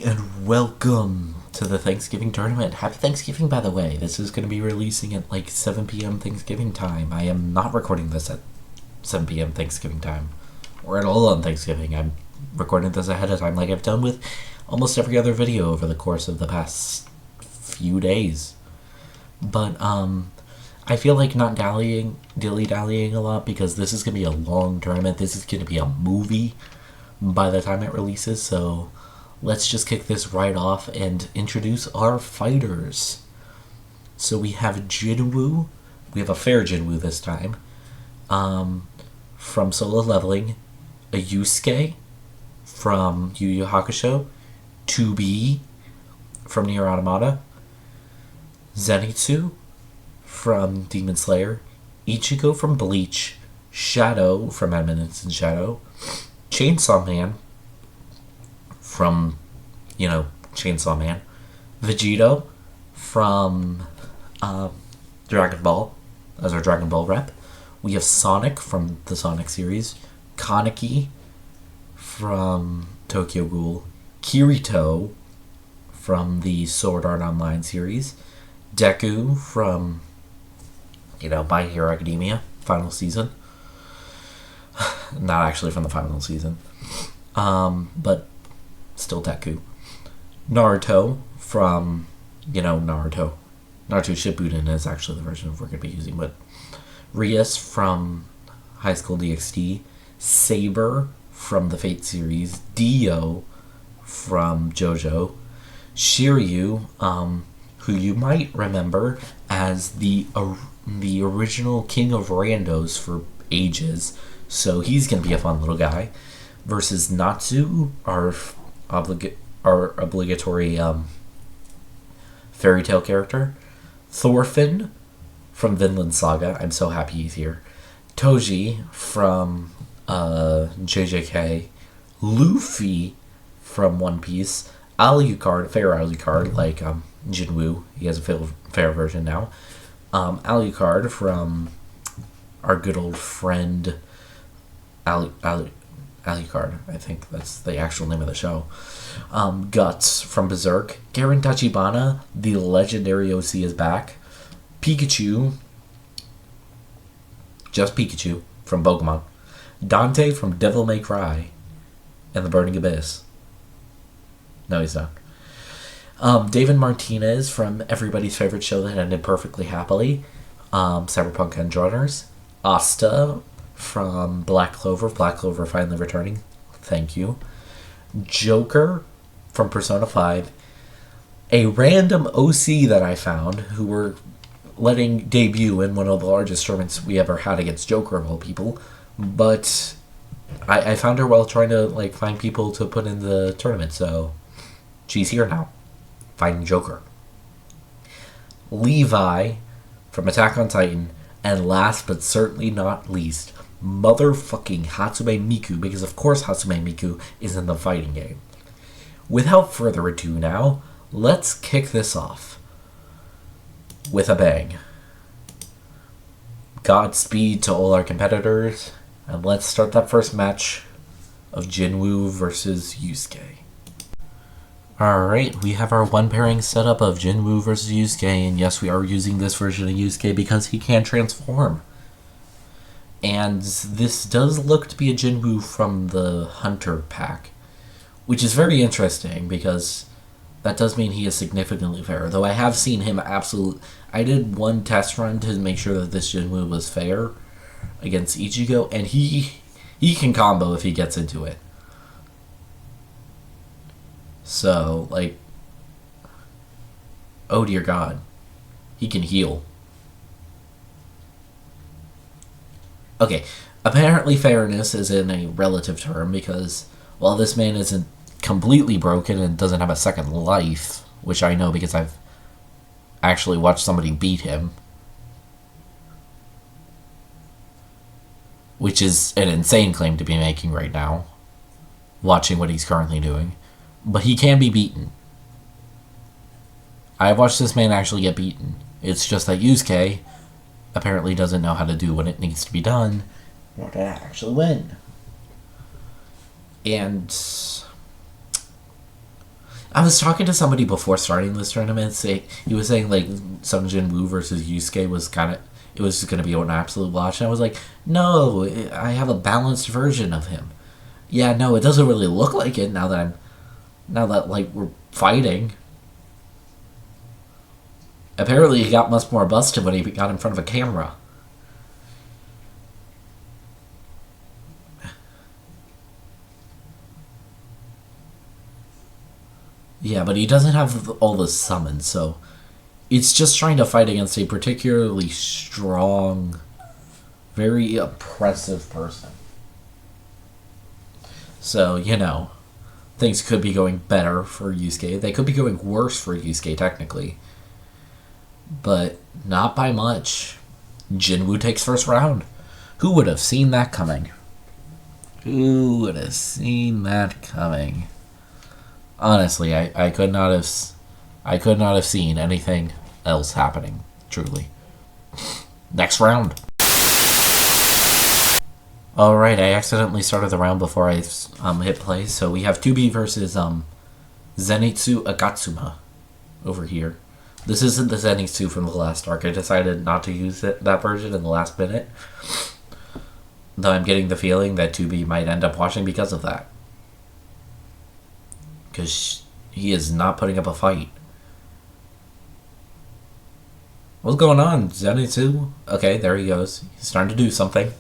and welcome to the Thanksgiving tournament. Happy Thanksgiving, by the way. This is going to be releasing at like 7 p.m. Thanksgiving time. I am not recording this at 7 p.m. Thanksgiving time, or at all on Thanksgiving. I'm recording this ahead of time like I've done with almost every other video over the course of the past few days. But, I feel like not dilly-dallying a lot because this is going to be a long tournament. This is going to be a movie by the time it releases, so let's just kick this right off and introduce our fighters. So we have Jinwoo. We have a fair Jinwoo this time. From Solo Leveling. A Yusuke from Yu Yu Hakusho. 2B from Nier Automata. Zenitsu from Demon Slayer. Ichigo from Bleach. Shadow from Eminence and Shadow. Chainsaw Man from, Chainsaw Man. Vegito from Dragon Ball, as our Dragon Ball rep. We have Sonic from the Sonic series. Kaneki from Tokyo Ghoul. Kirito from the Sword Art Online series. Deku from, My Hero Academia, final season. Not actually from the final season. But still Deku. Naruto from, Naruto. Naruto Shippuden is actually the version we're going to be using, but Rias from High School DxD. Saber from the Fate series. Dio from JoJo. Shiryu, who you might remember as the original King of Randos for ages. So he's going to be a fun little guy. Versus Natsu, our obligatory fairy tale character. Thorfinn from Vinland Saga. I'm so happy he's here. Toji from JJK. Luffy from One Piece. Alucard, fair Alucard, like Jinwoo. He has a fair version now. Alucard from our good old friend Alucard, I think that's the actual name of the show. Guts from Berserk. Garen Tachibana, the legendary OC, is back. Pikachu, just Pikachu, from Pokemon. Dante from Devil May Cry and the Burning Abyss. No, he's not. David Martinez from everybody's favorite show that ended perfectly happily. Cyberpunk Edgerunners. Asta from Black Clover. Black Clover finally returning. Thank you. Joker from Persona 5. A random OC that I found who were letting debut in one of the largest tournaments we ever had against Joker of all people. But I found her while trying to find people to put in the tournament, so she's here now. Finding Joker. Levi from Attack on Titan. And last but certainly not least, motherfucking Hatsume Miku, because of course Hatsume Miku is in the fighting game. Without further ado now, let's kick this off with a bang. Godspeed to all our competitors, and let's start that first match of Jinwoo versus Yusuke. Alright, we have our one pairing setup of Jinwoo versus Yusuke, and yes, we are using this version of Yusuke because he can transform. And this does look to be a Jinwoo from the Hunter pack, which is very interesting because that does mean he is significantly fair. Though I have seen him I did one test run to make sure that this Jinwoo was fair against Ichigo, and he can combo if he gets into it. So, oh dear God, he can heal. Okay, apparently fairness is in a relative term because, while this man isn't completely broken and doesn't have a second life, which I know because I've actually watched somebody beat him, which is an insane claim to be making right now, watching what he's currently doing. But he can be beaten. I've watched this man actually get beaten. It's just that Yusuke apparently doesn't know how to do what it needs to be done in order to actually win. And I was talking to somebody before starting this tournament. He was saying like Sung Jin Woo versus Yusuke was it was going to be an absolute blast. And I was like, no, I have a balanced version of him. Yeah, no, it doesn't really look like it now that like we're fighting. Apparently, he got much more busted when he got in front of a camera. Yeah, but he doesn't have all the summons, so it's just trying to fight against a particularly strong, very oppressive person. So, things could be going better for Yusuke. They could be going worse for Yusuke, technically. But not by much. Jinwoo takes first round. Who would have seen that coming? Who would have seen that coming? Honestly, I could not have seen anything else happening, truly. Next round. Alright, I accidentally started the round before I hit play, so we have 2B versus Zenitsu Agatsuma over here. This isn't the Zenitsu from the last arc. I decided not to use that version in the last minute. Though I'm getting the feeling that 2B might end up watching because of that. Because he is not putting up a fight. What's going on, Zenitsu? Okay, there he goes. He's starting to do something.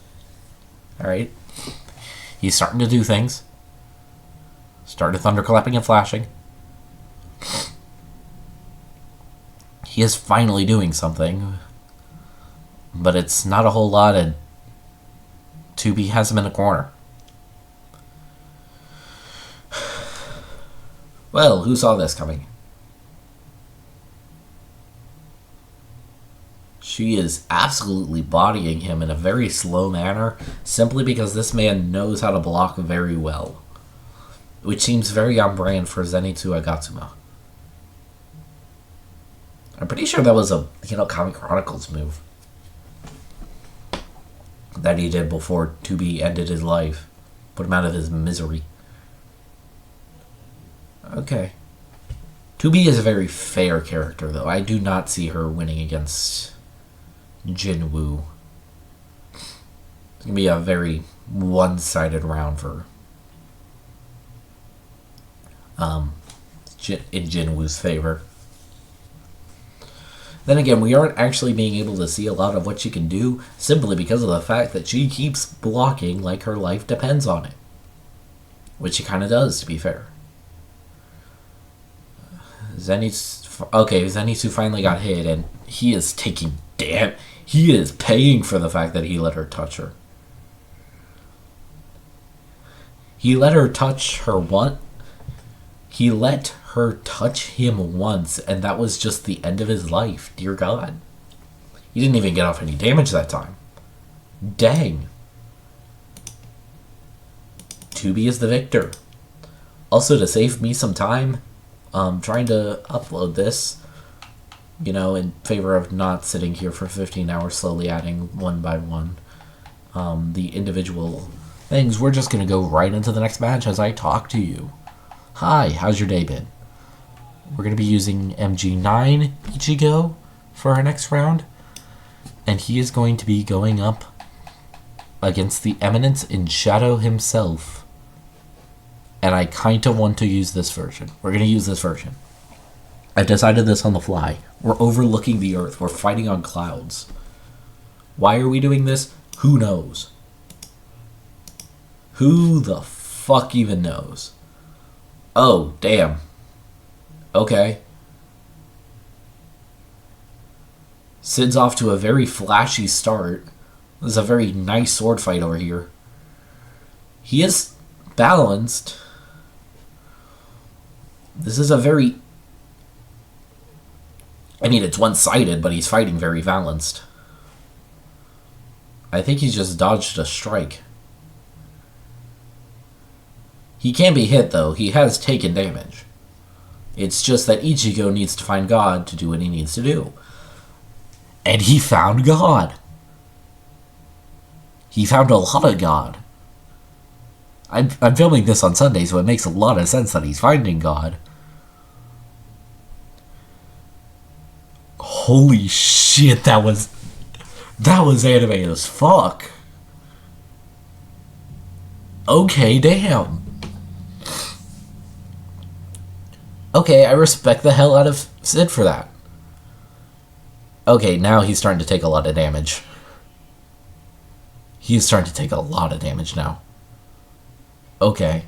Alright. He's starting to do things. Started thunderclapping and flashing. He is finally doing something. But it's not a whole lot, and 2B has him in a corner. Well, who saw this coming? She is absolutely bodying him in a very slow manner, simply because this man knows how to block very well. Which seems very on brand for Zenitsu Agatsuma. I'm pretty sure that was a, Comic Chronicles move that he did before 2B ended his life. Put him out of his misery. Okay. 2B is a very fair character, though. I do not see her winning against Jinwoo. It's going to be a very one-sided round for in Jinwoo's favor. Then again, we aren't actually being able to see a lot of what she can do simply because of the fact that she keeps blocking like her life depends on it. Which she kind of does, to be fair. Zenitsu finally got hit, and he is taking he is paying for the fact that he let her touch her. He let her touch her what? He let her touch him once, and that was just the end of his life. Dear God. He didn't even get off any damage that time. Dang. 2B is the victor. Also, to save me some time, trying to upload this, in favor of not sitting here for 15 hours slowly adding one by one the individual things, we're just going to go right into the next match as I talk to you. Hi, how's your day been? We're going to be using MG9 Ichigo for our next round, and he is going to be going up against the Eminence in Shadow himself. And I kind of want to use this version. We're going to use this version. I decided this on the fly. We're overlooking the earth. We're fighting on clouds. Why are we doing this? Who knows? Who the fuck even knows? Oh, damn. Okay. Sid's off to a very flashy start. This is a very nice sword fight over here. He is balanced. This is a very... it's one-sided, but he's fighting very balanced. I think he's just dodged a strike. He can be hit, though. He has taken damage. It's just that Ichigo needs to find God to do what he needs to do. And he found God. He found a lot of God. I'm filming this on Sunday, so it makes a lot of sense that he's finding God. Holy shit, that was animated as fuck. Okay, damn. Okay, I respect the hell out of Sid for that. Okay, now he's starting to take a lot of damage. He's starting to take a lot of damage now. Okay.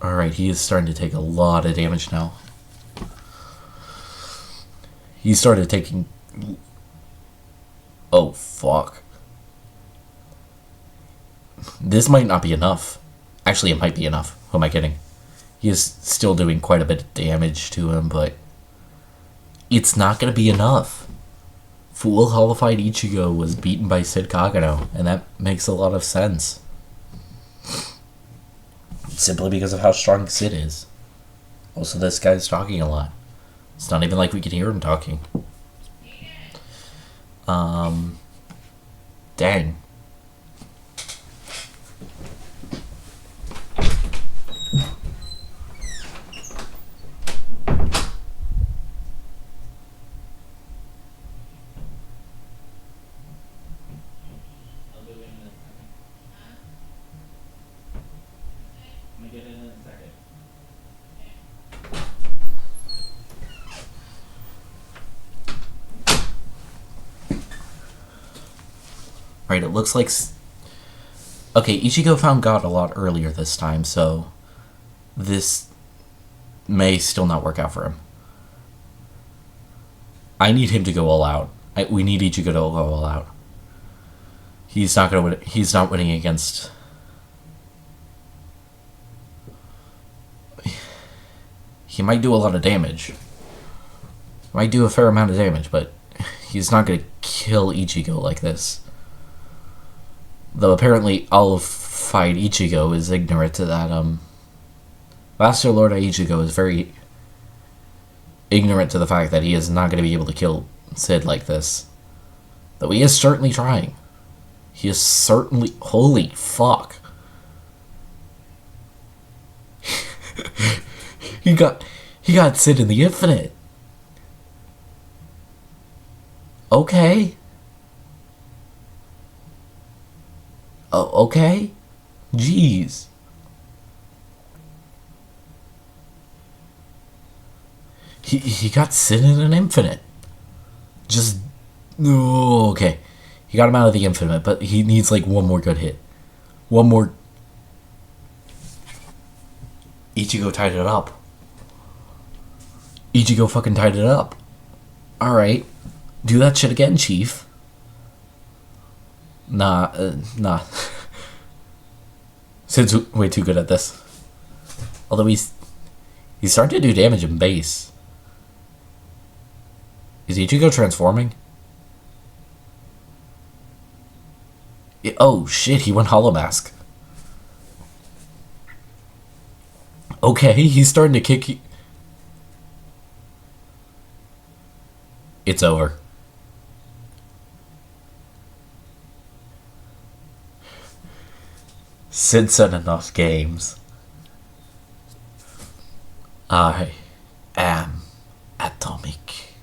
Alright, he is starting to take a lot of damage now. He started taking... Oh, fuck. This might not be enough. Actually, it might be enough. Who am I kidding? He is still doing quite a bit of damage to him, but... It's not going to be enough. Full Holified Ichigo was beaten by Sid Kagano, and that makes a lot of sense. Simply because of how strong Sid is. Also, this guy's talking a lot. It's not even like we can hear him talking. Dang. Right, it looks like... Okay, Ichigo found God a lot earlier this time, so... This may still not work out for him. I need him to go all out. We need Ichigo to go all out. He's not gonna win. He's not winning against... He might do a lot of damage. Might do a fair amount of damage, but... He's not gonna kill Ichigo like this. Though apparently All-Fight Ichigo is ignorant to that, Master Lord Ichigo is very ignorant to the fact that he is not going to be able to kill Sid like this. Though he is certainly trying. He is certainly... Holy fuck. He got Sid in the infinite. Okay. Oh, okay. Jeez. He got Sid in an infinite. Just... Oh, okay. He got him out of the infinite, but he needs like one more good hit. One more... Ichigo tied it up. Ichigo fucking tied it up. Alright. Do that shit again, Chief. Nah. Sid's way too good at this. Although he's starting to do damage in base. Is Ichigo transforming? Oh shit, he went Hollow Mask. Okay, he's starting to kick... It's over. Sid said enough games. I am atomic.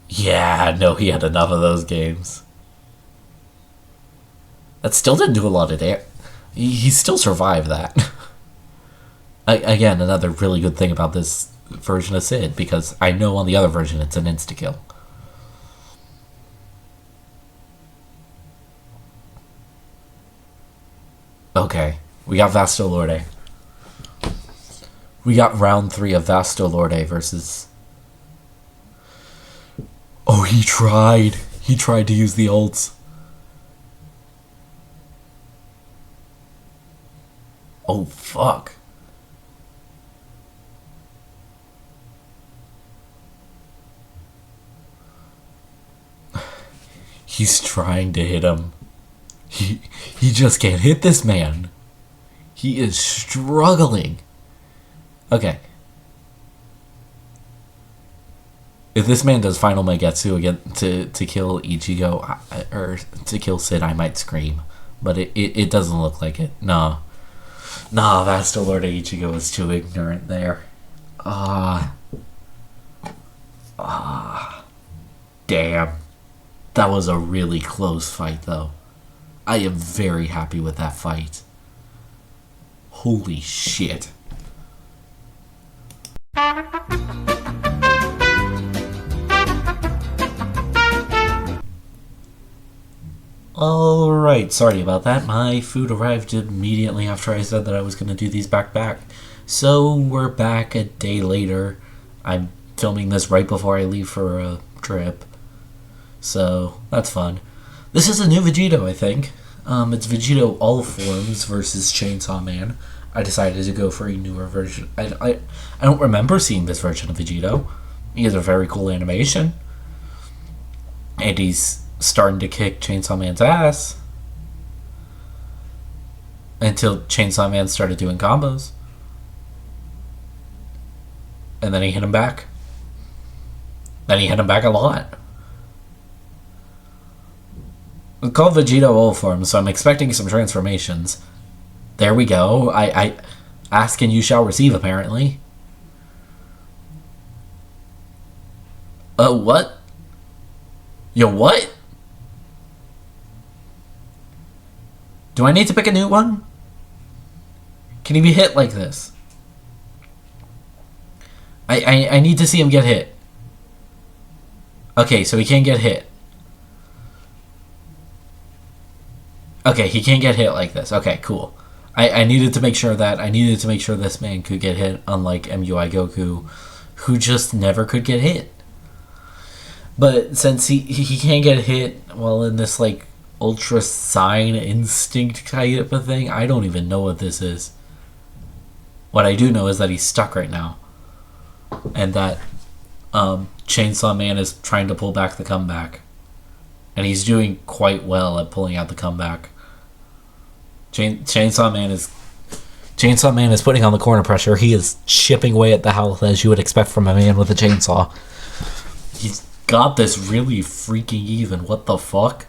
Yeah, no, he had enough of those games. That still didn't do a lot of damage. He still survived that. Again, another really good thing about this version of Sid, because I know on the other version it's an insta-kill. Okay, we got Vasto Lorde. We got round 3 of Vasto Lorde versus... Oh, he tried. He tried to use the ults. Oh, fuck. He's trying to hit him. He just can't hit this man. He is struggling. Okay. If this man does final Megetsu again to kill Ichigo, or to kill Sid, I might scream. But it doesn't look like it. No. No, Master Lord Ichigo is too ignorant there. Damn. That was a really close fight, though. I am very happy with that fight. Holy shit. Alright, sorry about that. My food arrived immediately after I said that I was going to do these back-to-back. So, we're back a day later. I'm filming this right before I leave for a trip. So, that's fun. This is a new Vegito, I think. It's Vegito All Forms versus Chainsaw Man. I decided to go for a newer version. I don't remember seeing this version of Vegito. He has a very cool animation. And he's starting to kick Chainsaw Man's ass. Until Chainsaw Man started doing combos. And then he hit him back. Then he hit him back a lot. It's called Vegito All Forms, so I'm expecting some transformations. There we go. I ask and you shall receive, apparently. What? Yo, what? Do I need to pick a new one? Can he be hit like this? I need to see him get hit. Okay, so he can't get hit. Okay, he can't get hit like this. Okay, cool. I needed to make sure that this man could get hit, unlike MUI Goku, who just never could get hit. But since he can't get hit while in this like Ultra Sign Instinct type of thing, I don't even know what this is. What I do know is that he's stuck right now. And that Chainsaw Man is trying to pull back the comeback. And he's doing quite well at pulling out the comeback. Chainsaw Man is putting on the corner pressure. He is chipping away at the health as you would expect from a man with a chainsaw. He's got this really freaking even. What the fuck?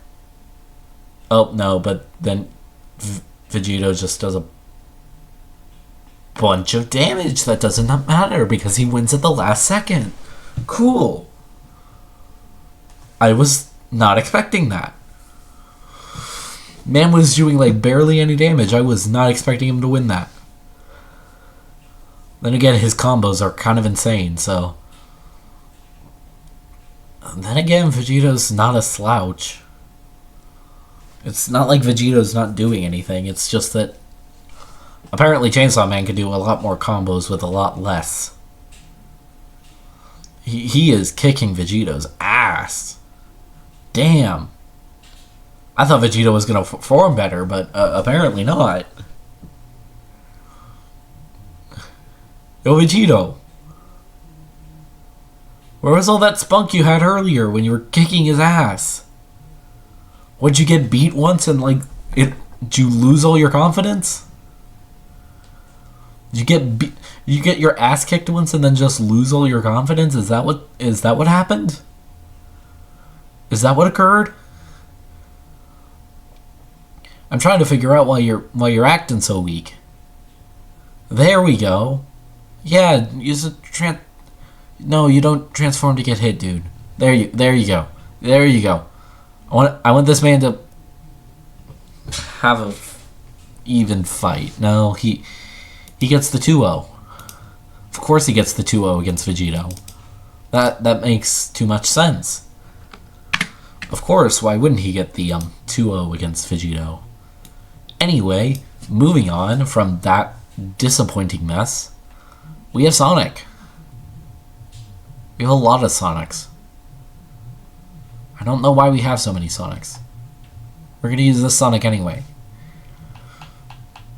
Oh, no, but then Vegito just does a bunch of damage. That does not matter because he wins at the last second. Cool. I was not expecting that. Man was doing like barely any damage. I was not expecting him to win that. Then again, his combos are kind of insane, so. Then again, Vegito's not a slouch. It's not like Vegito's not doing anything. It's just that apparently Chainsaw Man can do a lot more combos with a lot less. He is kicking Vegito's ass. Damn. I thought Vegito was going to perform better, but apparently not. Yo, Vegito. Where was all that spunk you had earlier when you were kicking his ass? Would you get beat once and like did you lose all your confidence? Did you get your ass kicked once and then just lose all your confidence? Is that what happened? Is that what occurred? I'm trying to figure out why you're acting so weak. There we go. Yeah, use a No, you don't transform to get hit, dude. There you go. There you go. I want this man to have a even fight. No, he gets the 2-0. Of course he gets the 2-0 against Vegito. That makes too much sense. Of course, why wouldn't he get the 2-0 against Vegito? Anyway, moving on from that disappointing mess, we have Sonic. We have a lot of Sonics. I don't know why we have so many Sonics. We're going to use this Sonic anyway.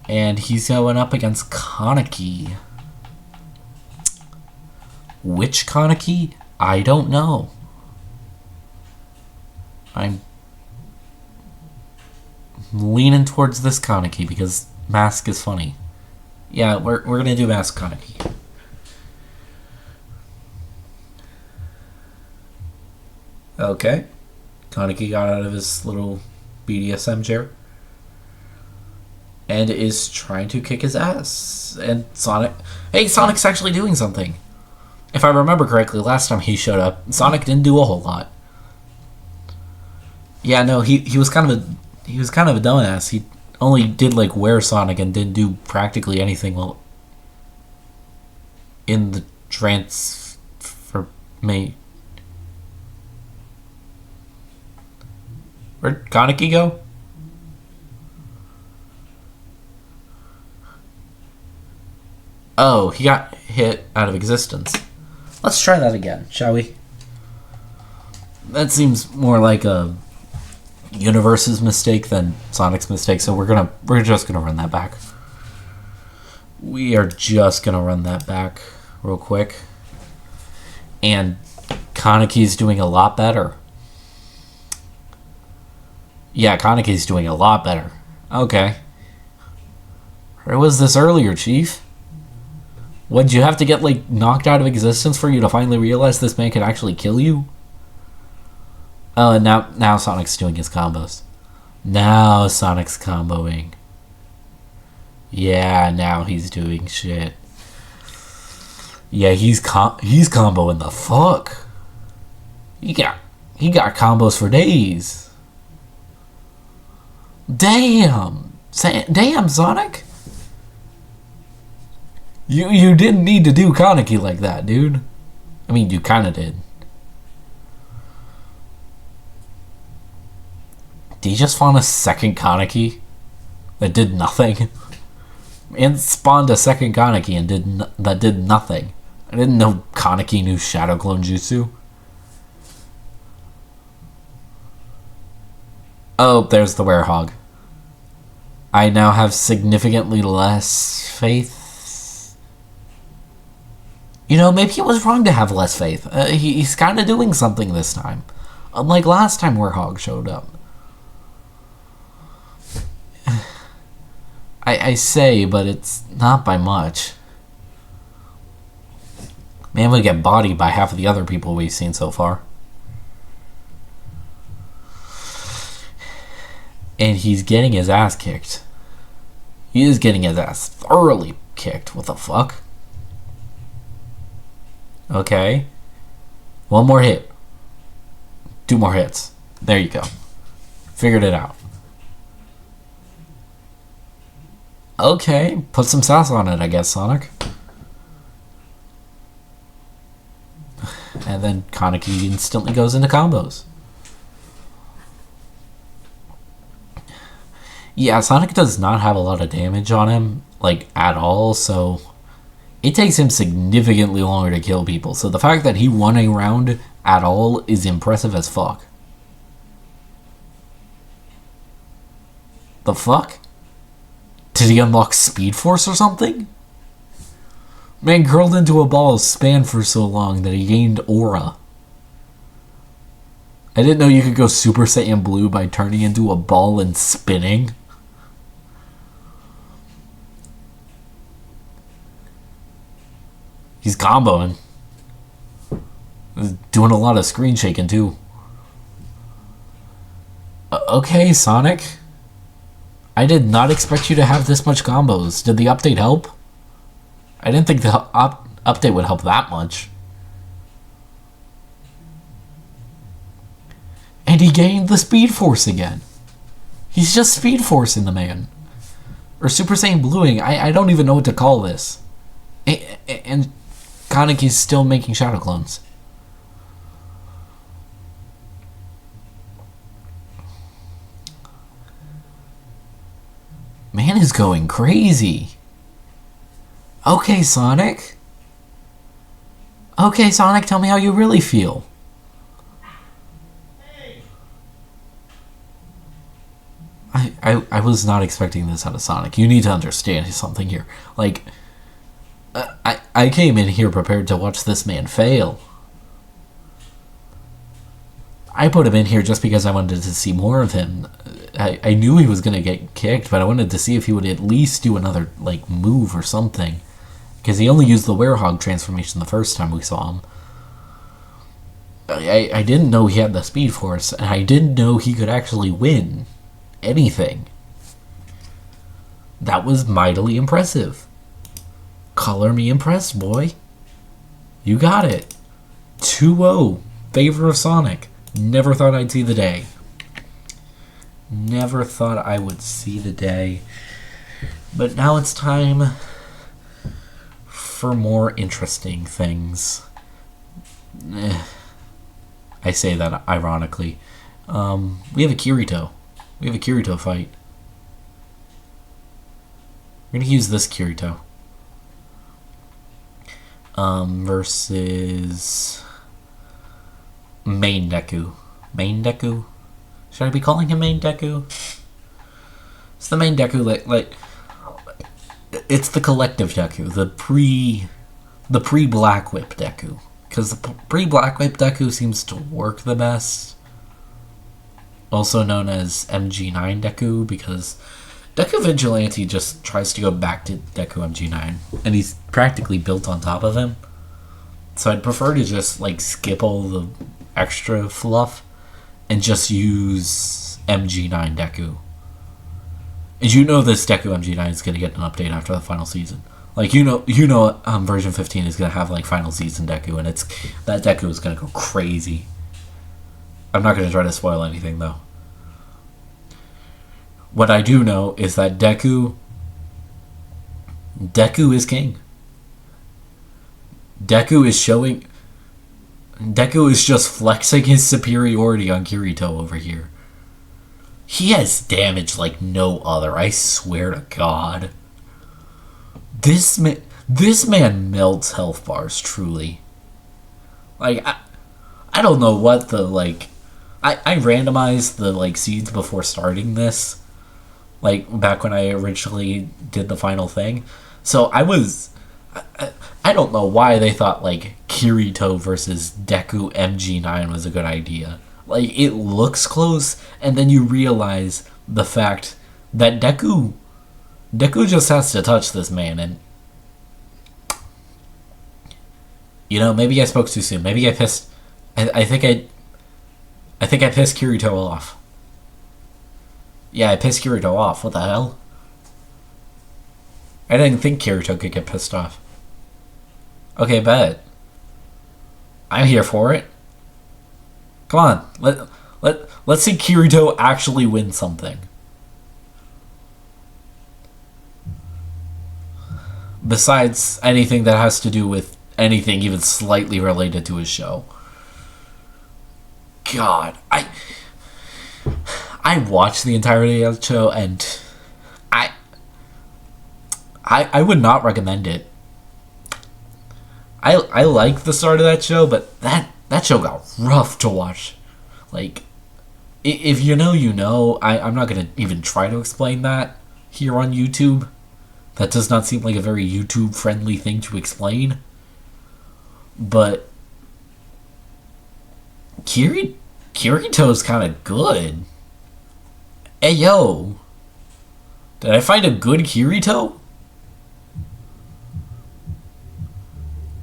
And he's going up against Kaneki. Which Kaneki? I don't know. I'm leaning towards this Kaneki because Mask is funny. Yeah, we're going to do Mask Kaneki. Okay. Kaneki got out of his little BDSM chair and is trying to kick his ass. And Sonic... Hey, Sonic's actually doing something. If I remember correctly, last time he showed up, Sonic didn't do a whole lot. Yeah, no, he was kind of a dumbass. He only did like wear Sonic and didn't do practically anything well in the transformation. Where'd Kaneki go? Oh, he got hit out of existence. Let's try that again, shall we? That seems more like a Universe's mistake than Sonic's mistake, so we're just gonna run that back. We are just gonna run that back real quick. And Kaneki's doing a lot better. Yeah, Kaneki's doing a lot better. Okay. Where was this earlier, Chief? Would you have to get, like, knocked out of existence for you to finally realize this man could actually kill you? Oh, and now Sonic's doing his combos. Now Sonic's comboing. Yeah, now he's doing shit. Yeah, he's comboing the fuck. He got combos for days. Damn, Sonic. You didn't need to do Kaneki like that, dude. I mean, you kind of did. Did he just spawn a second Kaneki that did nothing? And spawned a second Kaneki and that did nothing. I didn't know Kaneki knew Shadow Clone Jutsu. Oh, there's the Werehog. I now have significantly less faith. You know, maybe it was wrong to have less faith. He's kind of doing something this time. Unlike last time Werehog showed up. I say, but it's not by much. Man, we get bodied by half of the other people we've seen so far. And he's getting his ass kicked. He is getting his ass thoroughly kicked. What the fuck? Okay. One more hit. 2 more hits. There you go. Figured it out. Okay, put some sauce on it, I guess, Sonic. And then Kaneki instantly goes into combos. Yeah, Sonic does not have a lot of damage on him, like, at all, so it takes him significantly longer to kill people. So the fact that he won a round at all is impressive as fuck. The fuck? Did he unlock Speed Force or something? Man curled into a ball span for so long that he gained aura. I didn't know you could go Super Saiyan Blue by turning into a ball and spinning. He's comboing. He's doing a lot of screen shaking too. Okay, Sonic. I did not expect you to have this much combos. Did the update help? I didn't think the update would help that much. And he gained the Speed Force again. He's just Speed Forcing the man. Or Super Saiyan Bluing. I don't even know what to call this. And Kaneki's still making Shadow Clones. Man is going crazy. Okay, Sonic. Okay, Sonic, tell me how you really feel. I was not expecting this out of Sonic. You need to understand something here. Like, I came in here prepared to watch this man fail. I put him in here just because I wanted to see more of him. I knew he was going to get kicked, but I wanted to see if he would at least do another, like, move or something. Because he only used the Werehog transformation the first time we saw him. I didn't know he had the Speed Force, and I didn't know he could actually win anything. That was mightily impressive. Color me impressed, boy. You got it. 2-0. Favor of Sonic. Never thought I'd see the day. Never thought I would see the day. But now it's time for more interesting things. I say that ironically. We have a Kirito. We have a Kirito fight. We're going to use this Kirito. Versus Main Deku. Main Deku? Should I be calling him Main Deku? It's the Main Deku, like it's the collective Deku, the pre-Black Whip Deku. Because the pre-Black Whip Deku seems to work the best. Also known as MG9 Deku, because Deku Vigilante just tries to go back to Deku MG9, and he's practically built on top of him. So I'd prefer to just like skip all the extra fluff and just use MG9 Deku. And you know this Deku MG9 is going to get an update after the final season. Like, version 15 is going to have like final season Deku, and that Deku is going to go crazy. I'm not going to try to spoil anything though. What I do know is that Deku is king. Deku is just flexing his superiority on Kirito over here. He has damage like no other, I swear to God. This man melts health bars, truly. Like, I don't know what the, like... I randomized the, like, seeds before starting this. Like, back when I originally did the final thing. So I don't know why they thought, like, Kirito versus Deku MG9 was a good idea. Like, it looks close, and then you realize the fact that Deku just has to touch this man, and... You know, maybe I spoke too soon. Maybe I pissed... I think I pissed Kirito off. Yeah, I pissed Kirito off. What the hell? I didn't think Kirito could get pissed off. Okay, bet. I'm here for it. Come on. Let's see Kirito actually win something. Besides anything that has to do with anything even slightly related to his show. God, I watched the entirety of the show, and I would not recommend it. I like the start of that show, but that show got rough to watch. Like, if you know, you know. I'm not going to even try to explain that here on YouTube. That does not seem like a very YouTube-friendly thing to explain. But Kirito's kind of good. Hey, yo. Did I find a good Kirito?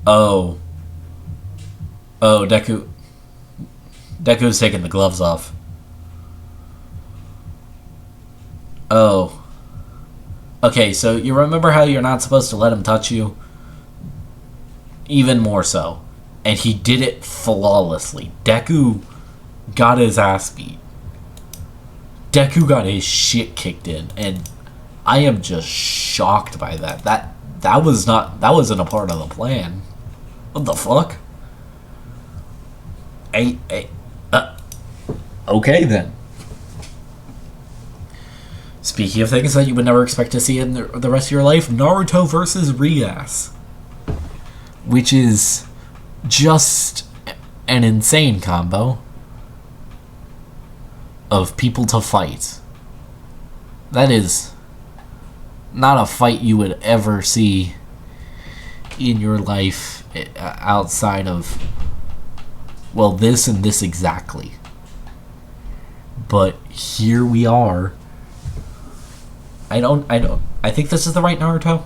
Oh, Deku's taking the gloves off. Oh. Okay, so you remember how you're not supposed to let him touch you? Even more so. And he did it flawlessly. Deku got his ass beat. Deku got his shit kicked in, and I am just shocked by that. That wasn't a part of the plan. What the fuck? Okay then. Speaking of things that you would never expect to see in the rest of your life, Naruto versus Rias. Which is just an insane combo of people to fight. That is not a fight you would ever see in your life outside of, well, this and this exactly. But here we are. I think this is the right Naruto.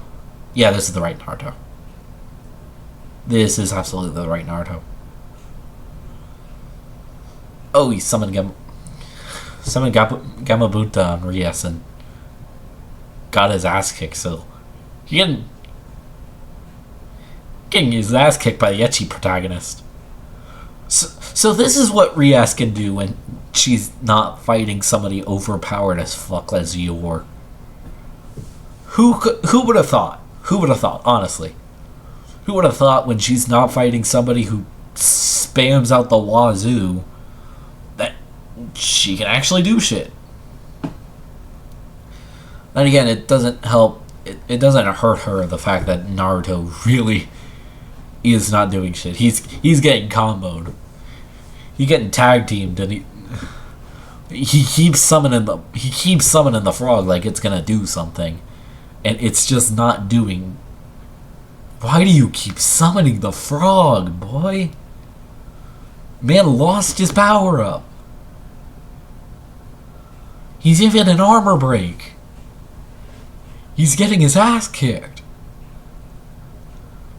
Yeah, this is the right Naruto. This is absolutely the right Naruto. Oh, he summoned Gamabunta on Rias and got his ass kicked. So he getting his ass kicked by the ecchi protagonist. So this is what Rias can do when she's not fighting somebody overpowered as fuck as Yor. Who would have thought? Who would have thought, honestly? Who would have thought when she's not fighting somebody who spams out the wazoo that she can actually do shit? Then again, it doesn't help. It doesn't hurt her, the fact that Naruto really is not doing shit. He's getting comboed. He's getting tag teamed, and he keeps summoning the frog like it's gonna do something, and it's just not doing. Why do you keep summoning the frog, boy? Man lost his power up. He's even an armor break. He's getting his ass kicked.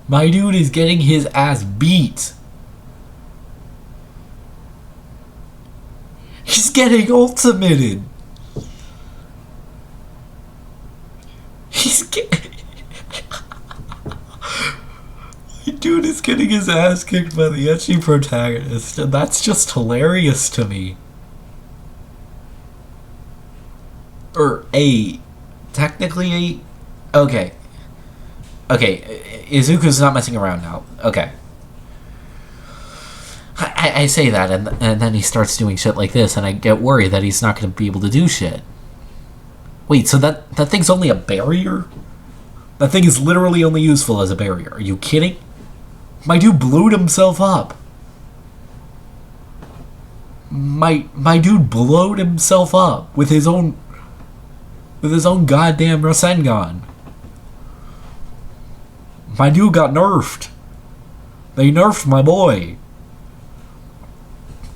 My dude is getting his ass beat. He's getting ultimated. He's getting... My dude is getting his ass kicked by the ecchi protagonist, and that's just hilarious to me. Or technically okay. Izuku's not messing around now. Okay. I say that, and then he starts doing shit like this, and I get worried that he's not going to be able to do shit. Wait, so that thing's only a barrier? That thing is literally only useful as a barrier. Are you kidding? My dude blew himself up. My dude blowed himself up with his own goddamn Rasengan. My dude got nerfed. They nerfed my boy.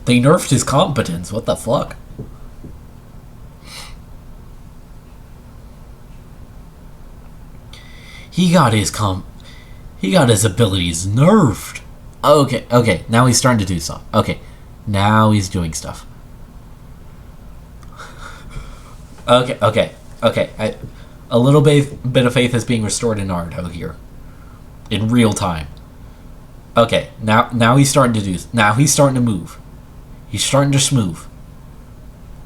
They nerfed his competence. What the fuck? He got his abilities nerfed. Okay. Now he's starting to do stuff. Okay. Now he's doing stuff. Okay. A little bit of faith is being restored in Naruto here. In real time. Okay, now he's starting to do. Now he's starting to move. He's starting to smooth.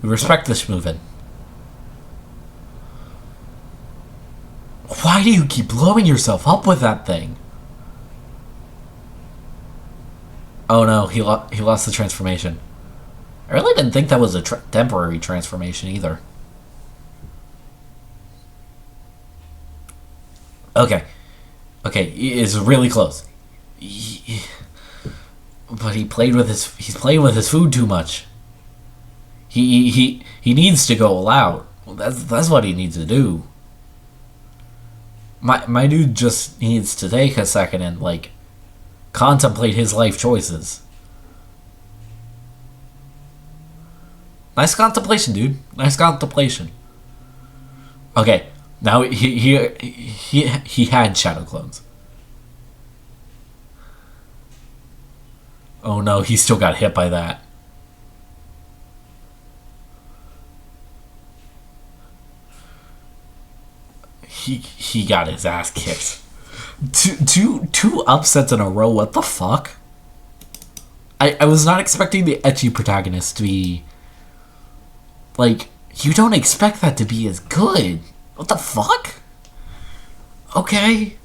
We respect this moving. Why do you keep blowing yourself up with that thing? Oh no, he lost the transformation. I really didn't think that was a temporary transformation either. Okay, it's really close. But he's playing with his food too much. He needs to go all out. That's what he needs to do. My dude just needs to take a second and like contemplate his life choices. Nice contemplation, dude. Nice contemplation. Okay, now he had shadow clones. Oh no, he still got hit by that. He got his ass kicked. Two upsets in a row. What the fuck? I was not expecting the ecchi protagonist to be like. You don't expect that to be as good. What the fuck? Okay.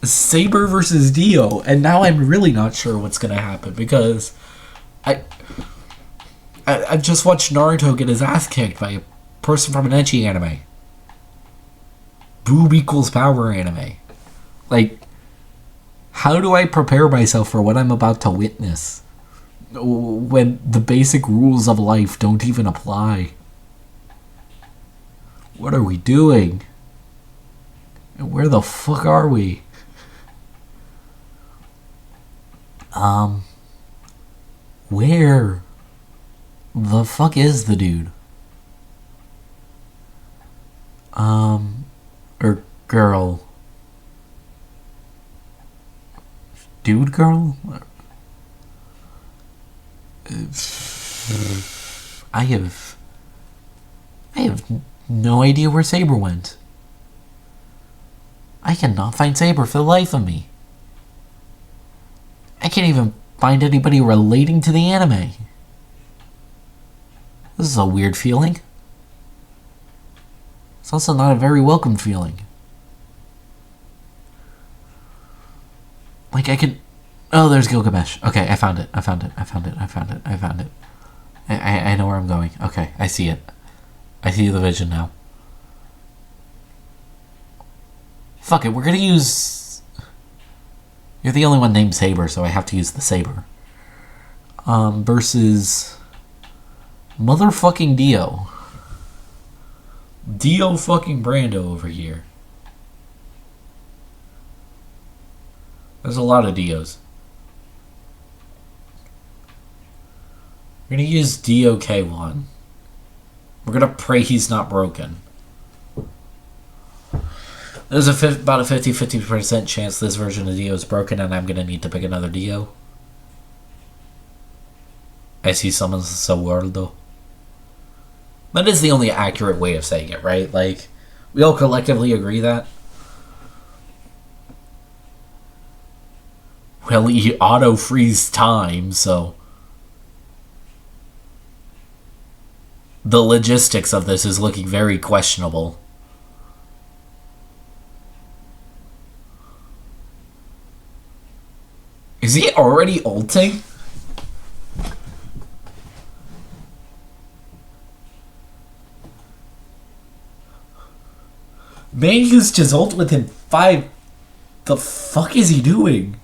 Saber versus Dio, and now I'm really not sure what's gonna happen because I just watched Naruto get his ass kicked by a person from an ecchi anime. Boob equals power anime. Like, how do I prepare myself for what I'm about to witness when the basic rules of life don't even apply? What are we doing? And where the fuck are we? Where the fuck is the dude? Or girl? Dude girl? I have no idea where Saber went. I cannot find Saber for the life of me. I can't even find anybody relating to the anime. This is a weird feeling. It's also not a very welcome feeling. Like I could... Oh, there's Gilgamesh. Okay, I found it. I know where I'm going. Okay, I see it. I see the vision now. Fuck it, we're gonna use... You're the only one named Saber, so I have to use the Saber. Versus... Motherfucking Dio. Dio fucking Brando over here. There's a lot of Dios. We're gonna use Dio K1. We're gonna pray he's not broken. There's about a 50% chance this version of Dio is broken, and I'm gonna need to pick another Dio. As he summons the world, though. That is the only accurate way of saying it, right? Like, we all collectively agree that. Well, he auto-freeze time, so... The logistics of this is looking very questionable. Is he already ulting? Man used his ult within 5... The fuck is he doing?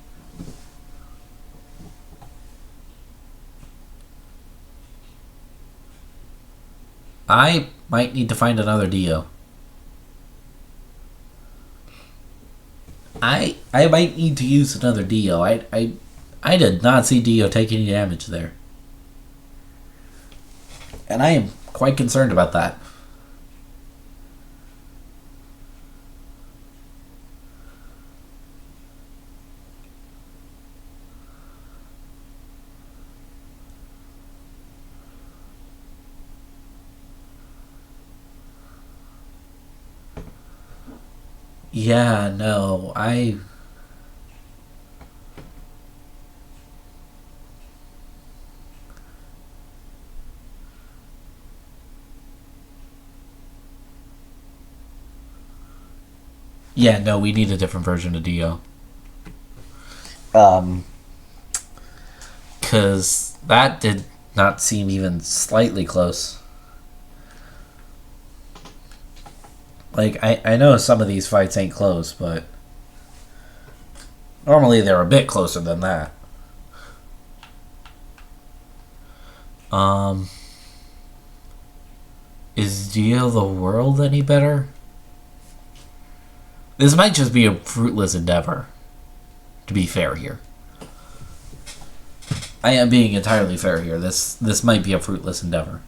I might need to find another Dio. I might need to use another Dio. I did not see Dio take any damage there. And I am quite concerned about that. Yeah, no, Yeah, no, we need a different version of Dio. Because that did not seem even slightly close. Like, I know some of these fights ain't close, but... Normally they're a bit closer than that. Is Dio the World any better? This might just be a fruitless endeavor, to be fair here. I am being entirely fair here. This might be a fruitless endeavor.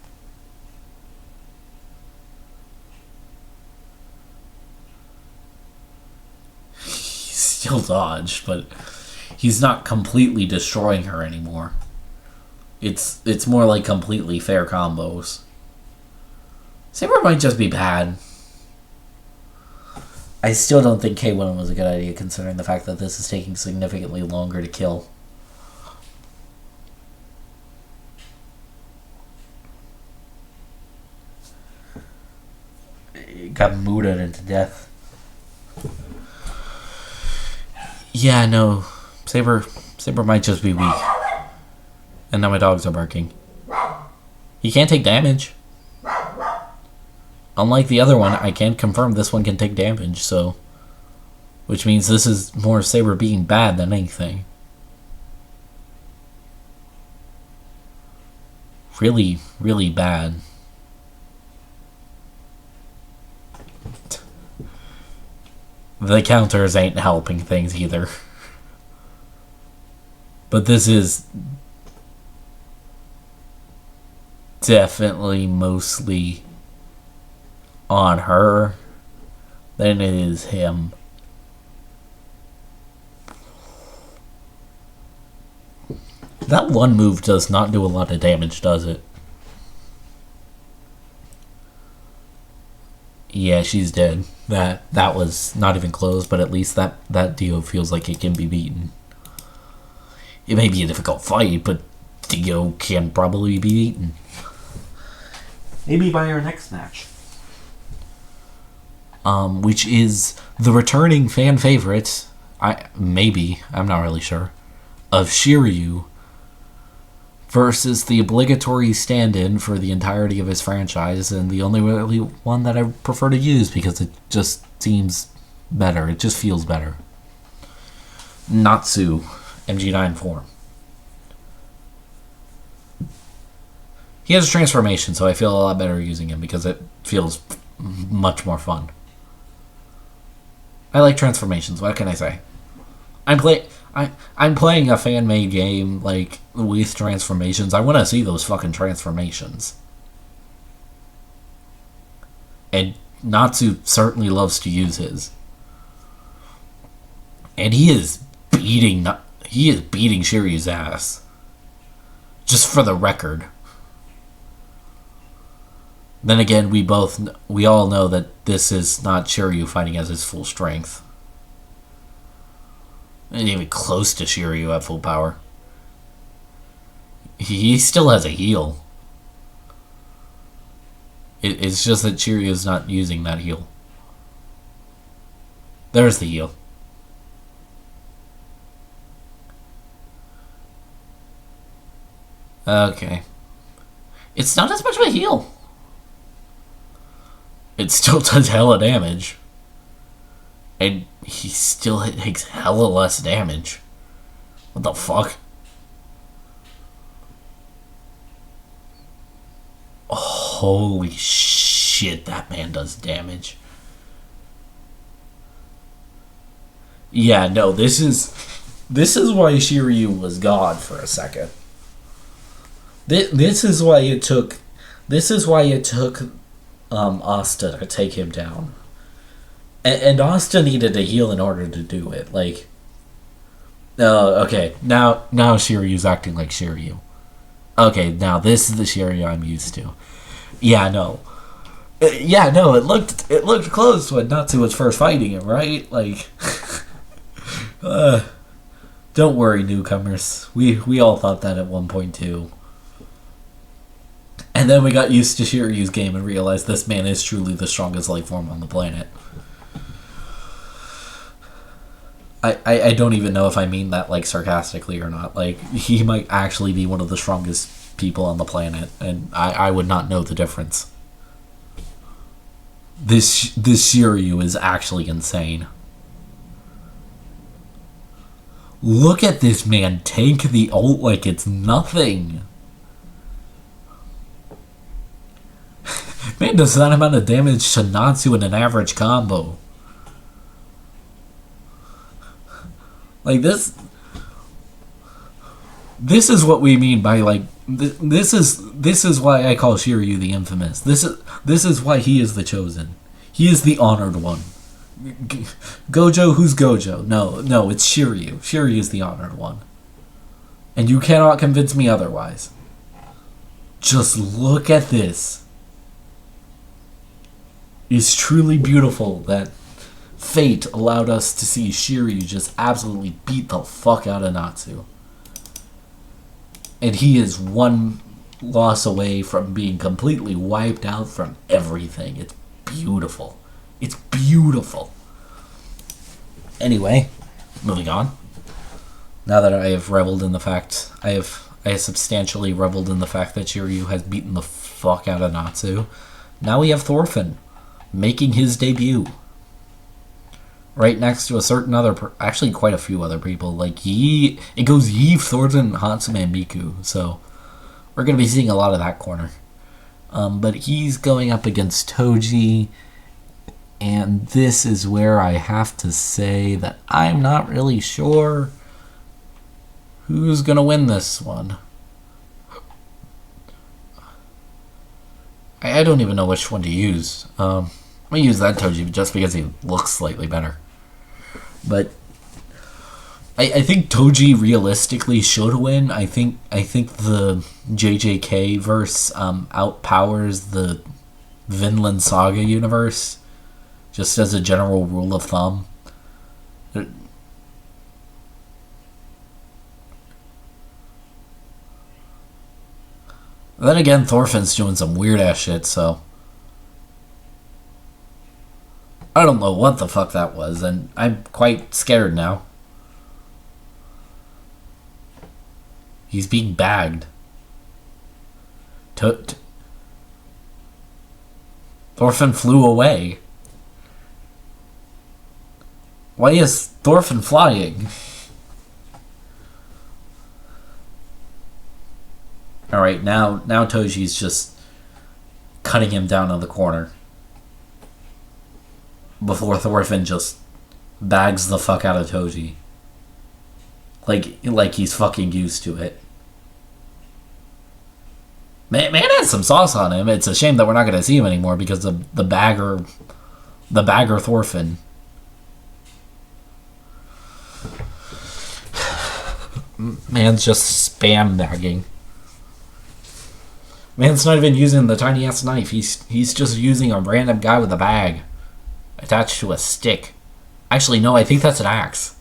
He's still dodged, but he's not completely destroying her anymore. It's more like completely fair combos. Saber might just be bad. I still don't think K1 was a good idea, considering the fact that this is taking significantly longer to kill. It got mooted into death. Yeah, no. Saber might just be weak. And now my dogs are barking. He can't take damage. Unlike the other one, I can confirm this one can take damage, so... Which means this is more Saber being bad than anything. Really, really bad. The counters ain't helping things either. But this is... definitely mostly... on her than it is him. That one move does not do a lot of damage, does it? Yeah, she's dead. That was not even close, but at least that Dio feels like it can be beaten. It may be a difficult fight, but Dio can probably be beaten. Maybe by our next match. Which is the returning fan favorite, I'm not really sure, of Shiryu versus the obligatory stand-in for the entirety of his franchise, and the only really one that I prefer to use because it just seems better. It just feels better. Natsu, MG9 form. He has a transformation, so I feel a lot better using him because it feels much more fun. I like transformations. What can I say? I'm playing a fan-made game like with transformations. I want to see those fucking transformations. And Natsu certainly loves to use his. And he is beating Shiryu's ass. Just for the record. Then again, we all know that this is not Shiryu fighting at his full strength. Not even close to Shiryu at full power. He still has a heal. It's just that Shiryu's not using that heal. There's the heal. Okay. It's not as much of a heal. It still does hella damage. And he still takes hella less damage. What the fuck? Holy shit, that man does damage. Yeah, no, this is why Shiryu was God for a second. This is why it took Asta to take him down. And Asta needed a heal in order to do it. Like, okay, now Shiryu's acting like Shiryu. Okay, now this is the Shiryu I'm used to. Yeah, no. It looked close when Natsu was first fighting him, right? Like, don't worry, newcomers. We all thought that at one point too. And then we got used to Shiryu's game and realized this man is truly the strongest life form on the planet. I don't even know if I mean that like sarcastically or not. Like, he might actually be one of the strongest people on the planet, and I would not know the difference. This Shiryu is actually insane. Look at this man tank the ult like it's nothing. Man does that amount of damage to Natsu in an average combo. Like, this is what we mean by, like, this is why I call Shiryu the infamous. This is why he is the chosen. He is the honored one. Gojo, who's Gojo? No, it's Shiryu. Shiryu is the honored one. And you cannot convince me otherwise. Just look at this. It's truly beautiful that fate allowed us to see Shiryu just absolutely beat the fuck out of Natsu. And he is one loss away from being completely wiped out from everything. It's beautiful. It's beautiful. Anyway, moving on. Now that I have reveled in the fact, I have substantially reveled in the fact that Shiryu has beaten the fuck out of Natsu. Now we have Thorfinn making his debut. Right next to a certain other, actually quite a few other people. Like, it goes Eve, Thorfinn, Hatsune, and Miku. So, we're going to be seeing a lot of that corner. But he's going up against Toji. And this is where I have to say that I'm not really sure who's going to win this one. I don't even know which one to use. I'm going to use that Toji just because he looks slightly better. But I think Toji realistically should win. I think the JJK verse outpowers the Vinland Saga universe, just as a general rule of thumb. Then again, Thorfinn's doing some weird ass shit, so I don't know what the fuck that was, and I'm quite scared now. He's being bagged. Thorfinn flew away. Why is Thorfinn flying? Alright, now Toji's just cutting him down in the corner. Before Thorfinn just bags the fuck out of Toji. Like he's fucking used to it. Man has some sauce on him. It's a shame that we're not going to see him anymore because of the bagger Thorfinn. Man's just spam bagging. Man's not even using the tiny ass knife. He's just using a random guy with a bag attached to a stick. Actually, no, I think that's an axe.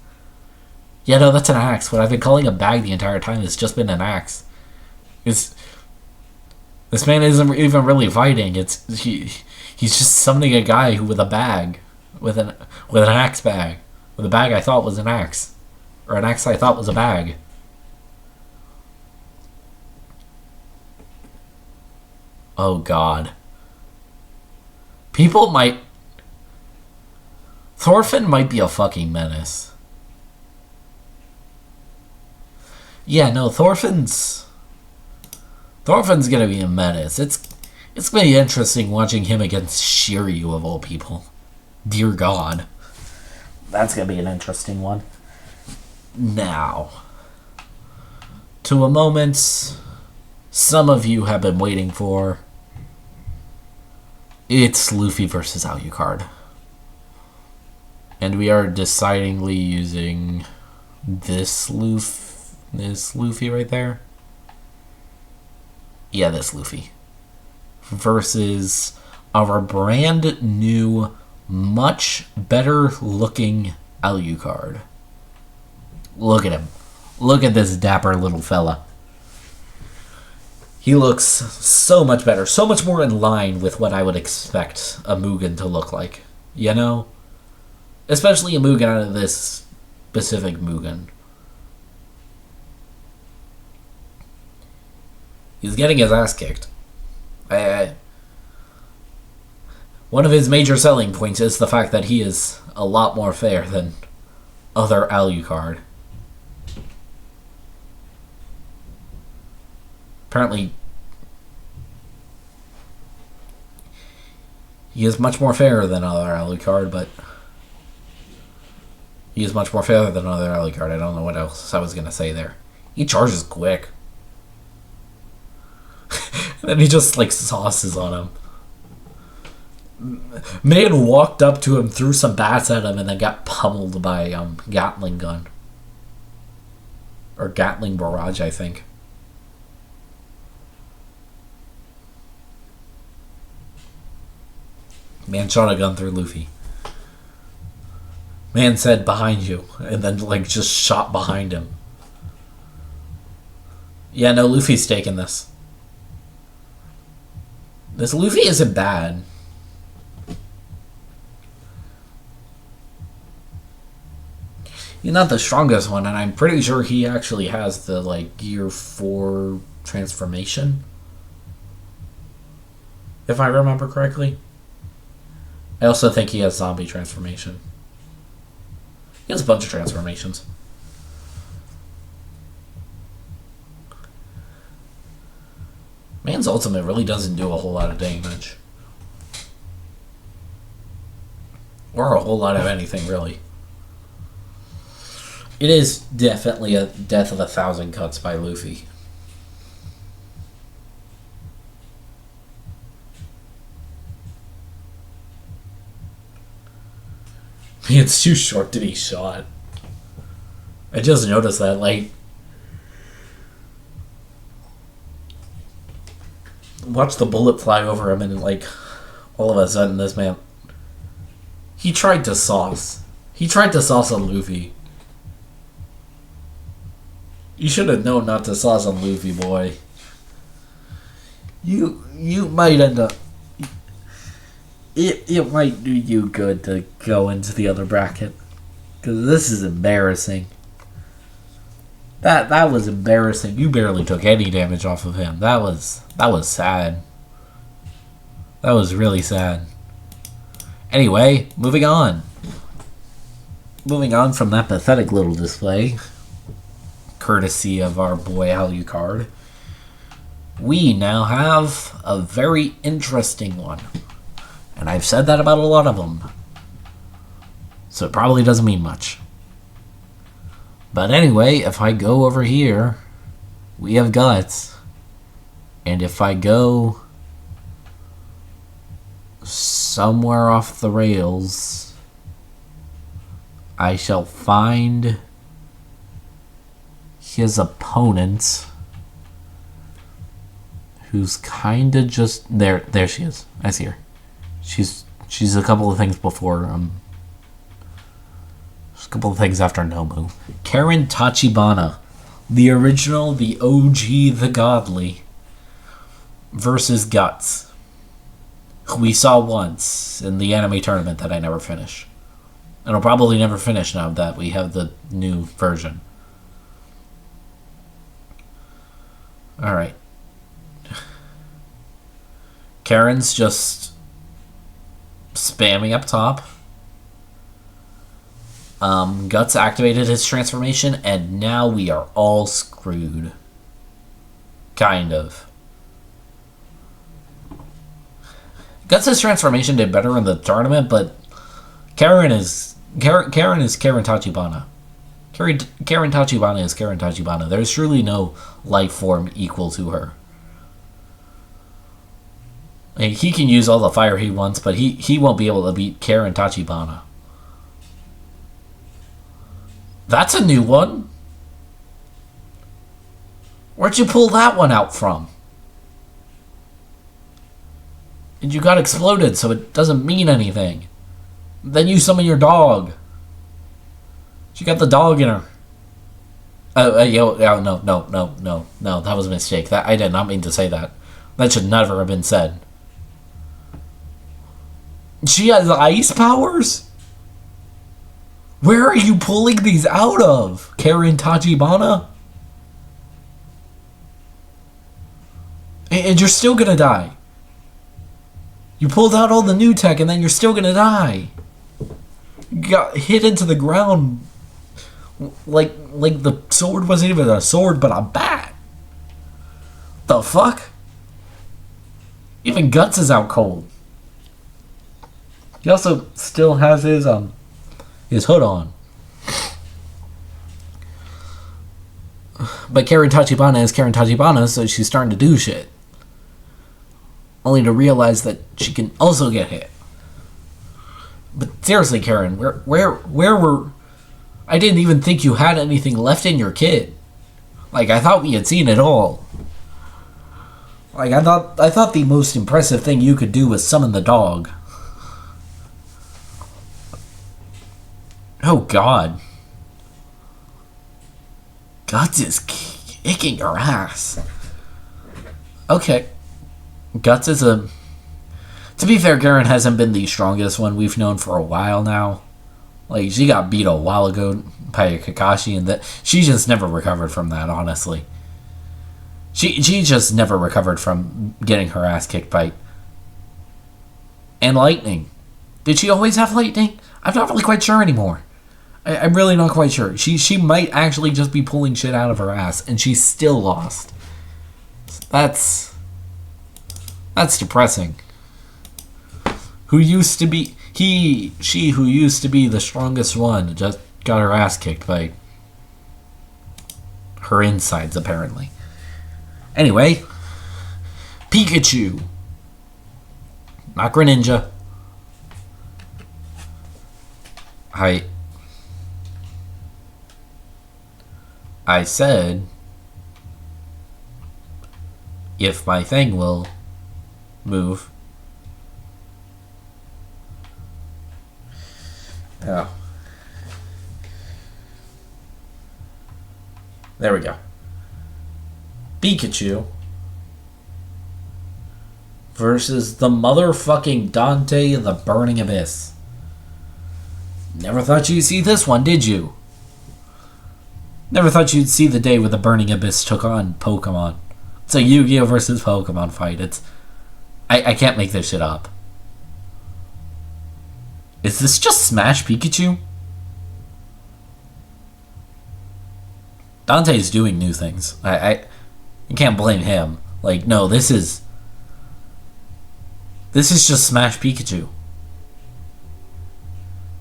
Yeah, no, that's an axe. What I've been calling a bag the entire time has just been an axe. This man isn't even really fighting. He's just summoning a guy with a bag, with an axe bag, with a bag I thought was an axe, or an axe I thought was a bag. Oh God. Thorfinn might be a fucking menace. Yeah, no, Thorfinn's gonna be a menace. It's gonna be interesting watching him against Shiryu of all people. Dear God. That's gonna be an interesting one. Now, to a moment some of you have been waiting for. It's Luffy versus Alucard. And we are decidingly using this Luffy right there. Yeah, this Luffy. Versus our brand new, much better looking Alucard. Look at him. Look at this dapper little fella. He looks so much better, so much more in line with what I would expect a Mugen to look like. You know? Especially a Mugen out of this specific Mugen. He's getting his ass kicked. One of his major selling points is the fact that he is a lot more fair than other Alucard. Apparently, he is much more fair than other Alucard, but he is much more fair than other Alucard. I don't know what else I was going to say there. He charges quick. And then he just, like, sauces on him. Man walked up to him, threw some bats at him, and then got pummeled by Gatling gun. Or Gatling barrage, I think. Man shot a gun through Luffy. Man said, behind you. And then, like, just shot behind him. Yeah, no, Luffy's taking this. This Luffy isn't bad. He's not the strongest one, and I'm pretty sure he actually has the, like, Gear 4 transformation. If I remember correctly. I also think he has zombie transformation. He has a bunch of transformations. Man's ultimate really doesn't do a whole lot of damage. Or a whole lot of anything, really. It is definitely a death of 1,000 cuts by Luffy. It's too short to be shot. I just noticed that, like, watch the bullet fly over him, and, like, all of a sudden, this man, he tried to sauce. He tried to sauce on Luffy. You should have known not to sauce on Luffy, boy. You might end up... It might do you good to go into the other bracket. Because this is embarrassing. That was embarrassing. You barely took any damage off of him. That was sad. That was really sad. Anyway, moving on. Moving on from that pathetic little display, courtesy of our boy Alucard, we now have a very interesting one. And I've said that about a lot of them. So it probably doesn't mean much. But anyway, if I go over here, we have Guts. And if I go somewhere off the rails, I shall find his opponent, who's kinda just there she is. I see her. She's a couple of things before just a couple of things after Nomu. Karen Tachibana, the original, the OG, the godly, versus Guts, who we saw once in the anime tournament that I never finished. And I'll probably never finish now that we have the new version. Alright. Karen's just spamming up top. Guts activated his transformation, and now we are all screwed. Kind of. Guts' transformation did better in the tournament, but Karen is Karen Tachibana. Karen Tachibana is Karen Tachibana. There's truly no life form equal to her. Like, he can use all the fire he wants, but he won't be able to beat Karen Tachibana. That's a new one. Where'd you pull that one out from? And you got exploded, so it doesn't mean anything. Then you summon your dog. She got the dog in her. No, that was a mistake. I did not mean to say that. That should never have been said. She has ice powers? Where are you pulling these out of, Karen Tachibana? And you're still gonna die. You pulled out all the new tech and then you're still gonna die. You got hit into the ground like the sword wasn't even a sword but a bat. The fuck? Even Guts is out cold. He also still has his hood on. But Karen Tachibana is Karen Tachibana, so she's starting to do shit. Only to realize that she can also get hit. But seriously, Karen, where were... I didn't even think you had anything left in your kit. Like, I thought we had seen it all. Like, I thought the most impressive thing you could do was summon the dog. Oh, God. Guts is kicking your ass. Okay. Guts is a... To be fair, Karen hasn't been the strongest one we've known for a while now. Like, she got beat a while ago by Kakashi, and that she just never recovered from that, honestly. She just never recovered from getting her ass kicked by... And lightning. Did she always have lightning? I'm not really quite sure anymore. I'm really not quite sure. She might actually just be pulling shit out of her ass, and she still lost. That's depressing. Who used to be... She who used to be the strongest one just got her ass kicked by her insides, apparently. Anyway, Pikachu. Not Greninja. I said if my thing will move. Oh. There we go. Pikachu versus the motherfucking Dante in the Burning Abyss. Never thought you'd see this one, did you? Never thought you'd see the day where the Burning Abyss took on Pokemon. It's a Yu-Gi-Oh! Versus Pokemon fight. It's... I can't make this shit up. Is this just Smash Pikachu? Dante's doing new things. I can't blame him. Like, no, this is just Smash Pikachu.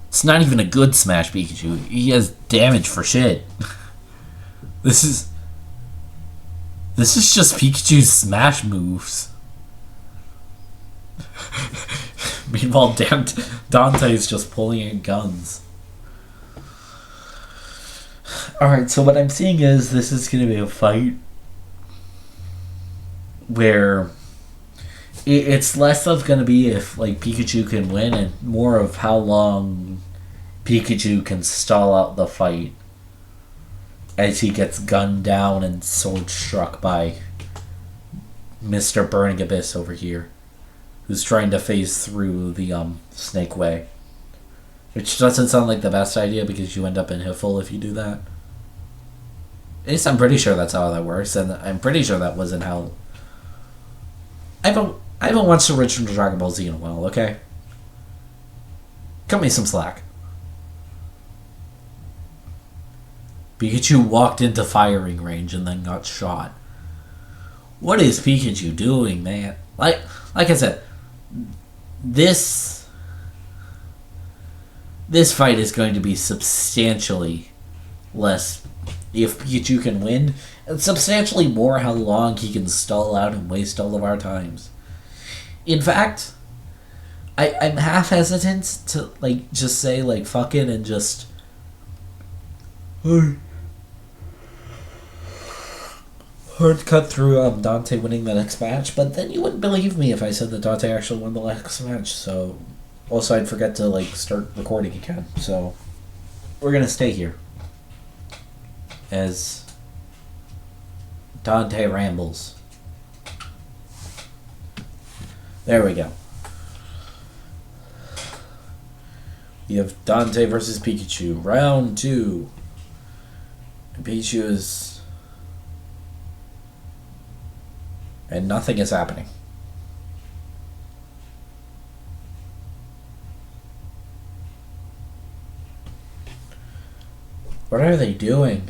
It's not even a good Smash Pikachu. He has damage for shit. This is just Pikachu's Smash moves. Meanwhile, Dante's just pulling in guns. Alright, so what I'm seeing is this is going to be a fight where it's less of going to be if like Pikachu can win and more of how long Pikachu can stall out the fight as he gets gunned down and sword struck by Mr. Burning Abyss over here, who's trying to phase through the Snake Way. Which doesn't sound like the best idea because you end up in Hiffle if you do that. At least I'm pretty sure that's how that works, and I'm pretty sure that wasn't how... I haven't watched the original Dragon Ball Z in a while, okay? Cut me some slack. Pikachu walked into firing range and then got shot. What is Pikachu doing, man? Like I said, this fight is going to be substantially less if Pikachu can win, and substantially more how long he can stall out and waste all of our times. In fact, I'm half hesitant to like just say like fuck it and just hard cut through Dante winning the next match, but then you wouldn't believe me if I said that Dante actually won the next match, so also I'd forget to like start recording again, so we're gonna stay here as Dante rambles. There we go. You have Dante versus Pikachu. Round 2. And Pikachu is... and nothing is happening. What are they doing?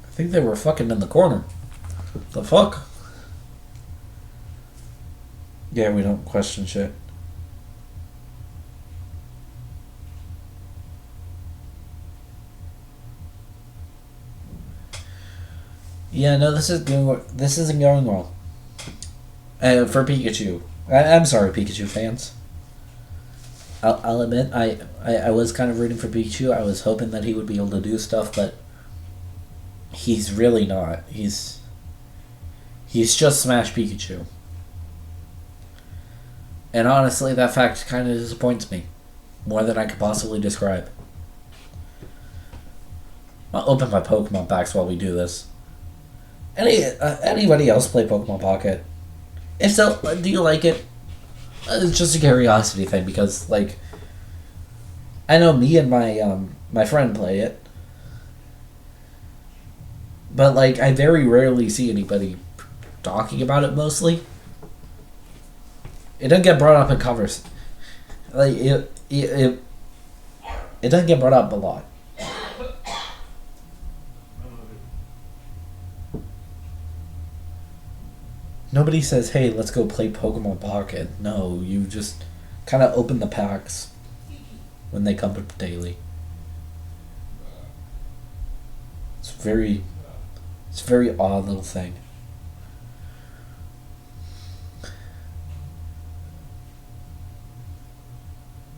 I think they were fucking in the corner. The fuck? Yeah, we don't question shit. Yeah, no, this isn't going well. For Pikachu. I'm sorry, Pikachu fans. I'll admit, I was kind of rooting for Pikachu. I was hoping that he would be able to do stuff, but he's really not. He's just Smash Pikachu. And honestly, that fact kind of disappoints me. More than I could possibly describe. I'll open my Pokemon packs while we do this. Anybody else play Pokemon Pocket? If so, do you like it? It's just a curiosity thing because, like, I know me and my friend play it, but like I very rarely see anybody talking about it. Mostly, it doesn't get brought up in converse. Like it doesn't get brought up a lot. Nobody says, hey, let's go play Pokemon Pocket. No, you just kind of open the packs when they come up daily. It's a very odd little thing.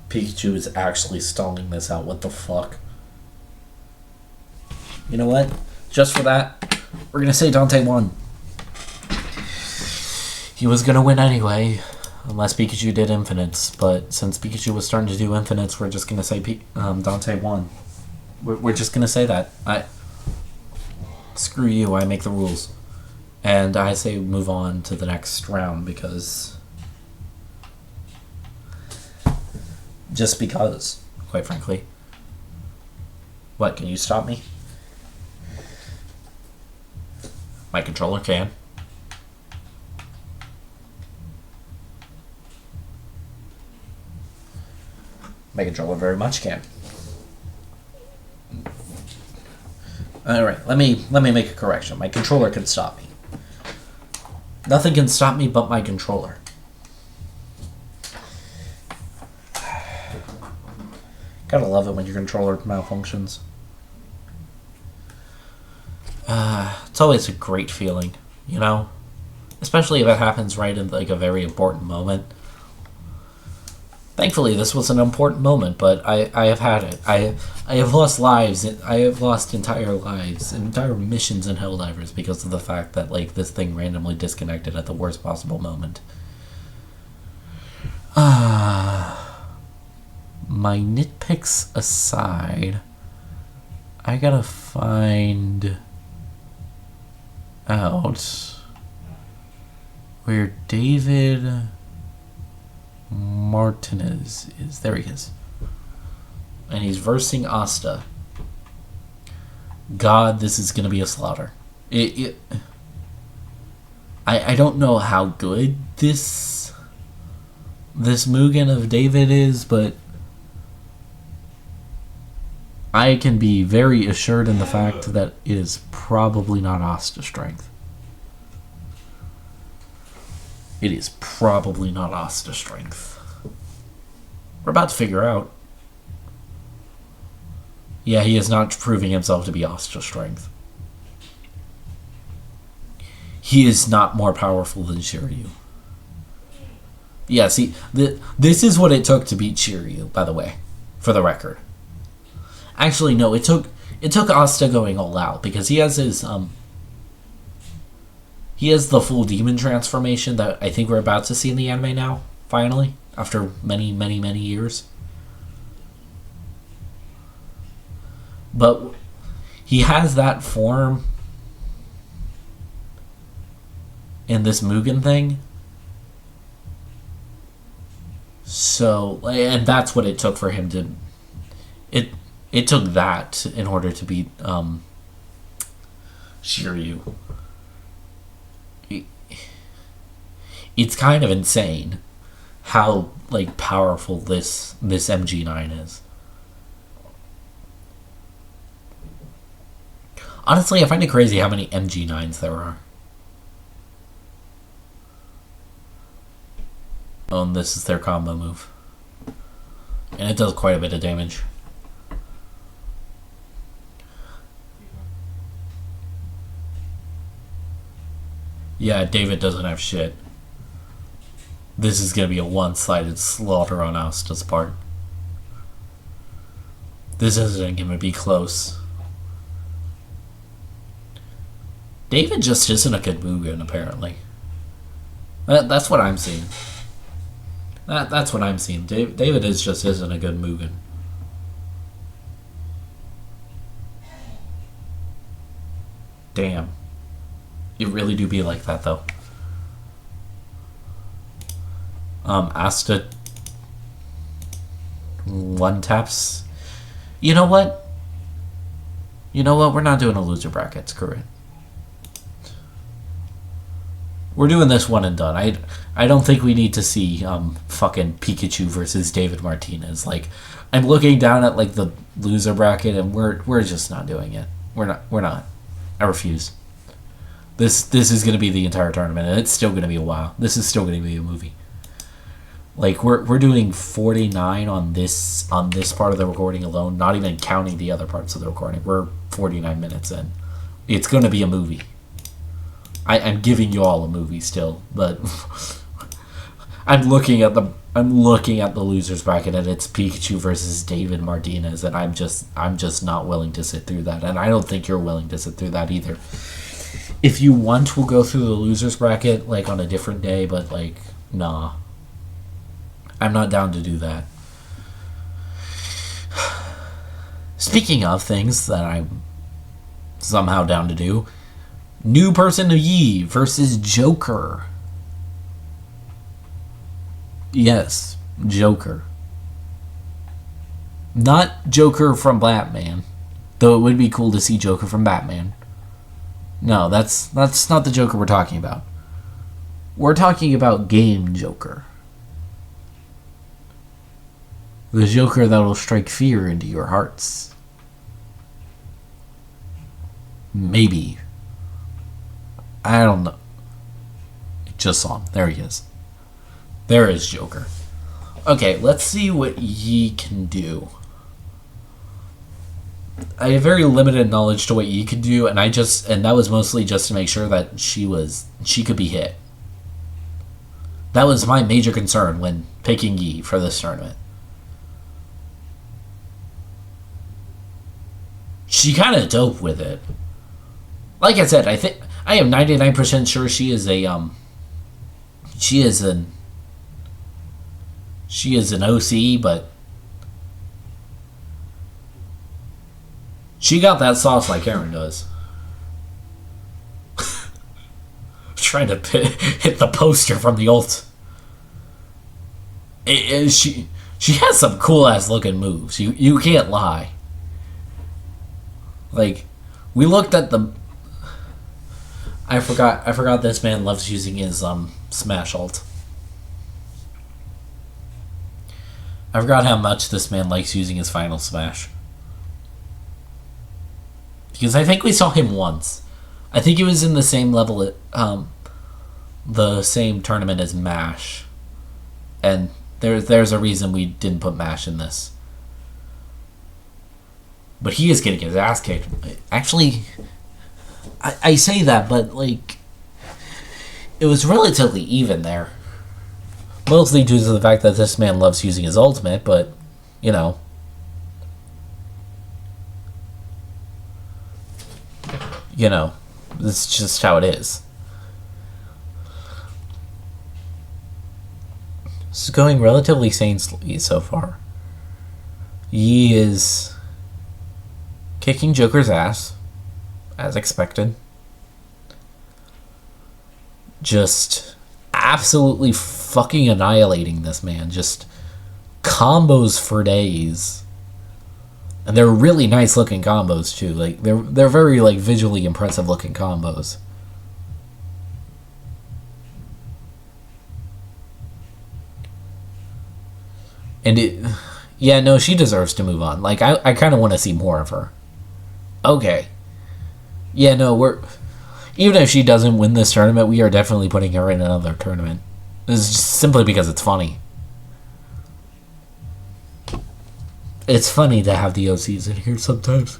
Pikachu is actually stalling this out. What the fuck? You know what? Just for that, we're going to say Dante won. He was going to win anyway, unless Pikachu did infinites. But since Pikachu was starting to do infinites, we're just going to say Dante won. We're just going to say that. Screw you, I make the rules. And I say move on to the next round because... Just because, quite frankly. What, can you stop me? My controller can. My controller very much can. Alright, let me make a correction. My controller can stop me. Nothing can stop me but my controller. Gotta love it when your controller malfunctions. It's always a great feeling, you know? Especially if it happens right in like a very important moment. Thankfully, this was an important moment, but I have had it. I have lost lives. I have lost entire lives, entire missions in Helldivers because of the fact that like this thing randomly disconnected at the worst possible moment. My nitpicks aside, I gotta find out where David Martinez is. There he is. And he's versing Asta. God, this is gonna be a slaughter. I don't know how good this Mugen of David is, but I can be very assured in the fact that it is probably not Asta strength. It is probably not Asta strength. We're about to figure out. Yeah, he is not proving himself to be Asta strength. He is not more powerful than Shiryu. Yeah, see, this is what it took to beat Shiryu, by the way, for the record. Actually, no, it took Asta going all out because he has his he has the full demon transformation that I think we're about to see in the anime now, finally, after many, many, many years. But he has that form in this Mugen thing. So, and that's what it took for him to It took that in order to beat Shiryu. It's kind of insane how like powerful this MG9 is. Honestly, I find it crazy how many MG9s there are. Oh, and this is their combo move. And it does quite a bit of damage. Yeah, David doesn't have shit. This is going to be a one-sided slaughter on Asta's part. This isn't going to be close. David just isn't a good Mugen, apparently. That's what I'm seeing. That's what I'm seeing. David just isn't a good Mugen. Damn. It really do be like that, though. Asta one taps. You know what? We're not doing a loser bracket. Screw it. We're doing this one and done. I don't think we need to see fucking Pikachu versus David Martinez. Like, I'm looking down at like the loser bracket and we're just not doing it. We're not. I refuse. This is gonna be the entire tournament, and it's still gonna be a while. This is still gonna be a movie. Like we're doing 49 on this part of the recording alone, not even counting the other parts of the recording. We're 49 minutes in. It's gonna be a movie. I'm giving you all a movie still, but I'm looking at I'm looking at the losers bracket and it's Pikachu versus David Martinez, and I'm just not willing to sit through that, and I don't think you're willing to sit through that either. If you want, we'll go through the losers bracket like on a different day, but like, nah. I'm not down to do that. Speaking of things that I'm somehow down to do, new person of Yi versus Joker. Yes, Joker. Not Joker from Batman, though it would be cool to see Joker from Batman. No, that's not the Joker we're talking about. We're talking about game Joker. The Joker that will strike fear into your hearts. Maybe. I don't know. Just saw him. There he is. There is Joker. Okay, let's see what Yi can do. I have very limited knowledge to what Yi could do, and that was mostly just to make sure that she could be hit. That was my major concern when picking Yi for this tournament. She kind of dope with it. Like I said, I am 99% sure she is an OC, but she got that sauce like Aaron does. Trying to hit the poster from the ult. She has some cool ass looking moves. You can't lie. Like, we looked at the. I forgot this man loves using his smash ult. I forgot how much this man likes using his final smash. Because I think we saw him once. I think he was in the same level at the same tournament as Mash. And there's a reason we didn't put Mash in this. But he is getting his ass kicked. Actually, I say that, but like, it was relatively even there. Mostly due to the fact that this man loves using his ultimate, but, you know. It's just how it is. This is going relatively sanely so far. Yi is kicking Joker's ass, as expected. Just absolutely fucking annihilating this man. Just combos for days. And they're really nice looking combos too. Like they're very like visually impressive looking combos. And she deserves to move on. Like I kind of want to see more of her. Okay. Yeah, no, even if she doesn't win this tournament, we are definitely putting her in another tournament. This is just simply because it's funny. It's funny to have the OCs in here sometimes.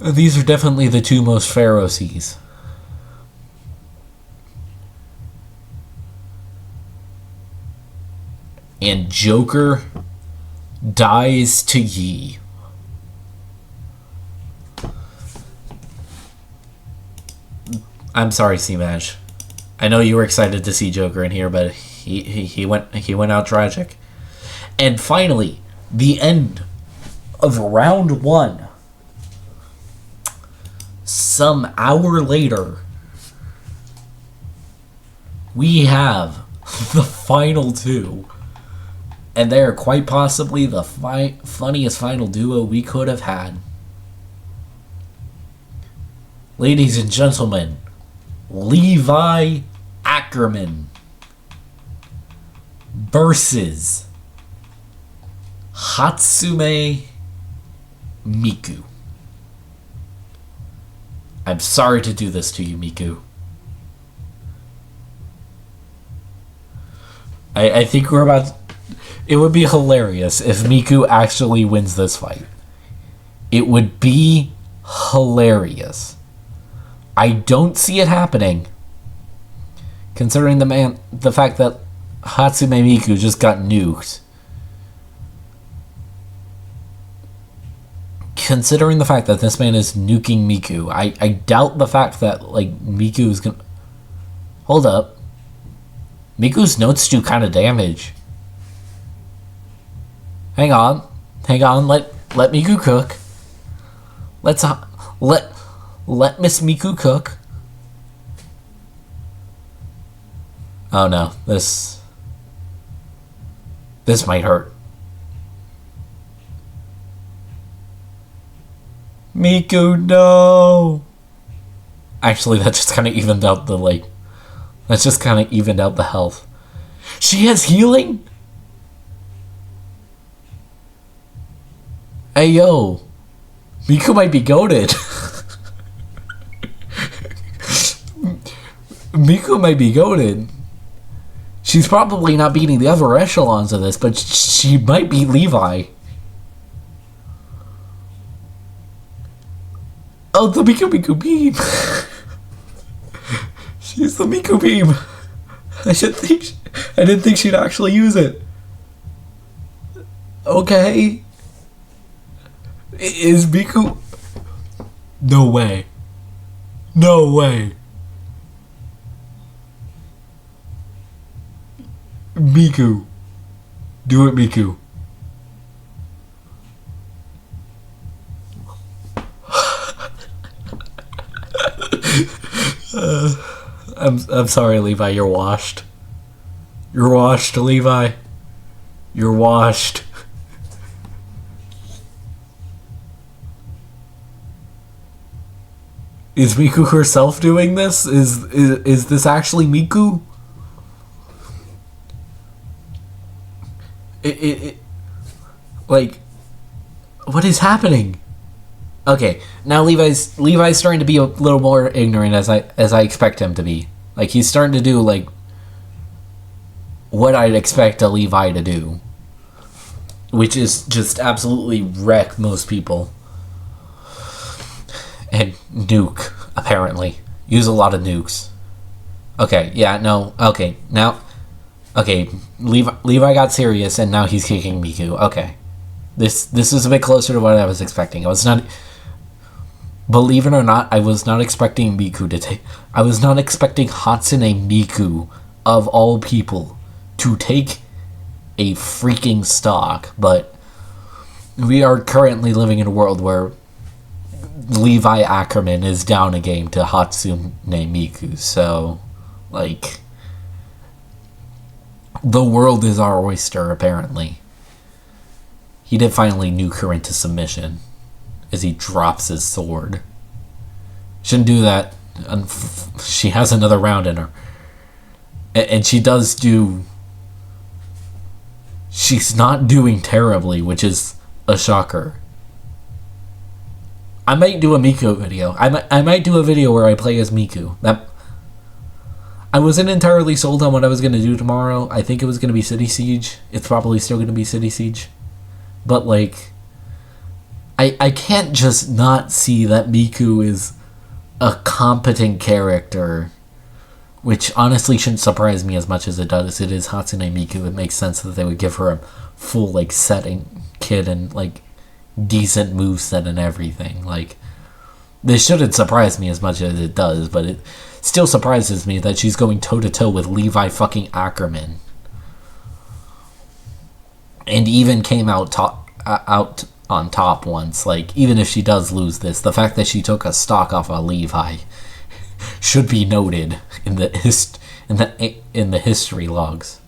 These are definitely the two most fair OCs. And Joker dies to Yi. I'm sorry, C-Match. I know you were excited to see Joker in here, but he went out tragic. And finally, the end of round 1. Some hour later, we have the final 2. And they are quite possibly the funniest final duo we could have had. Ladies and gentlemen, Levi Ackerman versus Hatsume Miku. I'm sorry to do this to you, Miku. I think we're about... It would be hilarious if Miku actually wins this fight. It would be hilarious. I don't see it happening. Considering the fact that Hatsume Miku just got nuked. Considering the fact that this man is nuking Miku, I doubt the fact that, like, Miku is gonna... Hold up. Miku's notes do kind of damage. Hang on. Let Miku cook. Let Miss Miku cook. Oh no, this might hurt. Miku, no! Actually, that just kind of evened out the, like... That's just kind of evened out the health. She has healing? Hey, yo. Miku might be goated. Miku might be goated. She's probably not beating the other echelons of this, but she might beat Levi. Oh, the Miku beam! She's the Miku beam! I didn't think she'd actually use it. Okay. Is Miku... No way. No way. Miku. Do it, Miku. I'm sorry, Levi. You're washed. You're washed, Levi. You're washed. Is Miku herself doing this? Is this actually Miku? Like, what is happening? Okay, now Levi's starting to be a little more ignorant as I expect him to be. Like, he's starting to do, like, what I'd expect a Levi to do, which is just absolutely wreck most people and nuke, apparently. Use a lot of nukes. Okay, yeah, no, okay, now, okay, Levi got serious and now he's kicking Miku. Okay, this is a bit closer to what I was expecting. I was not... Believe it or not, I was not expecting Miku to take... I was not expecting Hatsune Miku, of all people, to take a freaking stock, but we are currently living in a world where Levi Ackerman is down a game to Hatsune Miku, so, like, the world is our oyster, apparently. He did finally nuke her into submission as he drops his sword. Shouldn't do that. She has another round in her. And she does do... She's not doing terribly, which is a shocker. I might do a Miku video. I might do a video where I play as Miku. I wasn't entirely sold on what I was going to do tomorrow. I think it was going to be City Siege. It's probably still going to be City Siege. But, like... I can't just not see that Miku is a competent character, which honestly shouldn't surprise me as much as it does. It is Hatsune Miku. It makes sense that they would give her a full, like, setting kit and, like, decent moveset and everything. Like, this shouldn't surprise me as much as it does, but it still surprises me that she's going toe-to-toe with Levi fucking Ackerman. And even came out on top once. Like, even if she does lose this, the fact that she took a stock off of Levi should be noted in the history logs.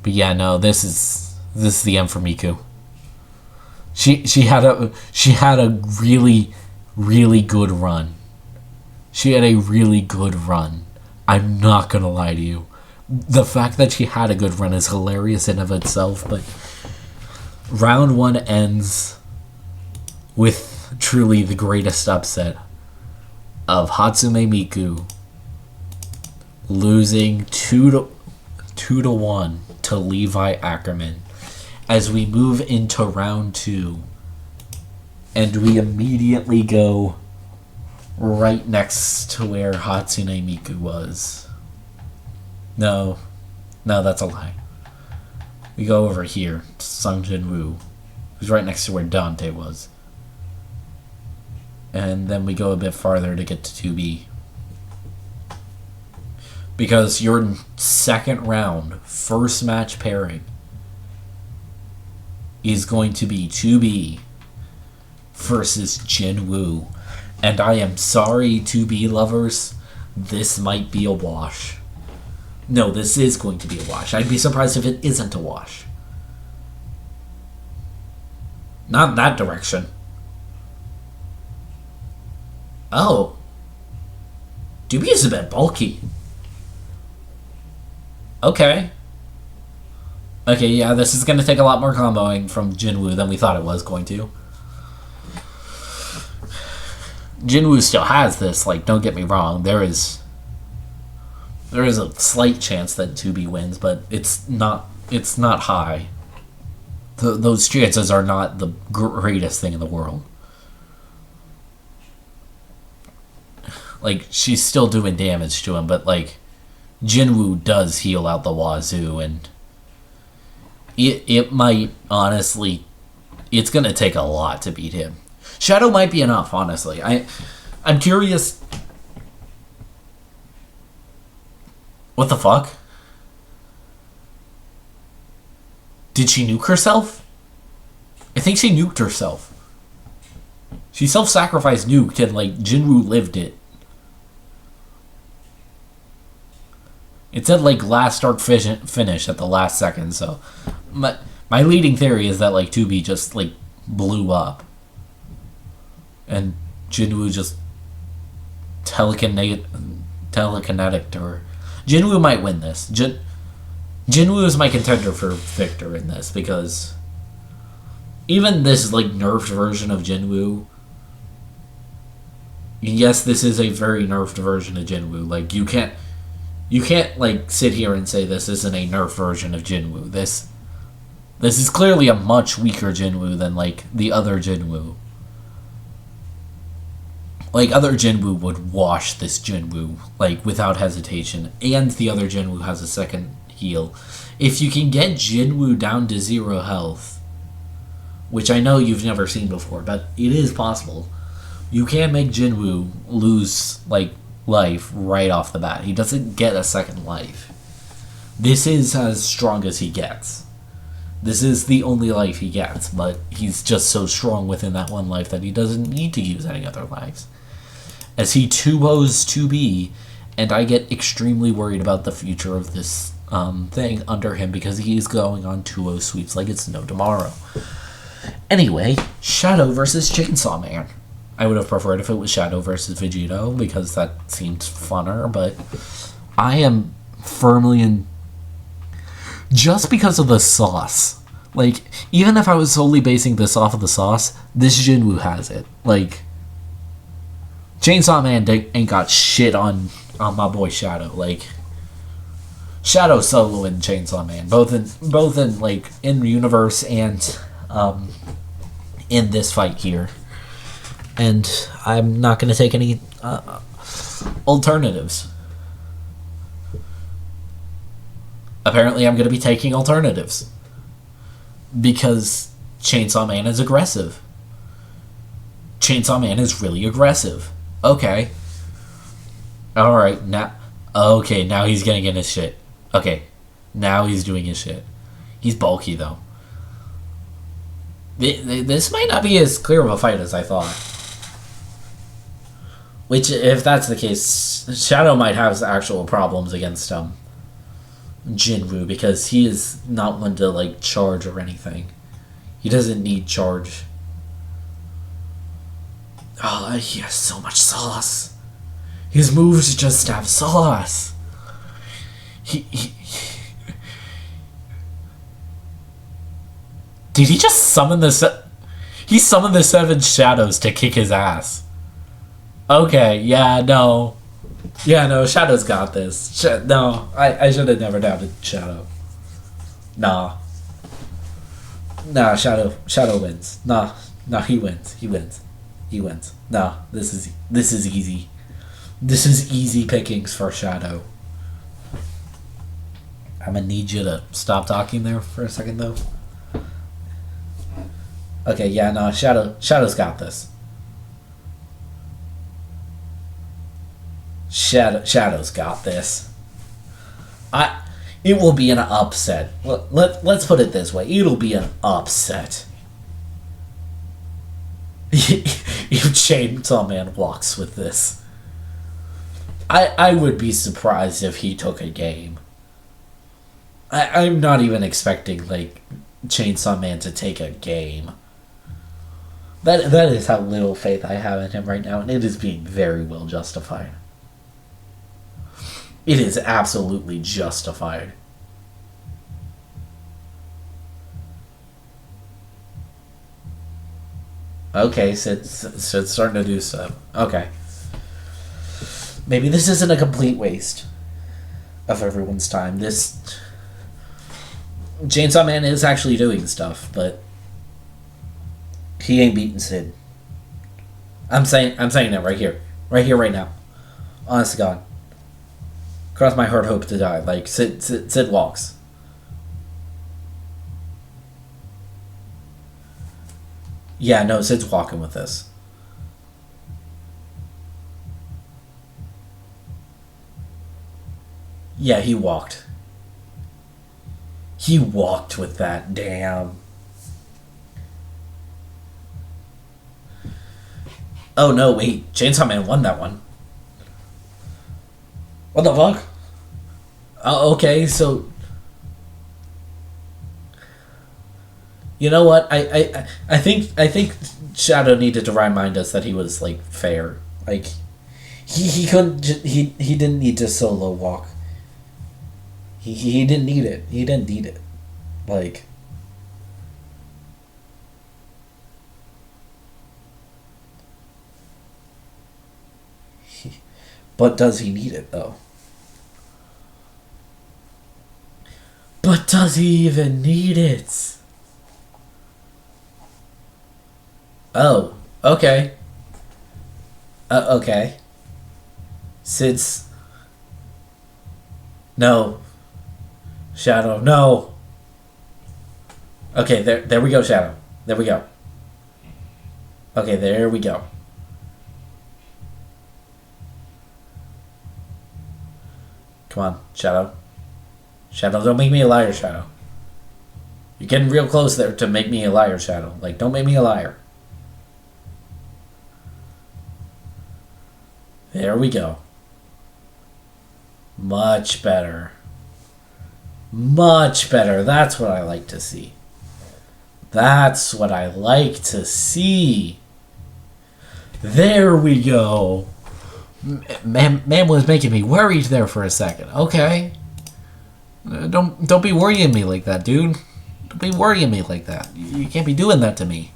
But yeah, no, this is the end for Miku. She had a really, really good run. She had a really good run. I'm not gonna lie to you. The fact that she had a good run is hilarious in of itself, but round one ends with truly the greatest upset of Hatsune Miku losing 2-1 to Levi Ackerman as we move into round two, and we immediately go right next to where Hatsune Miku was. No, that's a lie. We go over here to Sung Jin-woo, who's right next to where Dante was. And then we go a bit farther to get to 2B. Because your second round, first match pairing, is going to be 2B versus Jin-woo. And I am sorry, 2B lovers, this might be a wash. No, this is going to be a wash. I'd be surprised if it isn't a wash. Not in that direction. Oh. 2B is a bit bulky. Okay. Okay, yeah, this is going to take a lot more comboing from Jin-woo than we thought it was going to. Jin-woo still has this, like, don't get me wrong. There is a slight chance that 2B wins, but it's not high. Those chances are not the greatest thing in the world. Like, she's still doing damage to him, but, like, Jin-woo does heal out the wazoo, and it might, honestly, it's going to take a lot to beat him. Shadow might be enough, honestly. I'm curious. What the fuck? Did she nuke herself? I think she nuked herself. She self-sacrificed nuked and, like, Jin-woo lived it. It said, like, last start finish at the last second, so... My leading theory is that, like, 2B just, like, blew up. And Jin-woo just telekinetic her. Jin-woo might win this. Jin-woo is my contender for victor in this, because even this, like, nerfed version of Jin-woo, yes, this is a very nerfed version of Jin-woo. Like, you can't, like, sit here and say this isn't a nerfed version of Jin-woo. This is clearly a much weaker Jin-woo than, like, the other Jin-woo. Like, other Jin-woo would wash this Jin-woo, like, without hesitation. And the other Jin-woo has a second heal. If you can get Jin-woo down to 0 health, which I know you've never seen before, but it is possible, you can make Jin-woo lose, like, life right off the bat. He doesn't get a second life. This is as strong as he gets. This is the only life he gets, but he's just so strong within that one life that he doesn't need to use any other lives. As he 2-0s 2B, and I get extremely worried about the future of this thing under him, because he's going on 2-0 sweeps like it's no tomorrow. Anyway, Shadow versus Chainsaw Man. I would have preferred if it was Shadow versus Vegito, because that seemed funner, but I am firmly in... Just because of the sauce. Like, even if I was solely basing this off of the sauce, this Jin-woo has it. Like, Chainsaw Man ain't got shit on my boy Shadow. Like, Shadow solo and Chainsaw Man, both in like in universe and in this fight here. And I'm not going to take any alternatives. Apparently, I'm going to be taking alternatives because Chainsaw Man is aggressive. Chainsaw Man is really aggressive. Okay. Alright, now he's getting in his shit. Okay, now he's doing his shit. He's bulky, though. This might not be as clear of a fight as I thought. Which, if that's the case, Shadow might have actual problems against Jin-woo, because he is not one to, like, charge or anything. He doesn't need charge. Oh, he has so much sauce. His moves just have sauce. Did he just summon he summoned the 7 shadows to kick his ass. Okay, yeah, no. Yeah, no, Shadow's got this. No, I should have never doubted Shadow. Nah, Shadow wins. Nah, he wins. he wins. No, this is easy. This is easy pickings for Shadow. I'm gonna need you to stop talking there for a second, though. Okay, yeah, no, Shadow's got this. Shadow's got this. It will be an upset. Let's put it this way. It'll be an upset. If Chainsaw Man walks with this. I would be surprised if he took a game. I'm not even expecting, like, Chainsaw Man to take a game. That is how little faith I have in him right now, and it is being very well justified. It is absolutely justified. Okay, so it's starting to do stuff. Okay. Maybe this isn't a complete waste of everyone's time. This Chainsaw Man is actually doing stuff, but he ain't beating Sid. I'm saying that right here, right now. Honest to God. Cross my heart, hope to die. Like Sid walks. Yeah, no, Sid's walking with this. Yeah, he walked. He walked with that, damn. Oh no, wait. Chainsaw Man won that one. What the fuck? Oh, okay, so... You know what? I think Shadow needed to remind us that he was, like, fair. Like, he couldn't... He didn't need to solo walk. He didn't need it. He didn't need it. Like... But does he need it, though? But does he even need it? Oh, okay. Okay. Sid's... No. Shadow, no. Okay, there we go, Shadow. There we go. Okay, there we go. Come on, Shadow. Shadow, don't make me a liar, Shadow. You're getting real close there to make me a liar, Shadow. Like, don't make me a liar. There we go. Much better. Much better. That's what I like to see. That's what I like to see. There we go. Man was making me worried there for a second. Okay. Don't be worrying me like that, dude. Don't be worrying me like that. You can't be doing that to me.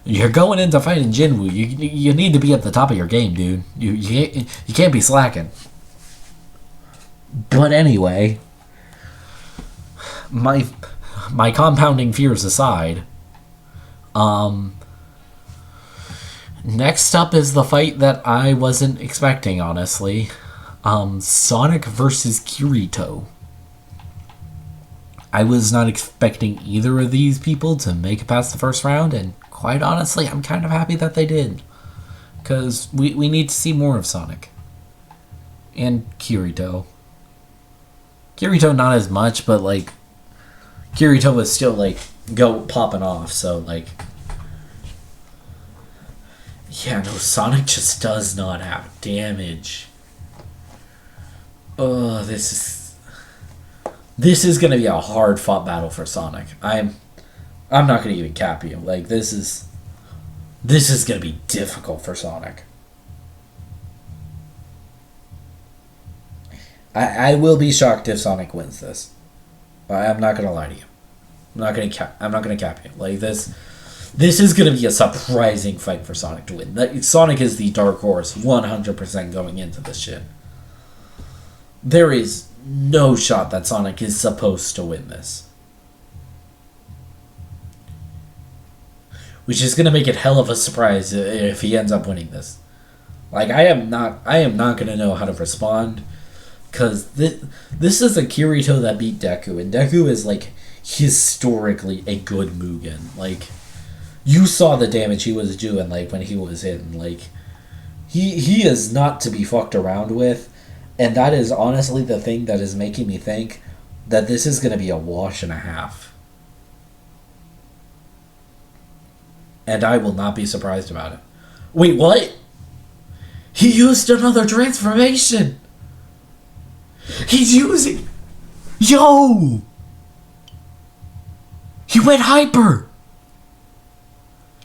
You're going into fighting Jinwoo. You need to be at the top of your game, dude. You can't be slacking. But anyway, my compounding fears aside, next up is the fight that I wasn't expecting, honestly. Sonic versus Kirito. I was not expecting either of these people to make it past the first round, and quite honestly, I'm kind of happy that they did. Because we need to see more of Sonic. And Kirito. Kirito not as much, but like, Kirito was still like, popping off, so like... Yeah, no, Sonic just does not have damage. Oh, this is gonna be a hard fought battle for Sonic. I'm not gonna even cap you. Like, this is gonna be difficult for Sonic. I will be shocked if Sonic wins this. I'm not gonna lie to you. I'm not gonna cap you. Like, this is gonna be a surprising fight for Sonic to win. Sonic is the dark horse 100% going into this shit. There is no shot that Sonic is supposed to win this. which is going to make it hell of a surprise if he ends up winning this. Like, I am not going to know how to respond, because this is a Kirito that beat Deku, and Deku is, like, historically a good Mugen. Like, you saw the damage he was doing, like, when he was in, like, he is not to be fucked around with, and that is honestly the thing that is making me think that this is going to be a wash and a half. And I will not be surprised about it. Wait, what? He used another transformation! He's using... Yo! He went hyper!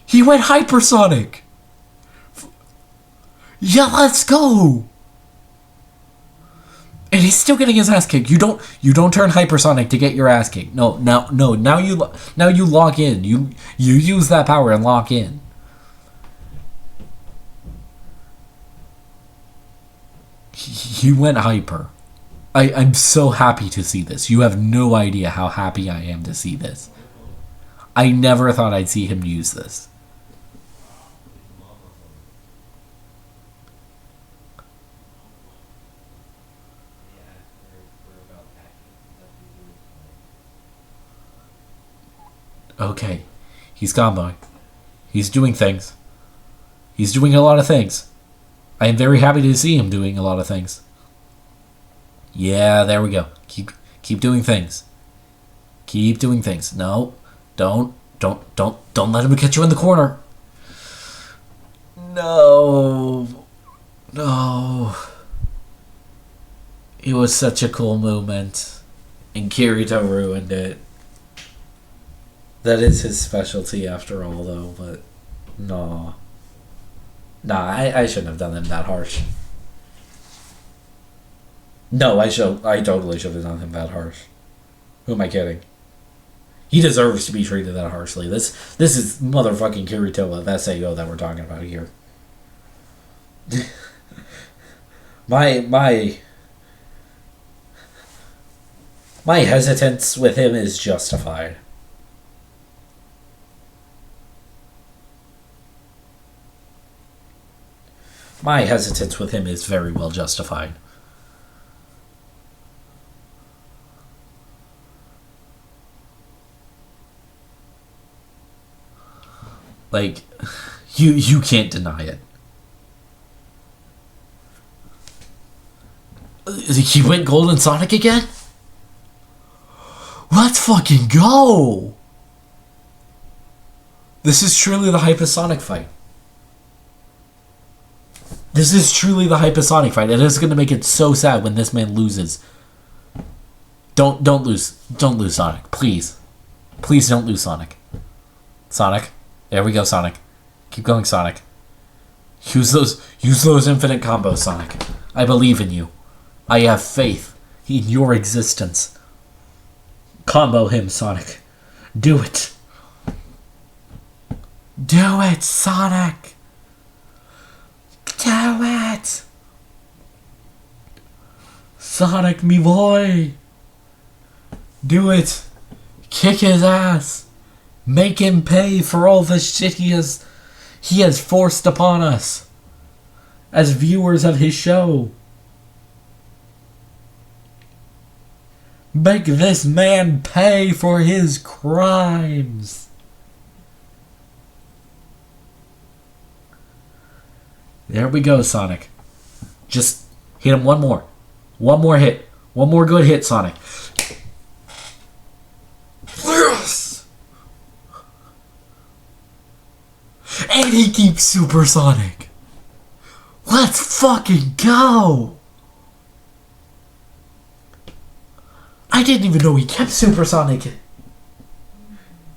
He went hypersonic! Yeah, let's go! And he's still getting his ass kicked. You don't turn hypersonic to get your ass kicked. No. Now you lock in. You use that power and lock in. He went hyper. I'm so happy to see this. You have no idea how happy I am to see this. I never thought I'd see him use this. Okay. He's comboing. He's doing things. He's doing a lot of things. I am very happy to see him doing a lot of things. Yeah, there we go. Keep doing things. Keep doing things. No. Don't let him get you in the corner. No. It was such a cool moment, and Kirito ruined it. That is his specialty after all, though, but no. Nah, I shouldn't have done him that harsh. No, I totally should have done him that harsh. Who am I kidding? He deserves to be treated that harshly. This is motherfucking Kirito of SAO that we're talking about here. my hesitance with him is justified. My hesitance with him is very well justified. Like, you can't deny it. He went Golden Sonic again? Let's fucking go! This is truly the Hypersonic fight. This is truly the Hypersonic fight. It is going to make it so sad when this man loses. Don't lose. Don't lose, Sonic. Please. Please don't lose, Sonic. Sonic. There we go, Sonic. Keep going, Sonic. Use those infinite combos, Sonic. I believe in you. I have faith in your existence. Combo him, Sonic. Do it. Do it, Sonic. Do it. Sonic, me boy. Do it. Kick his ass. Make him pay for all the shit he has forced upon us as viewers of his show. Make this man pay for his crimes. There we go, Sonic. Just hit him one more. One more hit. One more good hit, Sonic. Yes! And he keeps Supersonic. Let's fucking go! I didn't even know he kept Supersonic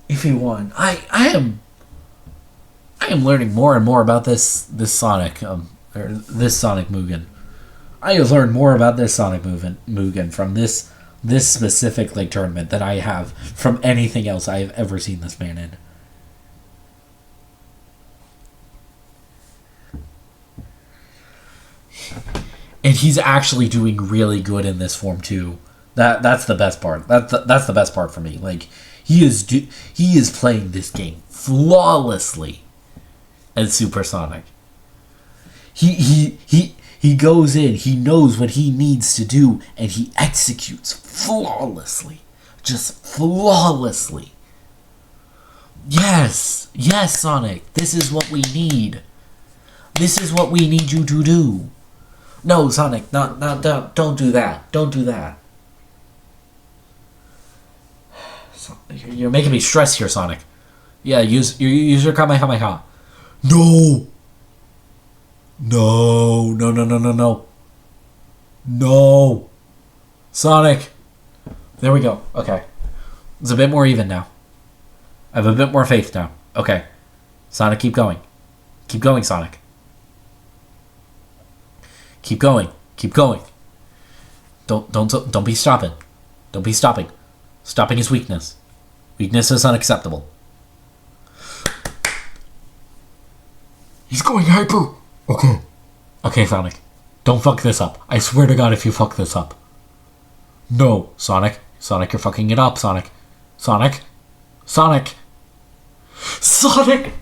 if he won. I am learning more and more about this Sonic or this Sonic Mugen. I have learned more about this Sonic Mugen from this specific like tournament than I have from anything else I have ever seen this man in. And he's actually doing really good in this form too. That's the best part. That's the best part for me. Like, he is playing this game flawlessly as Super Sonic. He goes in, he knows what he needs to do, and he executes flawlessly. Just flawlessly. Yes, Sonic, this is what we need. This is what we need you to do. No, Sonic, don't do that. Don't do that. You're making me stress here, Sonic. Yeah, use your Kamehameha. No. No. Sonic. There we go. Okay. It's a bit more even now. I have a bit more faith now. Okay. Sonic, keep going. Keep going, Sonic. Keep going. Keep going. Don't be stopping. Don't be stopping. Stopping is weakness. Weakness is unacceptable. He's going hyper. Okay. Okay, Sonic. Don't fuck this up. I swear to God if you fuck this up. No, Sonic. Sonic, you're fucking it up, Sonic. Sonic. Sonic. Sonic!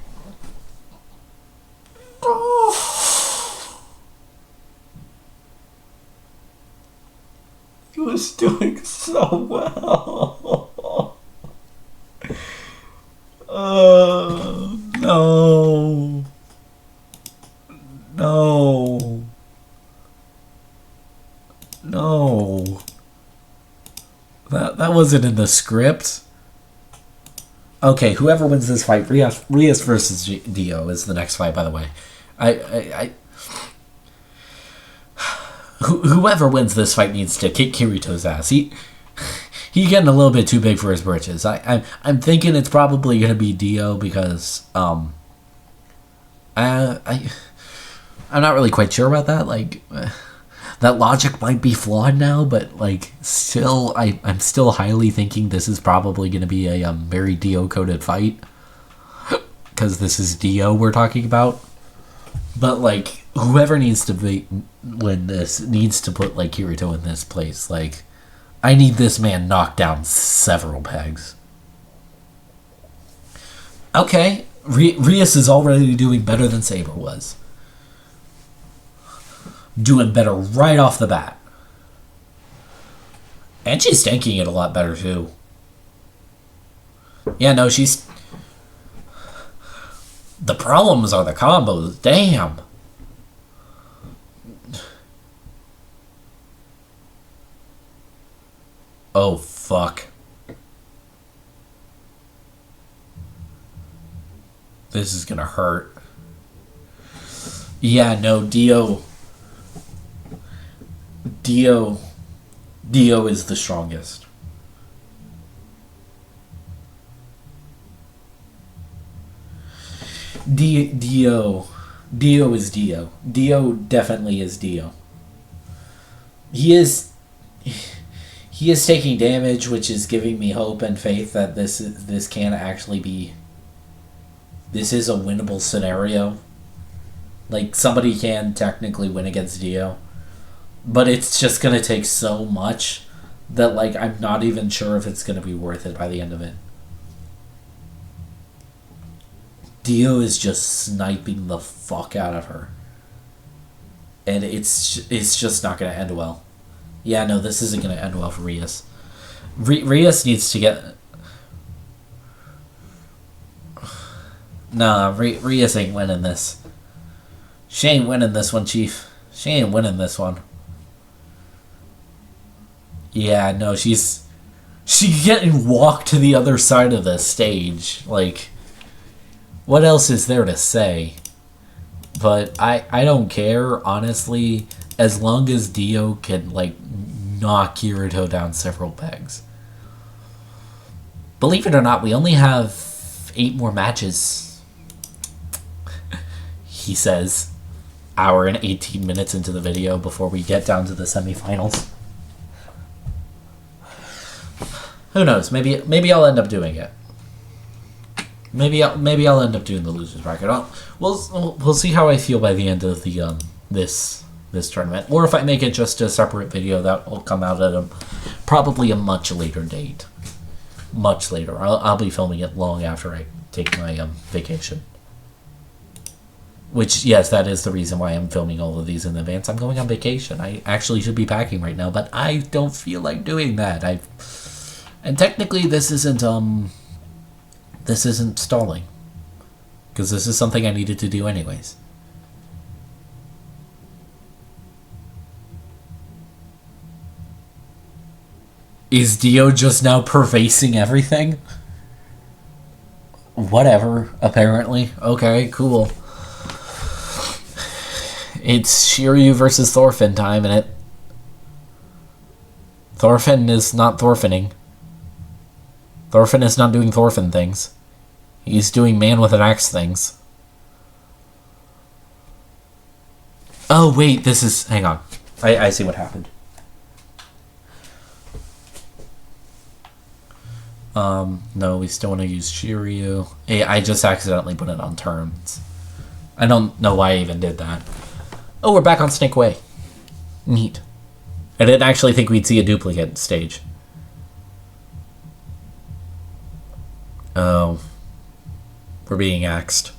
He was doing so well. No. No. No. That wasn't in the script. Okay, whoever wins this fight, Rias versus Dio is the next fight, by the way. Whoever wins this fight needs to kick Kirito's ass. He getting a little bit too big for his britches. I'm thinking it's probably gonna be Dio because I'm not really quite sure about that. Like that logic might be flawed now, but like still I'm still highly thinking this is probably gonna be a very Dio coded fight because this is Dio we're talking about. But like whoever needs to win this needs to put like Kirito in this place. Like I need this man knocked down several pegs. Okay, Rias is already doing better than Saber was. Doing better right off the bat. And she's tanking it a lot better too. Yeah, no, she's... The problems are the combos. Damn. Oh, fuck. This is gonna hurt. Yeah, no, Dio is the strongest. Dio is Dio. Dio definitely is Dio. He is taking damage, which is giving me hope and faith that this can actually be. This is a winnable scenario. Like somebody can technically win against Dio, but it's just gonna take so much that like I'm not even sure if it's gonna be worth it by the end of it. Dio is just sniping the fuck out of her. And it's just not going to end well. Yeah, no, this isn't going to end well for Rias. Rias needs to get... Nah, Rias ain't winning this. She ain't winning this one, Chief. She ain't winning this one. Yeah, no, she's getting walked to the other side of the stage. Like... What else is there to say? But I don't care, honestly, as long as Dio can, like, knock Kirito down several pegs. Believe it or not, we only have 8 more matches. He says, hour and 18 minutes into the video before we get down to the semifinals. Who knows? Maybe I'll end up doing it. Maybe I'll end up doing the losers bracket. We'll see how I feel by the end of the this tournament, or if I make it just a separate video that will come out at probably a much later date. much later. I'll be filming it long after I take my vacation. Which, yes, that is the reason why I'm filming all of these in advance. I'm going on vacation. I actually should be packing right now, but I don't feel like doing that. And technically, this isn't stalling, because this is something I needed to do anyways. Is Dio just now pervasing everything? Whatever, apparently. Okay, cool. It's Shiryu versus Thorfinn time, and Thorfinn is not Thorfinning. Thorfinn is not doing Thorfinn things. He's doing man with an axe things. Oh, wait, this is... Hang on. I see what happened. No, we still want to use Shiryu. I just accidentally put it on turns. I don't know why I even did that. Oh, we're back on Snake Way. Neat. I didn't actually think we'd see a duplicate stage. Oh. We're being axed.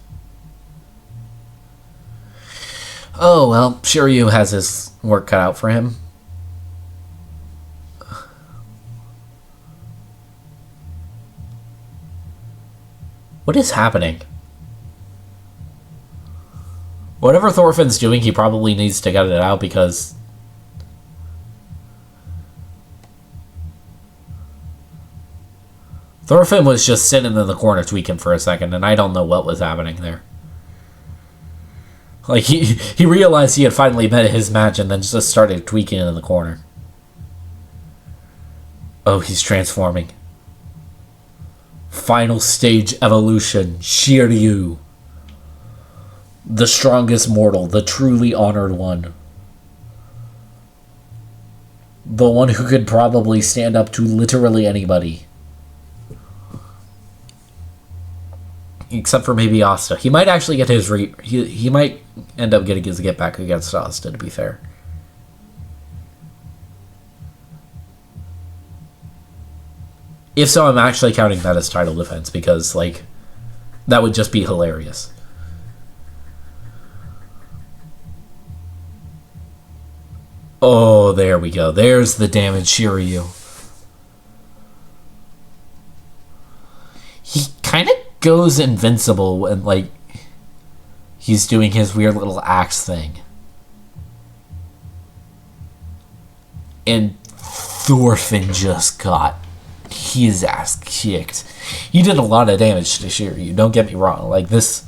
Oh, well, Shiryu has his work cut out for him. What is happening? Whatever Thorfinn's doing, he probably needs to get it out, because... Thorfinn was just sitting in the corner tweaking for a second, and I don't know what was happening there. Like, he realized he had finally met his match, and then just started tweaking in the corner. Oh, he's transforming. Final stage evolution, Shiryu. The strongest mortal, the truly honored one. The one who could probably stand up to literally anybody. Except for maybe Asta. He might actually get his... He might end up getting his get back against Asta, to be fair. If so, I'm actually counting that as title defense, because, like, that would just be hilarious. Oh, there we go. There's the damage Shiryu. He kind of goes invincible when, like, he's doing his weird little axe thing. And Thorfinn just got his ass kicked. He did a lot of damage to Shiryu, don't get me wrong. Like, this...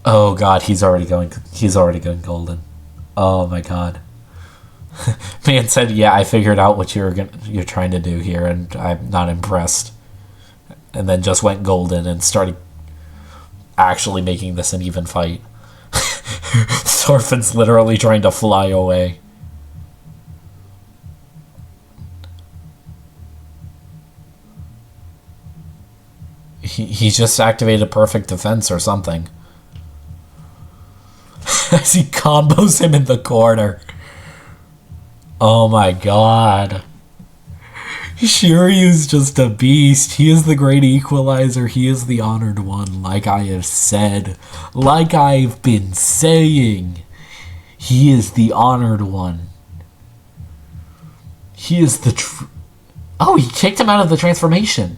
Oh god, he's already going golden. Oh my god. Man said, yeah, I figured out what you're trying to do here, and I'm not impressed. And then just went golden and started actually making this an even fight. Thorfinn's literally trying to fly away. He just activated perfect defense or something. As he combos him in the corner. Oh my god. Shiryu's just a beast. He is the great equalizer. He is the honored one, like I have said. Like I've been saying. He is the honored one. He is the Oh, he kicked him out of the transformation.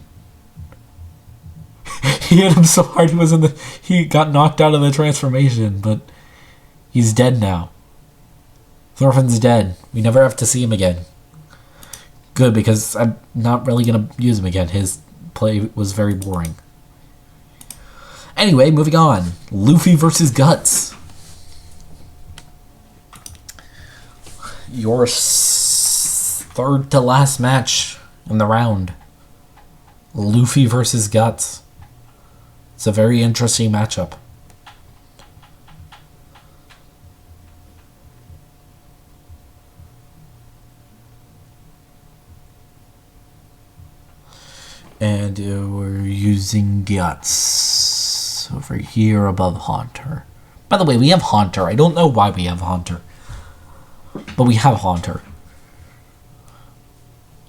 He hit him so hard he got knocked out of the transformation, but he's dead now. Thorfinn's dead. We never have to see him again. Good, because I'm not really going to use him again. His play was very boring. Anyway, moving on. Luffy versus Guts. Your third to last match in the round. Luffy versus Guts. It's a very interesting matchup. And we're using Guts over here above Haunter. By the way, we have Haunter. I don't know why we have Haunter, but we have Haunter.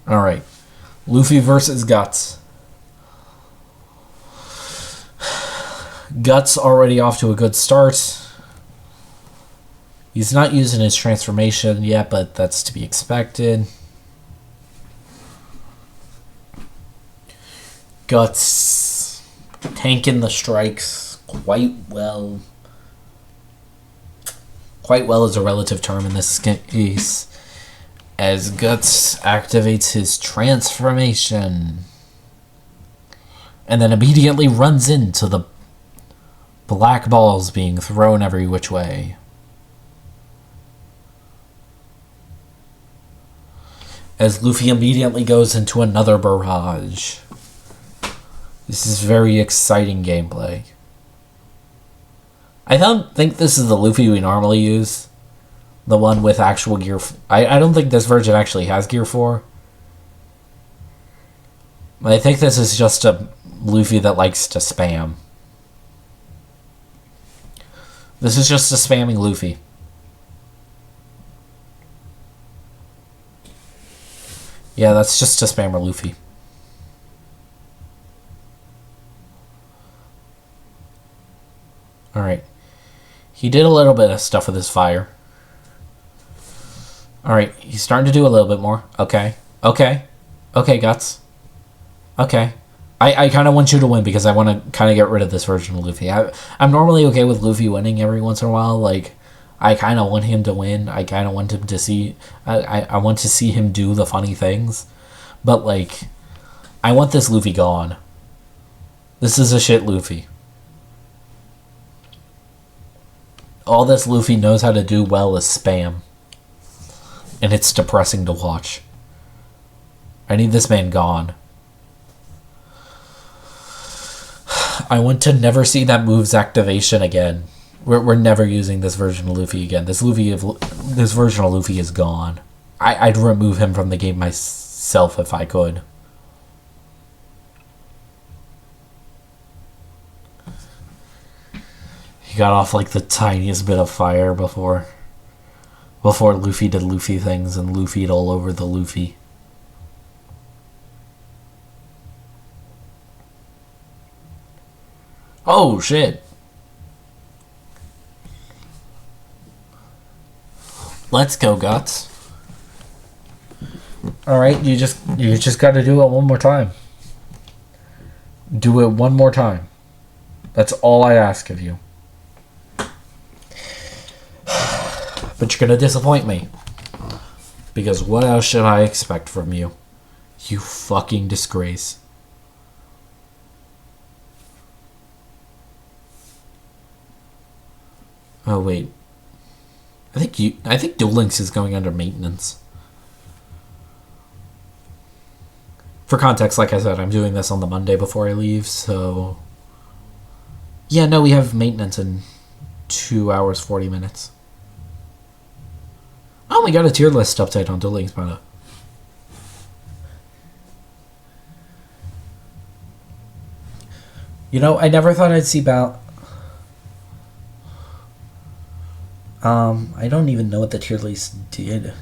Alright. Luffy versus Guts. Guts already off to a good start. He's not using his transformation yet, but that's to be expected. Guts tanking the strikes quite well. Quite well is a relative term in this case. As Guts activates his transformation. And then immediately runs into the black balls being thrown every which way. As Luffy immediately goes into another barrage. This is very exciting gameplay. I don't think this is the Luffy we normally use. The one with actual gear... I don't think this version actually has gear 4. I think this is just a Luffy that likes to spam. This is just a spamming Luffy. Yeah, that's just a spammer Luffy. Alright. He did a little bit of stuff with his fire. Alright, he's starting to do a little bit more. Okay. Okay. Okay, Guts. Okay. I kind of want you to win because I want to kind of get rid of this version of Luffy. I'm normally okay with Luffy winning every once in a while. Like, I kind of want him to win. I kind of want him to see... I want to see him do the funny things. But, like, I want this Luffy gone. This is a shit Luffy. All this Luffy knows how to do well is spam. And it's depressing to watch. I need this man gone. I want to never see that move's activation again. We're never using this version of Luffy again. This version of Luffy is gone. I'd remove him from the game myself if I could. He got off like the tiniest bit of fire before Luffy did Luffy things and Luffy'd all over the Luffy. Oh shit. Let's go, Guts. Alright, you just gotta do it one more time. Do it one more time. That's all I ask of you. But you're gonna disappoint me. Because what else should I expect from you? You fucking disgrace. Oh wait. I think Duel Links is going under maintenance. For context, like I said, I'm doing this on the Monday before I leave, so... Yeah, no, we have maintenance in 2 hours, 40 minutes. I only got a tier list update on Duel Links meta. You know, I never thought I'd see I don't even know what the tier list did.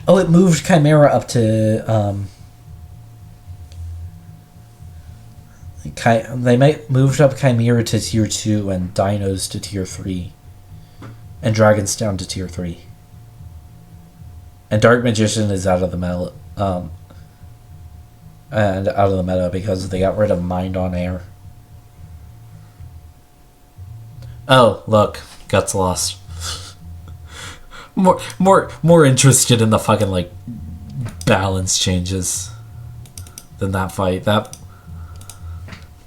Oh, it moved Chimera up to, they moved up Chimera to tier 2 and Dinos to tier 3. And Dragon's down to tier 3. And Dark Magician is out of the meta, and out of the meta because they got rid of Mind on Air. Oh, look. Guts lost. more interested in the fucking, like, balance changes than that fight. That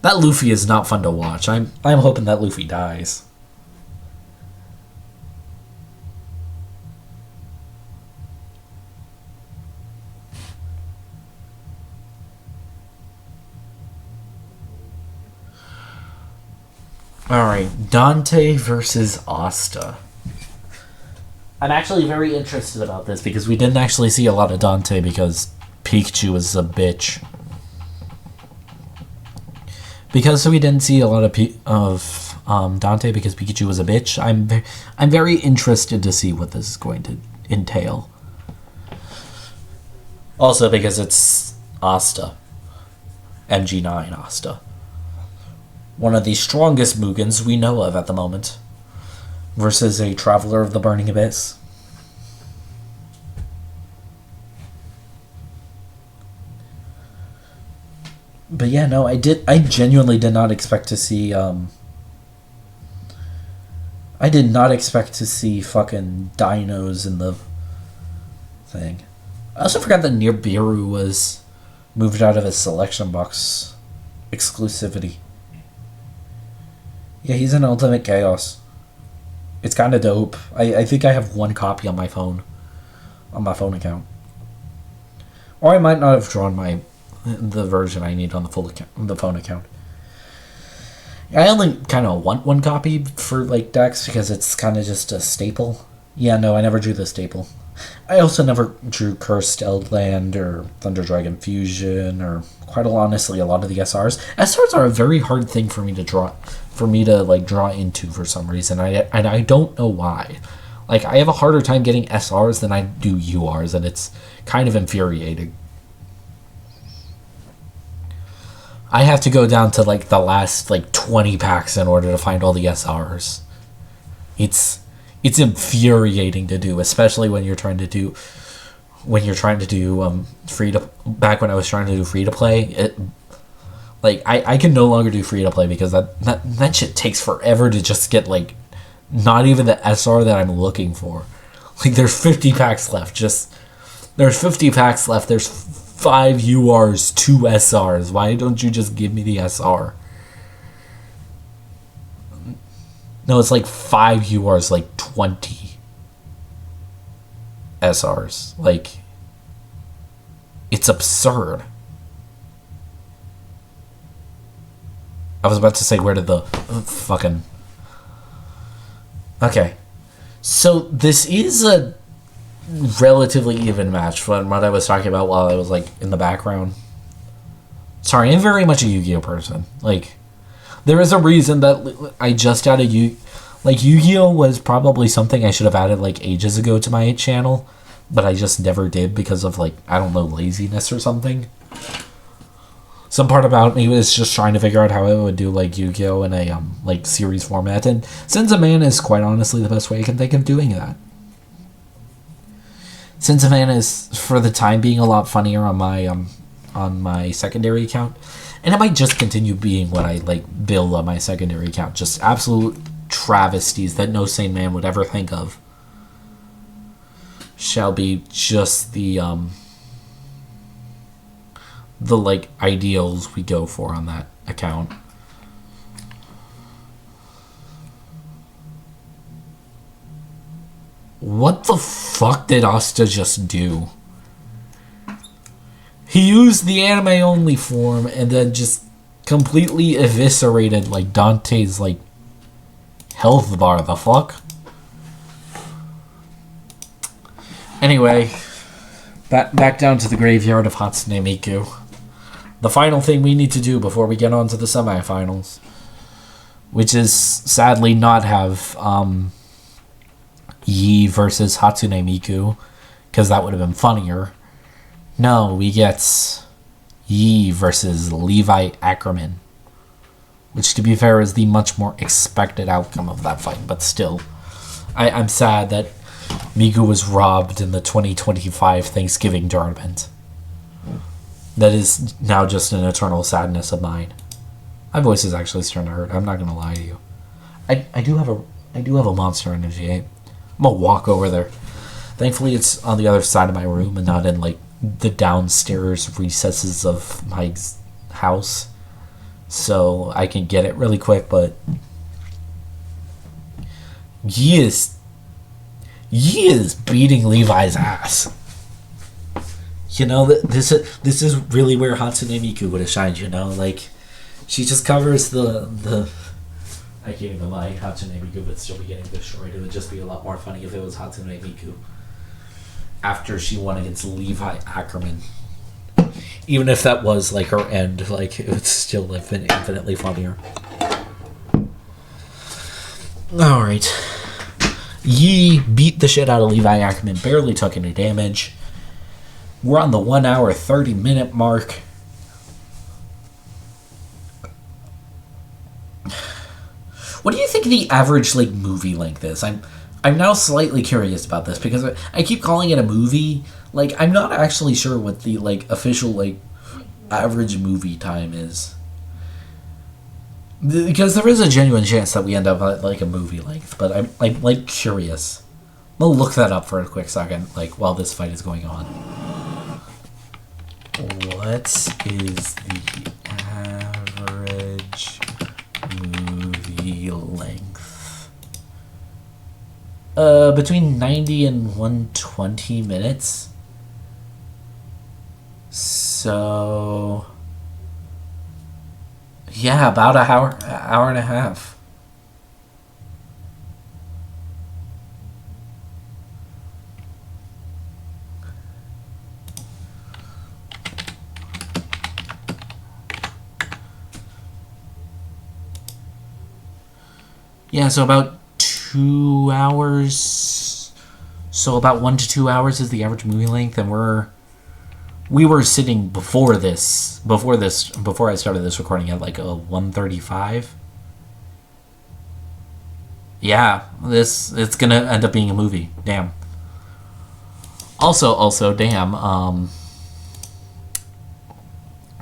Luffy is not fun to watch. I'm hoping that Luffy dies. Alright, Dante versus Asta. I'm actually very interested about this because we didn't actually see a lot of Dante because Pikachu is a bitch. Because we didn't see a lot of Dante because Pikachu was a bitch, I'm very interested to see what this is going to entail. Also because it's Asta. MG9 Asta. One of the strongest Mugens we know of at the moment. Versus a Traveler of the Burning Abyss. But yeah, no, I genuinely did not expect to see, I did not expect to see fucking dinos in the thing. I also forgot that Nibiru was moved out of his selection box exclusivity. Yeah, he's in Ultimate Chaos. It's kind of dope. I think I have one copy on my phone account. Or I might not have drawn the version I need on the phone account. I only kind of want one copy for like decks because it's kind of just a staple. Yeah, no, I never drew the staple. I also never drew Cursed Eldland or Thunder Dragon Fusion or, quite honestly, a lot of the SRs. SRs are a very hard thing for me to draw into for some reason. I don't know why. Like, I have a harder time getting SRs than I do URs, and it's kind of infuriating. I have to go down to like the last like 20 packs in order to find all the SRs. It's infuriating to do, especially when you're trying to do free to, back when I was trying to do free to play. I can no longer do free to play because that shit takes forever to just get like not even the SR that I'm looking for. Like, there's 50 packs left. There's 50 packs left. There's 5 URs, 2 SRs. Why don't you just give me the SR? No, it's like 5 URs, like 20 SRs. Like, it's absurd. I was about to say, where did the fucking... Okay. So, this is a relatively even match from what I was talking about while I was, like, in the background. Sorry, I'm very much a Yu-Gi-Oh person. Like, there is a reason that I just added Yu-Gi-Oh was probably something I should have added, like, ages ago to my channel, but I just never did because of, like, I don't know, laziness or something. Some part about me was just trying to figure out how I would do, like, Yu-Gi-Oh in a, like, series format, and Sins of Mana is quite honestly the best way I can think of doing that. Sins of Mana is, for the time being, a lot funnier on my secondary account, and it might just continue being what I, like, build on my secondary account. Just absolute travesties that no sane man would ever think of shall be just the like, ideals we go for on that account. What the fuck did Asta just do? He used the anime-only form and then just completely eviscerated, like, Dante's, like, health bar. The fuck? Anyway, back down to the graveyard of Hatsune Miku. The final thing we need to do before we get on to the semifinals, which is sadly not have Yi versus Hatsune Miku, because that would have been funnier. No, we get Yi versus Levi Ackerman, which, to be fair, is the much more expected outcome of that fight, but still, I'm sad that Miku was robbed in the 2025 Thanksgiving tournament. That is now just an eternal sadness of mine. My voice is actually starting to hurt. I'm not gonna lie to you. I do have a Monster Energy 8. I'm gonna walk over there. Thankfully, it's on the other side of my room and not in, like, the downstairs recesses of my house, so I can get it really quick. But Yi is beating Levi's ass. You know, this is really where Hatsune Miku would have shined, you know? Like, she just covers the I can't even lie, Hatsune Miku would still be getting destroyed. It would just be a lot more funny if it was Hatsune Miku after she won against Levi Ackerman. Even if that was, like, her end, like, it would still have been infinitely funnier. Alright. Yi beat the shit out of Levi Ackerman, barely took any damage. We're on the 1 hour 30-minute mark. What do you think the average like movie length is? I'm now slightly curious about this because I keep calling it a movie. Like, I'm not actually sure what the like official like average movie time is. Because there is a genuine chance that we end up at like a movie length, but I'm like curious. We'll look that up for a quick second, like while this fight is going on. What is the average movie length? Between 90 and 120 minutes. So yeah, about an hour and a half. Yeah, so about 2 hours. So about 1 to 2 hours is the average movie length, and we were sitting before I started this recording at like a 135. Yeah, it's gonna end up being a movie. Damn. Also, damn.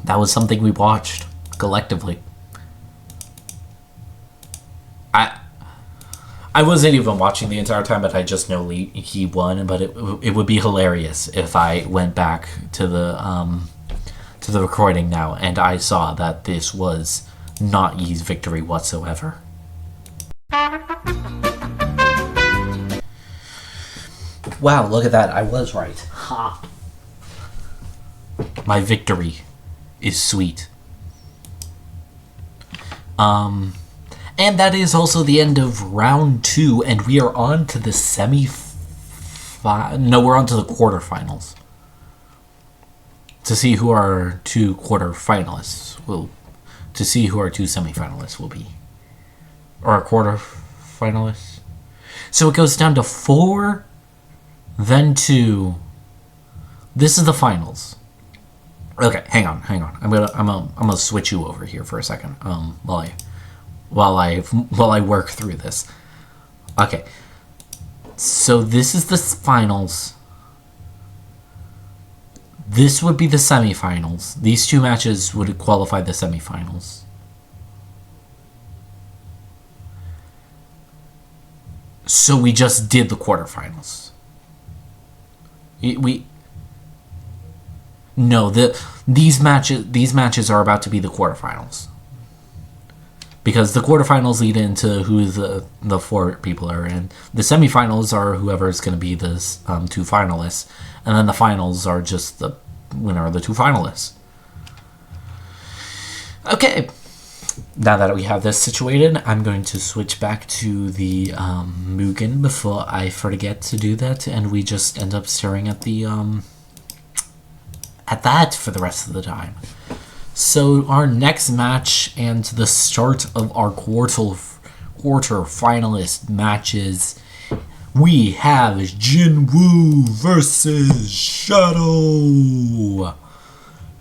That was something we watched collectively. I wasn't even watching the entire time, but I just know he won. But it would be hilarious if I went back to the recording now and I saw that this was not Yi's victory whatsoever. Wow, look at that! I was right. Ha! My victory is sweet. And that is also the end of round 2, and we are on to the we're on to the quarterfinals. To see who our 2 quarterfinalists will... To see who our 2 semifinalists will be. Or our quarterfinalists. So it goes down to 4, then 2. This is the finals. Okay, hang on. I'm gonna switch you over here for a second. While I work through this. Okay. So this is the finals. This would be the semifinals. These 2 matches would qualify the semifinals. So we just did the quarterfinals. These matches are about to be the quarterfinals. Because the quarterfinals lead into who the 4 people are in. The semifinals are whoever is going to be the 2 finalists. And then the finals are just the winner of the 2 finalists. Okay. Now that we have this situated, I'm going to switch back to the MUGEN before I forget to do that. And we just end up staring at at that for the rest of the time. So our next match and the start of our quarter finalist matches, we have Jinwoo versus Shadow.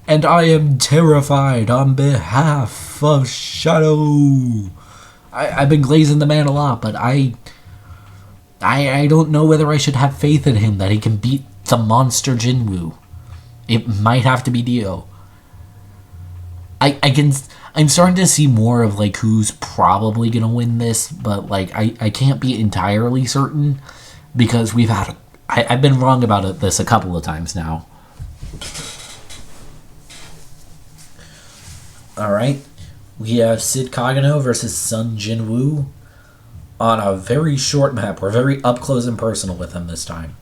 And I am terrified on behalf of Shadow. I've been glazing the man a lot, but I don't know whether I should have faith in him that he can beat the monster Jinwoo. It might have to be Dio. I'm starting to see more of like who's probably gonna win this, but like I can't be entirely certain because I've been wrong about this a couple of times now. All right, we have Sid Kagano versus Sun Jinwoo on a very short map. We're very up close and personal with him this time.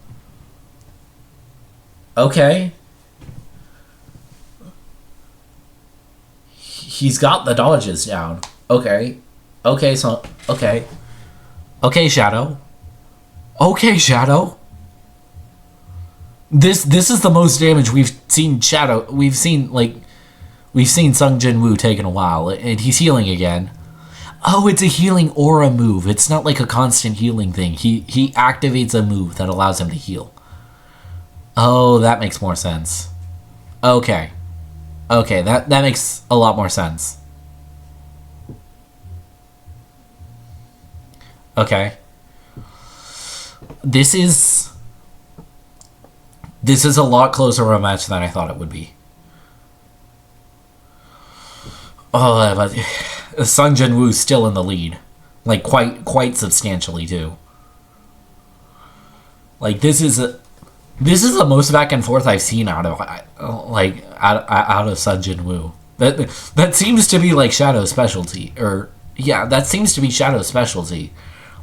Okay. He's got the dodges down. Okay. Okay, so... Okay. Okay, Shadow. Okay, Shadow. This is the most damage we've seen Shadow... We've seen Sung Jinwoo take in a while. And he's healing again. Oh, it's a healing aura move. It's not like a constant healing thing. He activates a move that allows him to heal. Oh, that makes more sense. Okay. Okay, that makes a lot more sense. Okay. This is a lot closer of a match than I thought it would be. Oh, but Sung Jin Woo's still in the lead, like quite substantially too. Like this is the most back and forth I've seen out of Sung Jin Woo. That seems to be like Shadow's specialty, or yeah, that seems to be Shadow's specialty.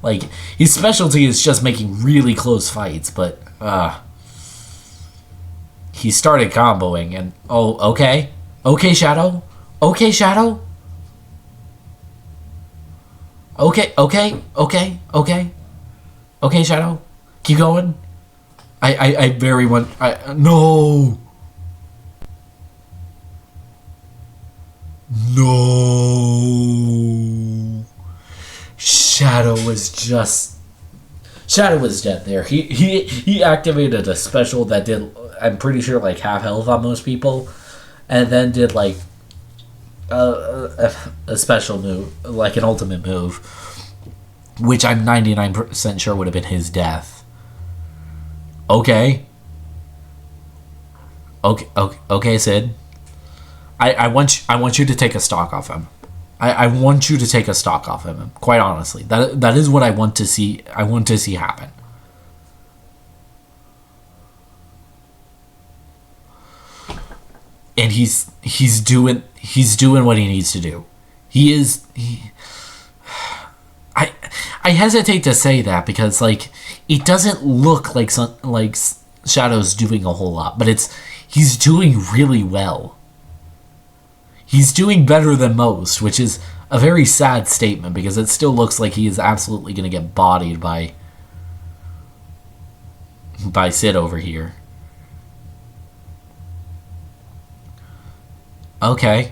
Like his specialty is just making really close fights, but he started comboing and okay Shadow. Okay, Shadow. Okay, Shadow. Keep going. I very want. No. Shadow was dead there. He activated a special that did, I'm pretty sure, like half health on most people, and then did like a special move, like an ultimate move, which I'm 99% sure would have been his death. Okay, Sid. I want you to take a stock off him. I want you to take a stock off him. Quite honestly, that is what I want to see. I want to see happen. And he's doing what he needs to do. I hesitate to say that because like it doesn't look like Shadow's doing a whole lot, but he's doing really well. He's doing better than most, which is a very sad statement because it still looks like he is absolutely going to get bodied by Sid over here. Okay.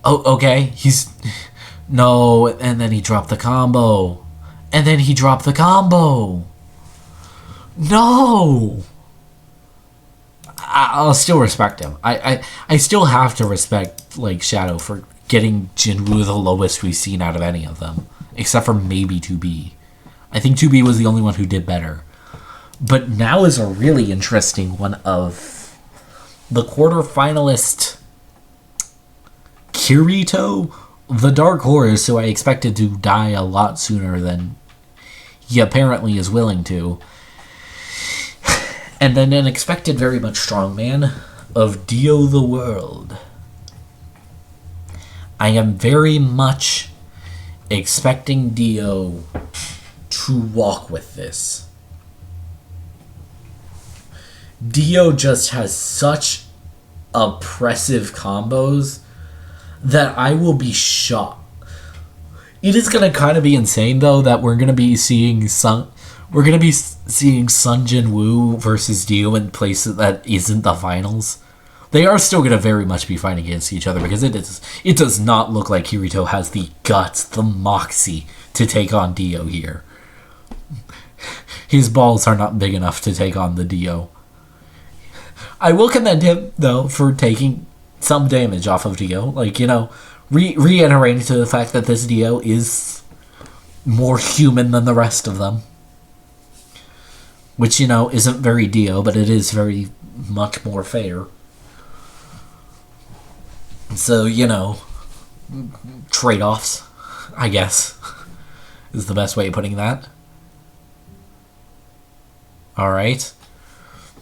Oh, okay. No, and then he dropped the combo. No! I'll still respect him. I still have to respect like Shadow for getting Jinwoo the lowest we've seen out of any of them, except for maybe 2B. I think 2B was the only one who did better. But now is a really interesting one of the quarterfinalist Kirito, the Dark Horse, who I expected to die a lot sooner than he apparently is willing to. And then an expected very much strongman of Dio the World. I am very much expecting Dio to walk with this. Dio just has such oppressive combos that I will be shocked. It is going to kind of be insane, though, that we're going to be seeing Sung Jin Woo versus Dio in places that isn't the finals. They are still going to very much be fighting against each other because it does not look like Kirito has the guts, the moxie to take on Dio here. His balls are not big enough to take on the Dio. I will commend him, though, for taking some damage off of Dio. Like, reiterating to the fact that this Dio is more human than the rest of them. Which, isn't very Dio, but it is very much more fair. So, trade-offs, I guess, is the best way of putting that. Alright.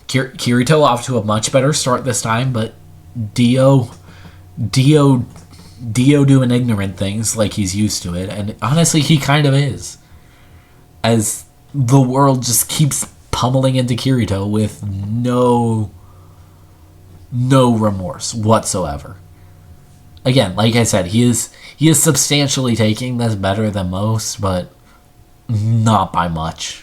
Kirito off to a much better start this time, but Dio doing ignorant things like he's used to it, and honestly he kind of is. As the world just keeps pummeling into Kirito with no remorse whatsoever. Again, like I said, he is substantially taking this better than most, but not by much.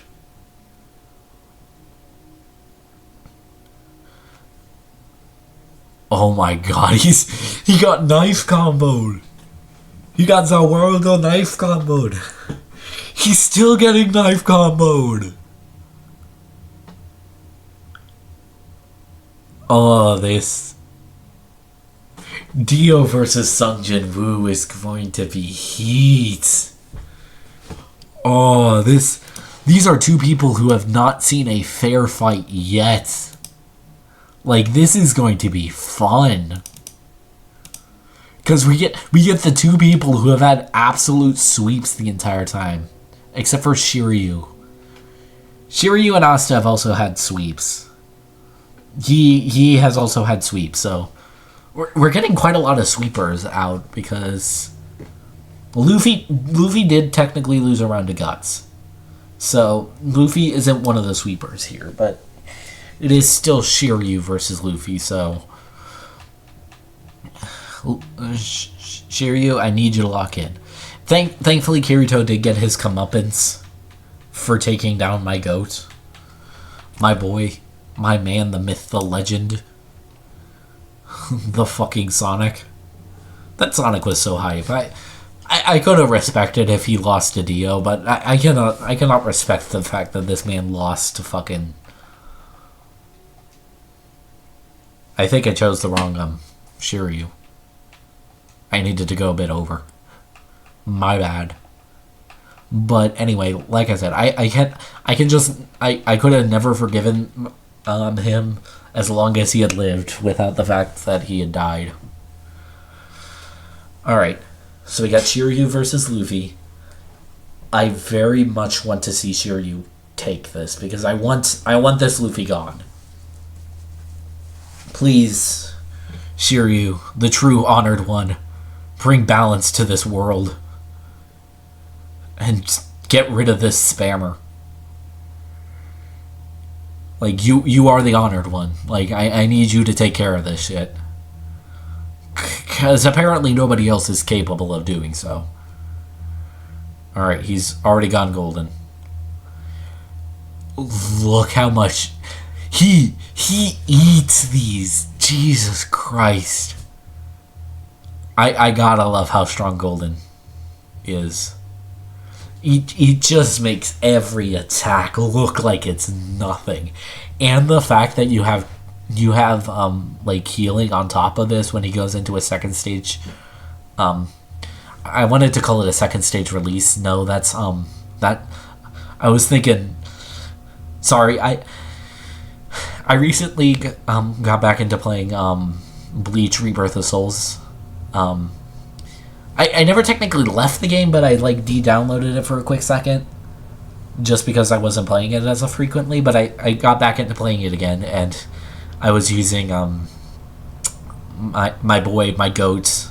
Oh my god, he got knife comboed. He got the world knife comboed. He's still getting knife comboed. Oh, this Dio versus Sung Jin Woo is going to be heat. Oh, these are two people who have not seen a fair fight yet. Like, this is going to be fun. Because we get the two people who have had absolute sweeps the entire time. Except for Shiryu. Shiryu and Asta have also had sweeps. He has also had sweeps, so we're getting quite a lot of sweepers out because Luffy did technically lose a round to Guts. So Luffy isn't one of the sweepers here, but it is still Shiryu versus Luffy, so Shiryu, I need you to lock in. Thankfully, Kirito did get his comeuppance for taking down my goat. My boy. My man, the myth, the legend. The fucking Sonic. That Sonic was so hype. I could have respected if he lost to Dio, but I cannot respect the fact that this man lost to fucking... I think I chose the wrong Shiryu. I needed to go a bit over. My bad. But anyway, like I said, I could have never forgiven him as long as he had lived without the fact that he had died. Alright, so we got Shiryu versus Luffy. I very much want to see Shiryu take this because I want this Luffy gone. Please, Shiryu, the true honored one, bring balance to this world. And get rid of this spammer. Like, you are the honored one. Like, I need you to take care of this shit. Because apparently nobody else is capable of doing so. Alright, he's already gone golden. Look how much... He eats these. Jesus Christ. I gotta love how strong golden is. He just makes every attack look like it's nothing. And the fact that you have like healing on top of this when he goes into a second stage. I wanted to call it a second stage release. No, that's that I was thinking. Sorry, I recently got back into playing Bleach Rebirth of Souls. I never technically left the game, but I like de-downloaded it for a quick second. Just because I wasn't playing it as frequently, but I got back into playing it again, and I was using my boy, my goat.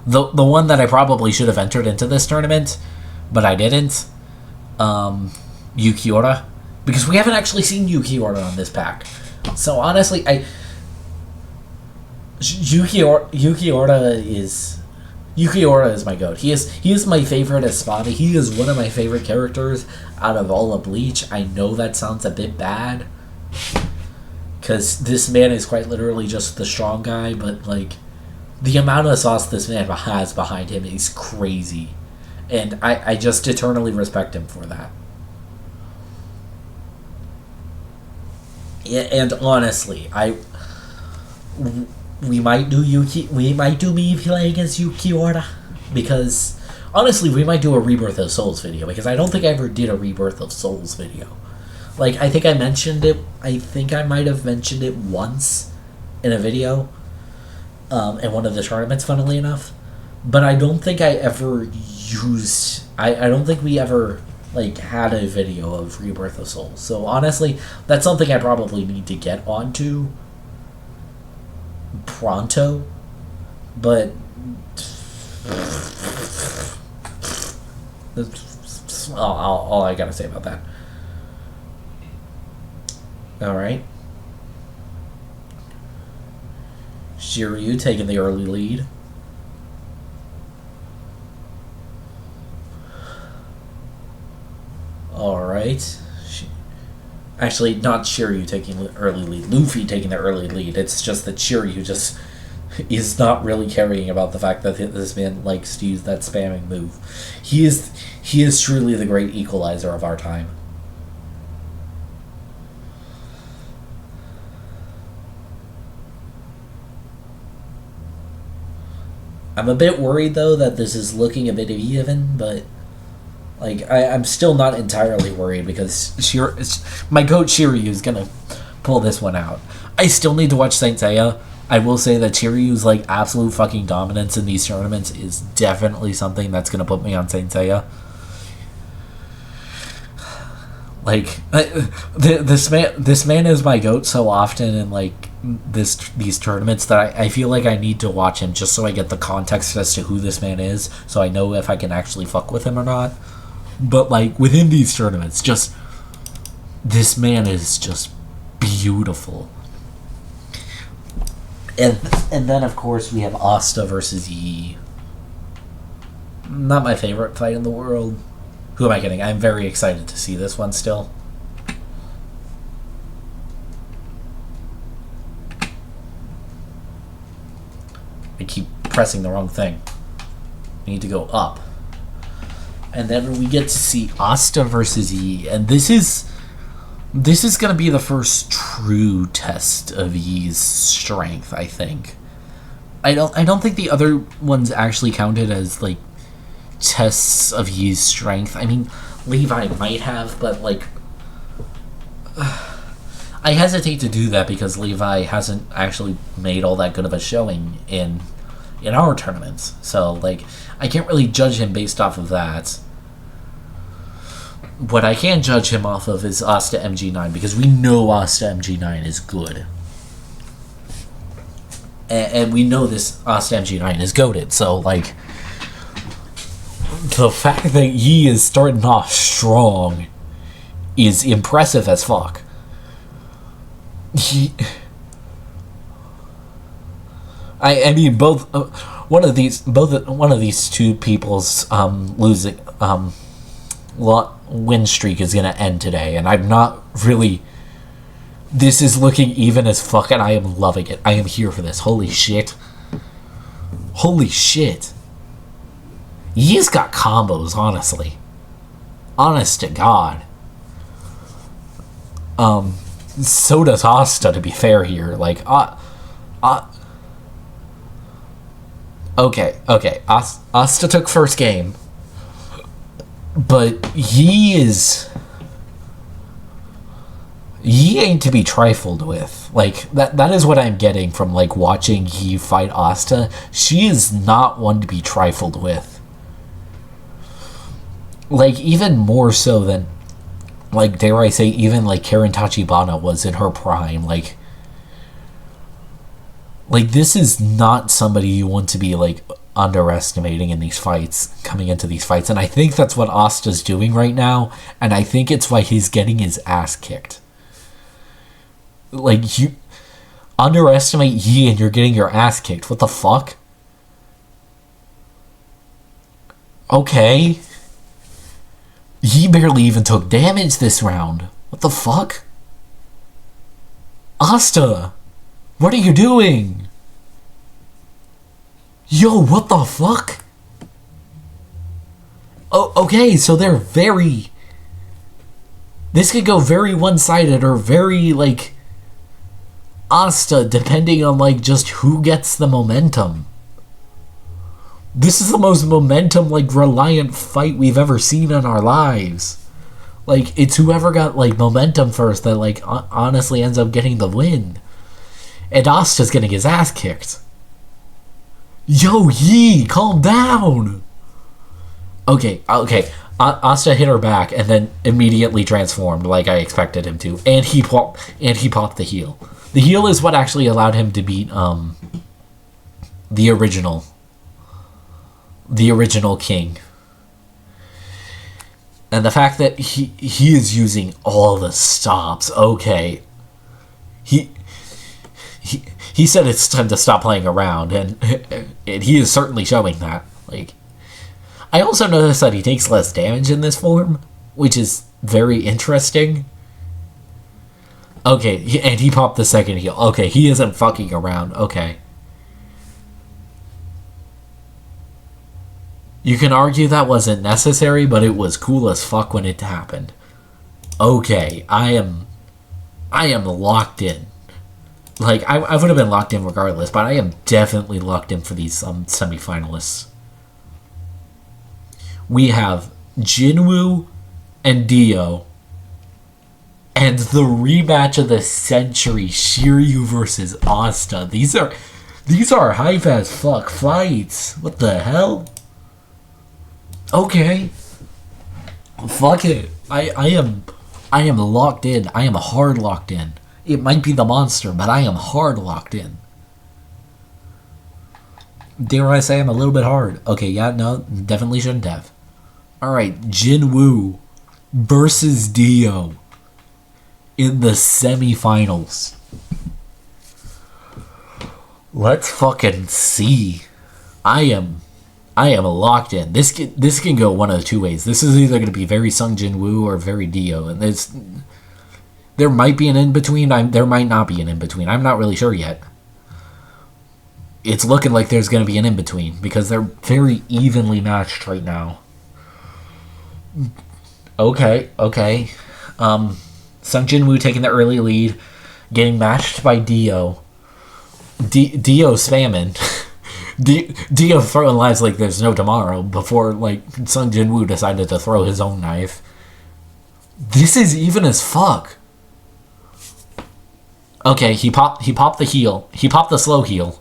The one that I probably should have entered into this tournament, but I didn't. Yukiura. Because we haven't actually seen Yukiura on this pack. So honestly, Yukiura is my goat. He is my favorite Espada. He is one of my favorite characters out of all of Bleach. I know that sounds a bit bad, because this man is quite literally just the strong guy, but like the amount of sauce this man has behind him is crazy, and I just eternally respect him for that. Yeah, and honestly, we might do me playing against Yukiura, because honestly we might do a Rebirth of Souls video, because I don't think I ever did a Rebirth of Souls video. Like, I think I mentioned it. I think I might have mentioned it once in a video, in one of the tournaments, funnily enough. But I don't think I ever used... I don't think we ever, like, had a video of Rebirth of Souls. So, honestly, that's something I probably need to get onto pronto. But... that's all I gotta say about that. Alright. Shiryu taking the early lead. Alright. Actually, not Shiryu taking the early lead. Luffy taking the early lead. It's just that Shiryu just is not really caring about the fact that this man likes to use that spamming move. He is truly the great equalizer of our time. I'm a bit worried, though, that this is looking a bit even, but like I'm still not entirely worried because my goat Shiryu is gonna pull this one out. I still need to watch Saint Seiya. I will say that Chiryu's like absolute fucking dominance in these tournaments is definitely something that's gonna put me on Saint Seiya. Like this man is my goat so often in like these tournaments that I feel like I need to watch him just so I get the context as to who this man is, so I know if I can actually fuck with him or not. But like within these tournaments, just this man is just beautiful. And then of course we have Asta versus Yi. Not my favorite fight in the world. Who am I kidding? I'm very excited to see this one still. I keep pressing the wrong thing. I need to go up. And then we get to see Asta versus Yi, and this is going to be the first true test of Yi's strength, I think. I don't think the other ones actually counted as like tests of Yi's strength. I mean, Levi might have, but like I hesitate to do that because Levi hasn't actually made all that good of a showing in our tournaments. So like I can't really judge him based off of that. What I can judge him off of is Asta MG9, because we know Asta MG9 is good. And we know this Asta MG9 is goated, so like the fact that Yi is starting off strong is impressive as fuck. I mean, both one of these two people's losing win streak is gonna end today, and I'm not really. This is looking even as fuck, and I am loving it. I am here for this. Holy shit! Holy shit! He's got combos, honestly. Honest to God. So does Asta, to be fair here. Like, okay. Asta took first game. But Yi ain't to be trifled with. Like, that is what I'm getting from, like, watching Yi fight Asta. She is not one to be trifled with. Like, even more so than, like, dare I say, even, like, Karen Tachibana was in her prime. Like, this is not somebody you want to be, like, underestimating in these fights, coming into these fights. And I think that's what Asta's doing right now, and I think it's why he's getting his ass kicked. Like, you underestimate Yi and you're getting your ass kicked. What the fuck? Okay. Yi barely even took damage this round. What the fuck? Asta! What are you doing? Yo, what the fuck? Oh, okay, so they're very... This could go very one-sided or very, like... Asta, depending on, like, just who gets the momentum. This is the most momentum, like, reliant fight we've ever seen in our lives. Like, it's whoever got, like, momentum first that, like, honestly ends up getting the win. And Asta's getting his ass kicked. Yo, Yi, calm down! Okay. Asta hit her back and then immediately transformed like I expected him to. And he popped the heel. The heel is what actually allowed him to beat, the original king. And the fact that he is using all the stops, okay. He said it's time to stop playing around, and he is certainly showing that. Like, I also noticed that he takes less damage in this form, which is very interesting. Okay, and he popped the second heel. Okay, he isn't fucking around. Okay. You can argue that wasn't necessary, but it was cool as fuck when it happened. Okay, I am locked in. Like, I would have been locked in regardless, but I am definitely locked in for these semifinalists. We have Jinwoo and Dio, and the rematch of the century, Shiryu versus Asta. These are hype as fuck fights. What the hell? Okay. Fuck it. I am locked in. I am hard locked in. It might be the monster, but I am hard locked in. Dare I say I'm a little bit hard? Okay, yeah, no, definitely shouldn't have. Alright, Jinwoo versus Dio in the semifinals. Let's fucking see. I am locked in. This can go one of two ways. This is either going to be very Sung Jinwoo or very Dio, and there might be an in-between. There might not be an in-between. I'm not really sure yet. It's looking like there's going to be an in-between because they're very evenly matched right now. Okay. Sung Jinwoo taking the early lead, getting matched by Dio. Dio spamming. Dio throwing lives like there's no tomorrow before like Sung Jinwoo decided to throw his own knife. This is even as fuck. Okay, he popped the heel. He popped the slow heel.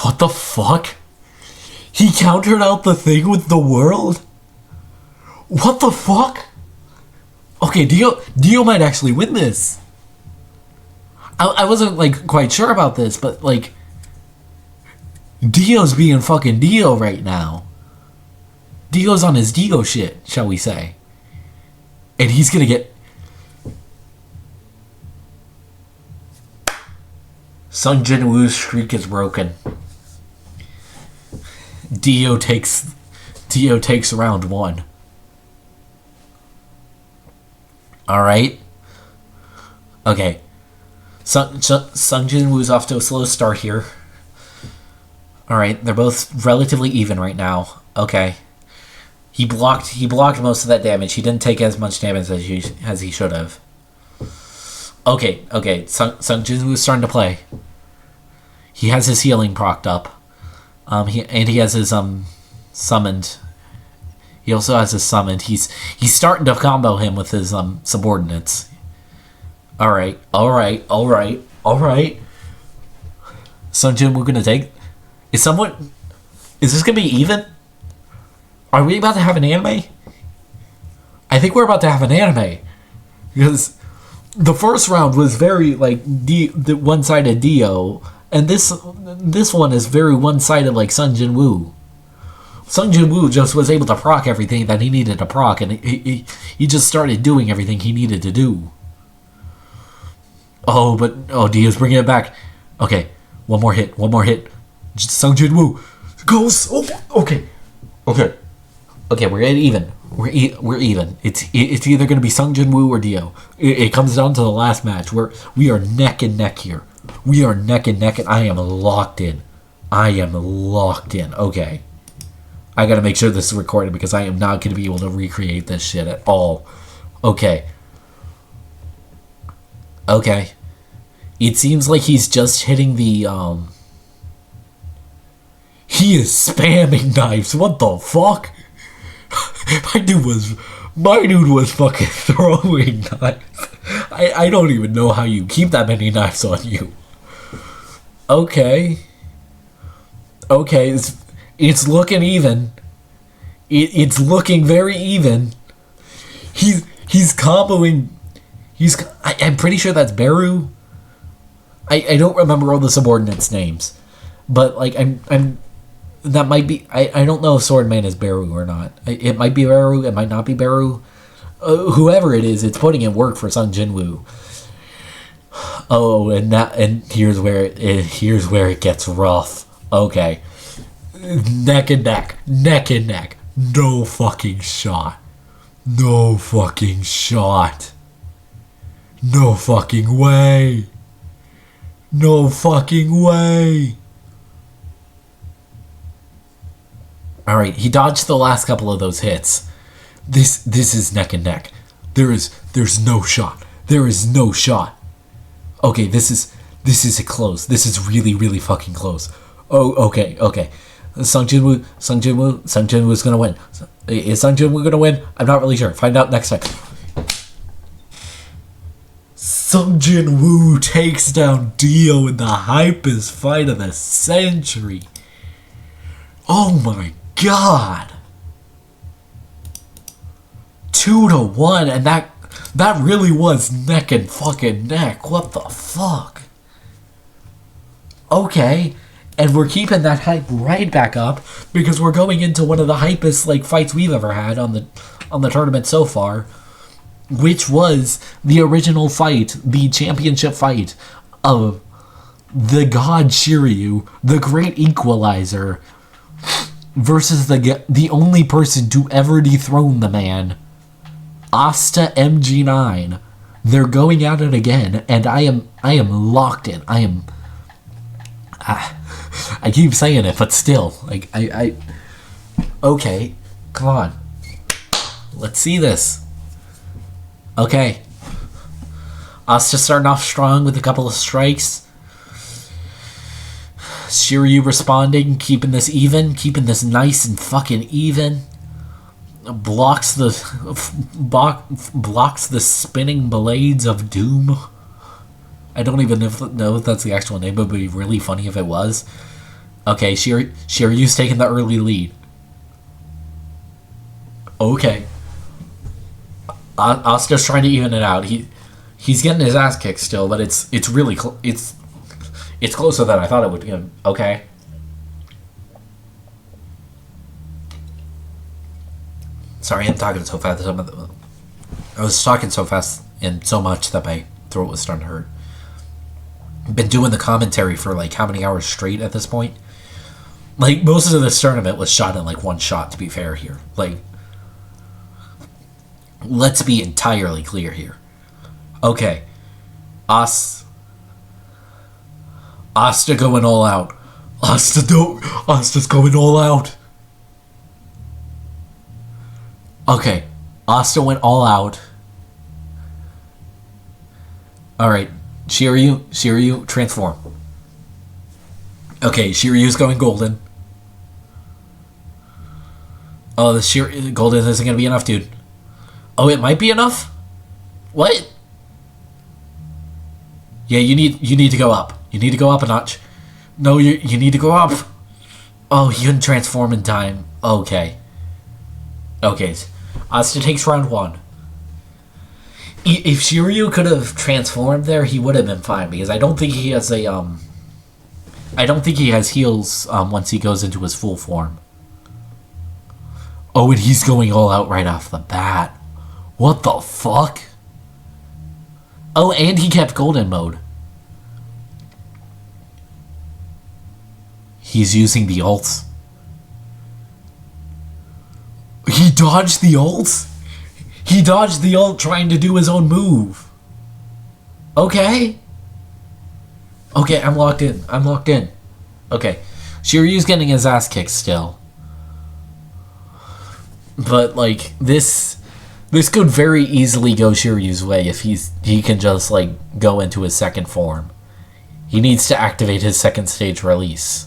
What the fuck? He countered out the thing with the world? What the fuck? Okay, Dio might actually win this. I wasn't like quite sure about this, but like Dio's being fucking Dio right now. Dio's on his Dio shit, shall we say. And he's gonna get... Sung Jinwoo's streak is broken. Dio takes round one. Alright. Okay. Sung Jinwoo's off to a slow start here. Alright, they're both relatively even right now. Okay. He blocked most of that damage. He didn't take as much damage as he should have. Okay. Sung Jinwoo's starting to play. He has his healing procced up. He has his summoned. He also has his summoned. He's starting to combo him with his subordinates. All right. Sung Jinwoo gonna take. Is this gonna be even? Are we about to have an anime? I think we're about to have an anime because the first round was very like the one-sided Dio, and this one is very one-sided like Sung Jinwoo. Sung Jinwoo just was able to proc everything that he needed to proc, and he just started doing everything he needed to do. Dio's bringing it back. Okay, one more hit. Sung Jinwoo goes. Okay, we're even. We're even. It's either going to be Sung Jinwoo or Dio. It comes down to the last match where we are neck and neck here. We are neck and neck, and I am locked in. Okay. I gotta make sure this is recorded because I am not going to be able to recreate this shit at all. Okay. It seems like he's just hitting the, He is spamming knives. What the fuck? My dude was fucking throwing knives. I don't even know how you keep that many knives on you. Okay, it's looking even. It's looking very even. He's comboing. I'm pretty sure that's Beru. I don't remember all the subordinates' names, but like I'm that might be. I don't know if Swordman is Beru or not. It might be Beru. It might not be Beru. Whoever it is, it's putting in work for Sung Jinwoo. Oh, and here's where it gets rough. Okay, neck and neck. No fucking shot. No fucking way. No fucking way. Alright, he dodged the last couple of those hits. This is neck and neck. There's no shot. There is no shot. Okay, this is close. This is really, really fucking close. Oh, okay. Sung Jin Woo's gonna win. Is Sung Jin Woo gonna win? I'm not really sure. Find out next time. Sung Jin Woo takes down Dio in the hypest fight of the century. Oh my god. 2-1, and that really was neck and fucking neck. What the fuck? Okay, and we're keeping that hype right back up because we're going into one of the hypest like fights we've ever had on the tournament so far, which was the original fight, the championship fight of the God Shiryu, the Great Equalizer, versus the only person to ever dethrone the man, Asta MG9. They're going at it again, and I am locked in. I keep saying it, but still, like okay, come on, let's see this. Okay, Asta starting off strong with a couple of strikes. Shiryu responding, keeping this even, keeping this nice and fucking even. Blocks the spinning blades of doom. I don't even know if that's the actual name, but it would be really funny if it was. Okay, Shiryu's taking the early lead. Okay. Asuka's trying to even it out. He's getting his ass kicked still, but it's really it's closer than I thought it would be. Okay. Sorry, I'm talking so fast. I was talking so fast and so much that my throat was starting to hurt. Been doing the commentary for like how many hours straight at this point? Like, most of this tournament was shot in like one shot, to be fair here. Like, let's be entirely clear here. Okay. Asta going all out. Asta's going all out. Okay. Asta went all out. Alright. Shiryu, transform. Okay, Shiryu's going golden. Oh, the golden isn't gonna be enough, dude. Oh, it might be enough? What? Yeah, you need to go up. You need to go up a notch. No, you need to go up. Oh, he couldn't transform in time. Okay. Okay. Asta takes round 1. If Shiryu could have transformed there, he would have been fine, because I don't think he has I don't think he has heals once he goes into his full form. Oh, and he's going all out right off the bat. What the fuck? Oh, and he kept golden mode. He's using the ults. He dodged the ults? He dodged the ult trying to do his own move. Okay. Okay, I'm locked in. Okay. Shiryu's getting his ass kicked still. But, like, this could very easily go Shiryu's way if he can just, like, go into his second form. He needs to activate his second stage release.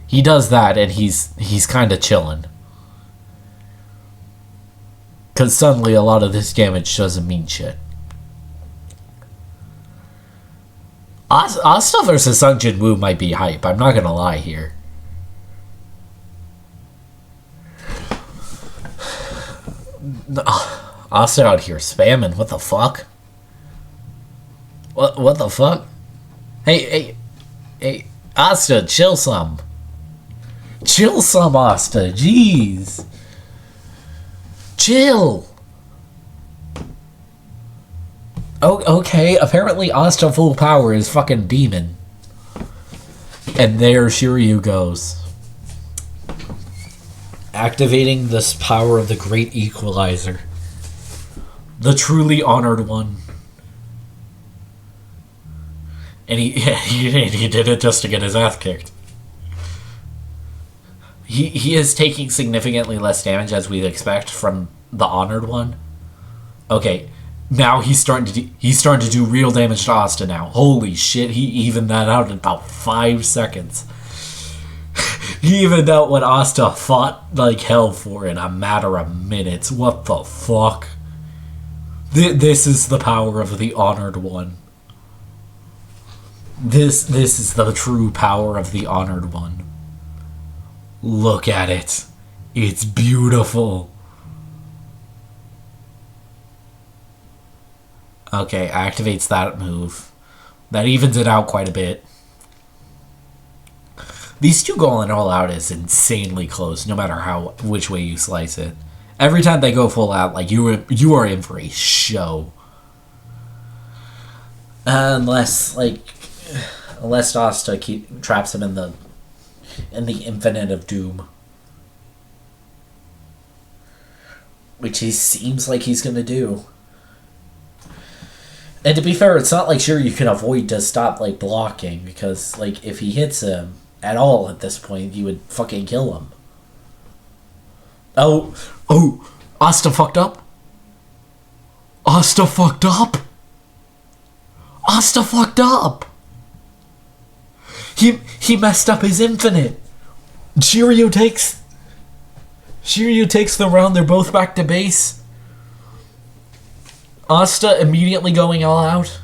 He does that, and he's kind of chilling. Because suddenly a lot of this damage doesn't mean shit. Asta versus Sung Jin Woo might be hype. I'm not going to lie here. Asta out here spamming. What the fuck? What the fuck? Hey, Asta, chill some. Chill some, Asta. Jeez. Chill. Oh, okay. Apparently, Asta full power is fucking demon. And there Shiryu goes. Activating this power of the Great Equalizer. The truly honored one. And he did it just to get his ass kicked. He is taking significantly less damage as we'd expect from the Honored One. Okay, now he's starting to do real damage to Asta now. Holy shit, he evened that out in about 5 seconds. He evened out what Asta fought like hell for in a matter of minutes. What the fuck? This is the power of the Honored One. This is the true power of the Honored One. Look at it. It's beautiful. Okay, activates that move. That evens it out quite a bit. These two going all out is insanely close, no matter which way you slice it. Every time they go full out, like you are in for a show. Unless Asta traps him in the Infinite of Doom, which he seems like he's gonna do. And to be fair, it's not like Shiryu can avoid to stop like blocking, because like if he hits him at all at this point, you would fucking kill him. Oh, Asta fucked up. Asta fucked up. Asta fucked up. He messed up his infinite. Shiryu takes the round. They're both back to base. Asta immediately going all out.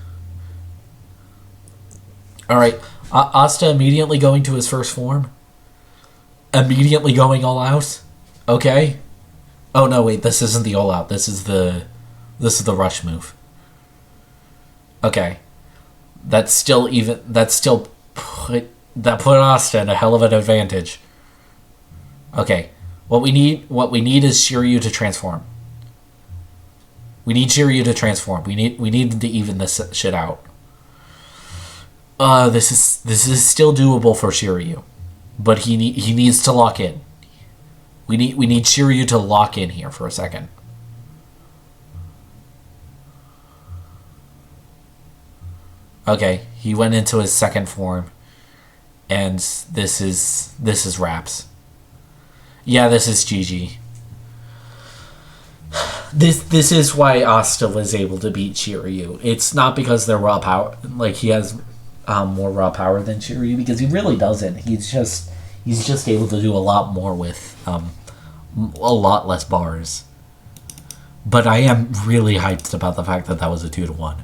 Alright, Asta immediately going to his first form. Immediately going all out. Okay. Oh no, wait, this isn't the all out. This is the rush move. Okay. That put Asta in a hell of an advantage. Okay. What we need is Shiryu to transform. We need Shiryu to transform. We need to even this shit out. This is still doable for Shiryu, but he needs to lock in. We need Shiryu to lock in here for a second. Okay, he went into his second form, and this is wraps. Yeah, this is GG. This is why Asta was able to beat Shiryu. It's not because they're raw power, like he has more raw power than Shiryu, because he really doesn't. He's just able to do a lot more with a lot less bars. But I am really hyped about the fact that was a 2-1,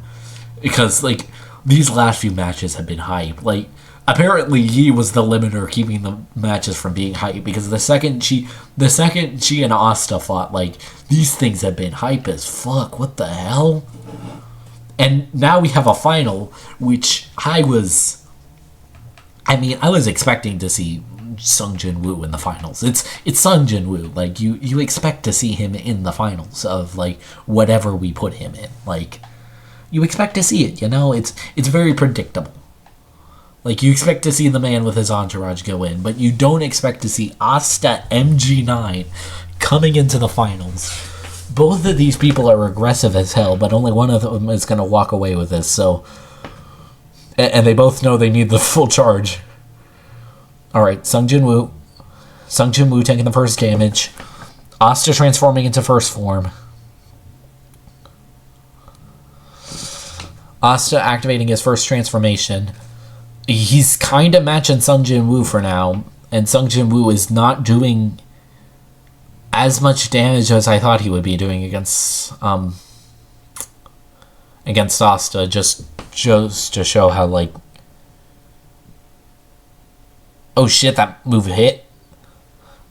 because like these last few matches have been hype. Like apparently Yi was the limiter keeping the matches from being hype, because the second she and Asta fought, like these things have been hype as fuck. What the hell? And now we have a final, which I was expecting to see Sung Jin Woo in the finals. It's Sung Jin Woo. Like you expect to see him in the finals of like whatever we put him in. Like you expect to see it, you know? It's very predictable. Like you expect to see the man with his entourage go in, but you don't expect to see Asta MG9 coming into the finals. Both of these people are aggressive as hell, but only one of them is going to walk away with this, so... And they both know they need the full charge. Alright, Sung Jin Woo taking the first damage. Asta transforming into first form. Asta activating his first transformation. He's kind of matching Sung Jin Woo for now, and Sung Jin Woo is not doing as much damage as I thought he would be doing against Asta, just to show how, like... Oh shit, that move hit?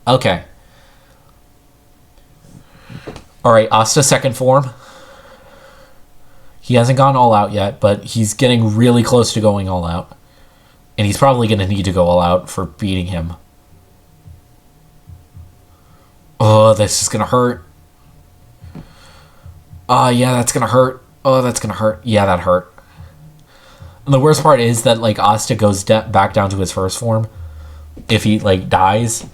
Okay. Alright, Asta second form. He hasn't gone all out yet, but he's getting really close to going all out. And he's probably going to need to go all out for beating him. Oh, this is going to hurt. Oh, yeah, that's going to hurt. Oh, that's going to hurt. Yeah, that hurt. And the worst part is that, like, Asta goes back down to his first form if he, like, dies.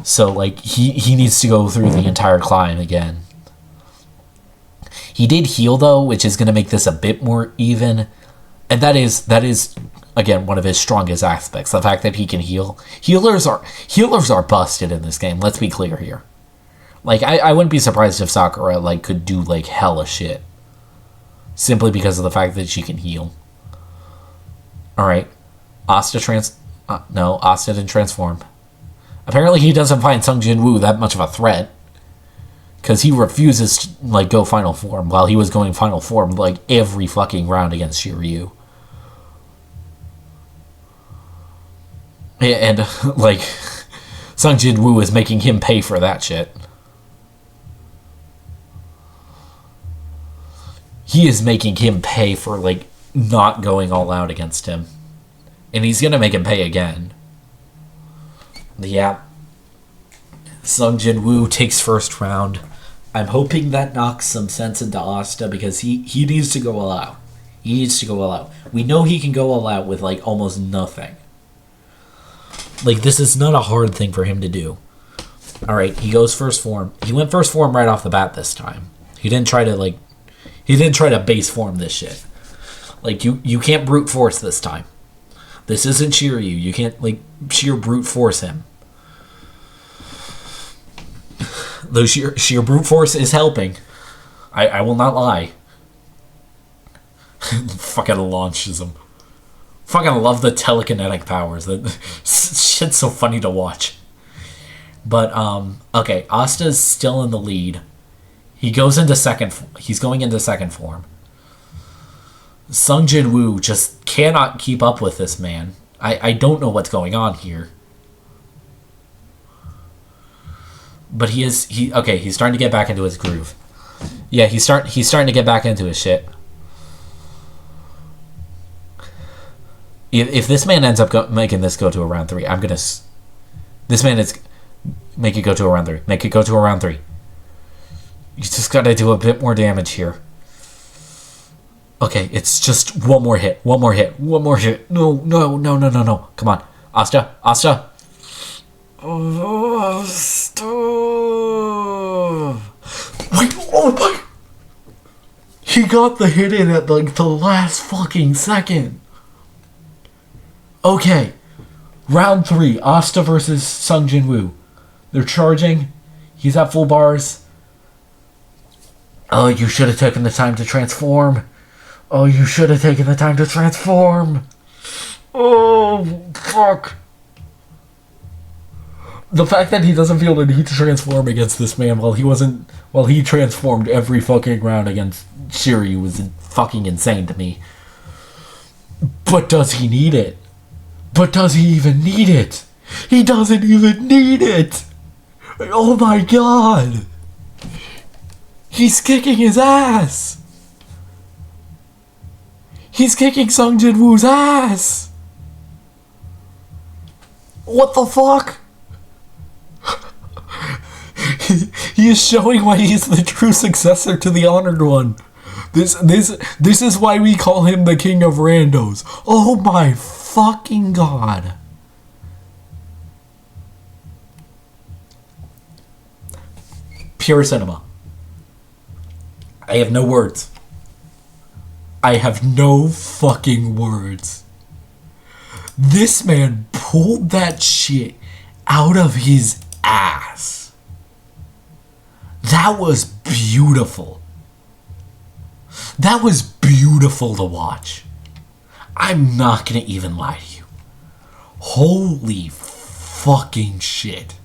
So, like, he needs to go through the entire climb again. He did heal, though, which is going to make this a bit more even. And that is again one of his strongest aspects, the fact that he can heal. Healers are busted in this game, let's be clear here. Like, I wouldn't be surprised if Sakura, like, could do, like, hella shit. Simply because of the fact that she can heal. Alright. Asta didn't transform. Apparently he doesn't find Sung Jin Woo that much of a threat. Because he refuses to, like, go final form, while he was going final form, like, every fucking round against Shiryu. And, like, Sung Jin Woo is making him pay for that shit. He is making him pay for, like, not going all out against him. And he's gonna make him pay again. Yeah. Sung Jin Woo takes first round. I'm hoping that knocks some sense into Asta, because he needs to go all out. He needs to go all out. We know he can go all out with, like, almost nothing. Like, this is not a hard thing for him to do. Alright, he goes first form. He went first form right off the bat this time. He didn't try to base form this shit. Like, you can't brute force this time. This isn't Shiryu. You can't, like, sheer brute force him. Though sheer brute force is helping. I will not lie. Fucking launches him. Fucking love the telekinetic powers. That shit's so funny to watch. But, okay, Asta's still in the lead. He's going into second form. Sung Jin Woo just cannot keep up with this man. I don't know what's going on here. But he's starting to get back into his groove. Yeah, he's starting to get back into his shit. If this man ends up making this go to a round 3, I'm gonna. This man is make it go to a round 3. Make it go to a round 3. You just gotta do a bit more damage here. Okay, it's just one more hit. One more hit. No. Come on. Asta. Wait, oh my. He got the hit in at, like, the last fucking second. Okay. Round 3. Asta versus Sung Jin Woo. They're charging. He's at full bars. Oh, you should have taken the time to transform. Oh, fuck. The fact that he doesn't feel the need to transform against this man while he transformed every fucking round against Shiryu was fucking insane to me. But does he need it? But does he even need it? He doesn't even need it! Oh my god! He's kicking his ass! He's kicking Sung Jin Woo's ass! What the fuck? He is showing why he is the true successor to the Honored One. This is why we call him the King of Randos. Oh my fucking god. Pure cinema. I have no words. I have no fucking words. This man pulled that shit out of his ass. That was beautiful. That was beautiful to watch. I'm not gonna even lie to you. Holy fucking shit.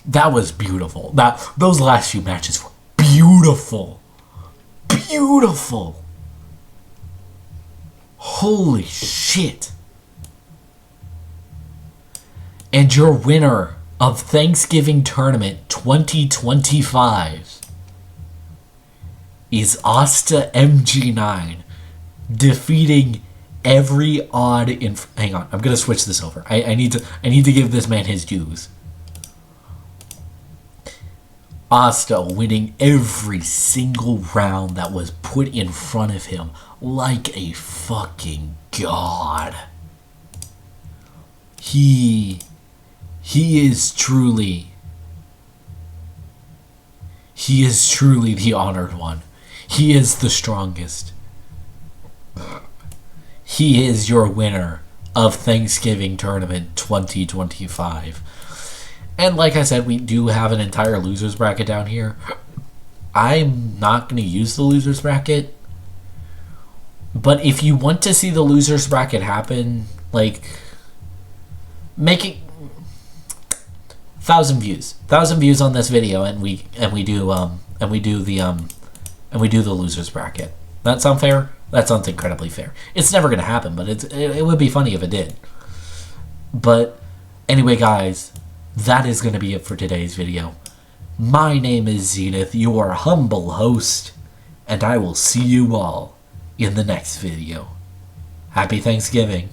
That was beautiful. Those last few matches were beautiful. Beautiful. Holy shit. And your winner of Thanksgiving Tournament 2025 is Asta MG9, defeating every odd hang on, I'm gonna switch this over. I need to give this man his dues. Asta winning every single round that was put in front of him like a fucking god. He is truly the Honored One. He is the strongest. He is your winner of Thanksgiving Tournament 2025. And like I said, we do have an entire losers bracket down here. I'm not going to use the losers bracket. But if you want to see the losers bracket happen, like, make it 1,000 views. 1,000 views on this video, and we do the losers bracket. That sound fair? That sounds incredibly fair. It's never going to happen, but it would be funny if it did. But anyway, guys, that is going to be it for today's video. My name is Zenith, your humble host, and I will see you all in the next video. Happy Thanksgiving.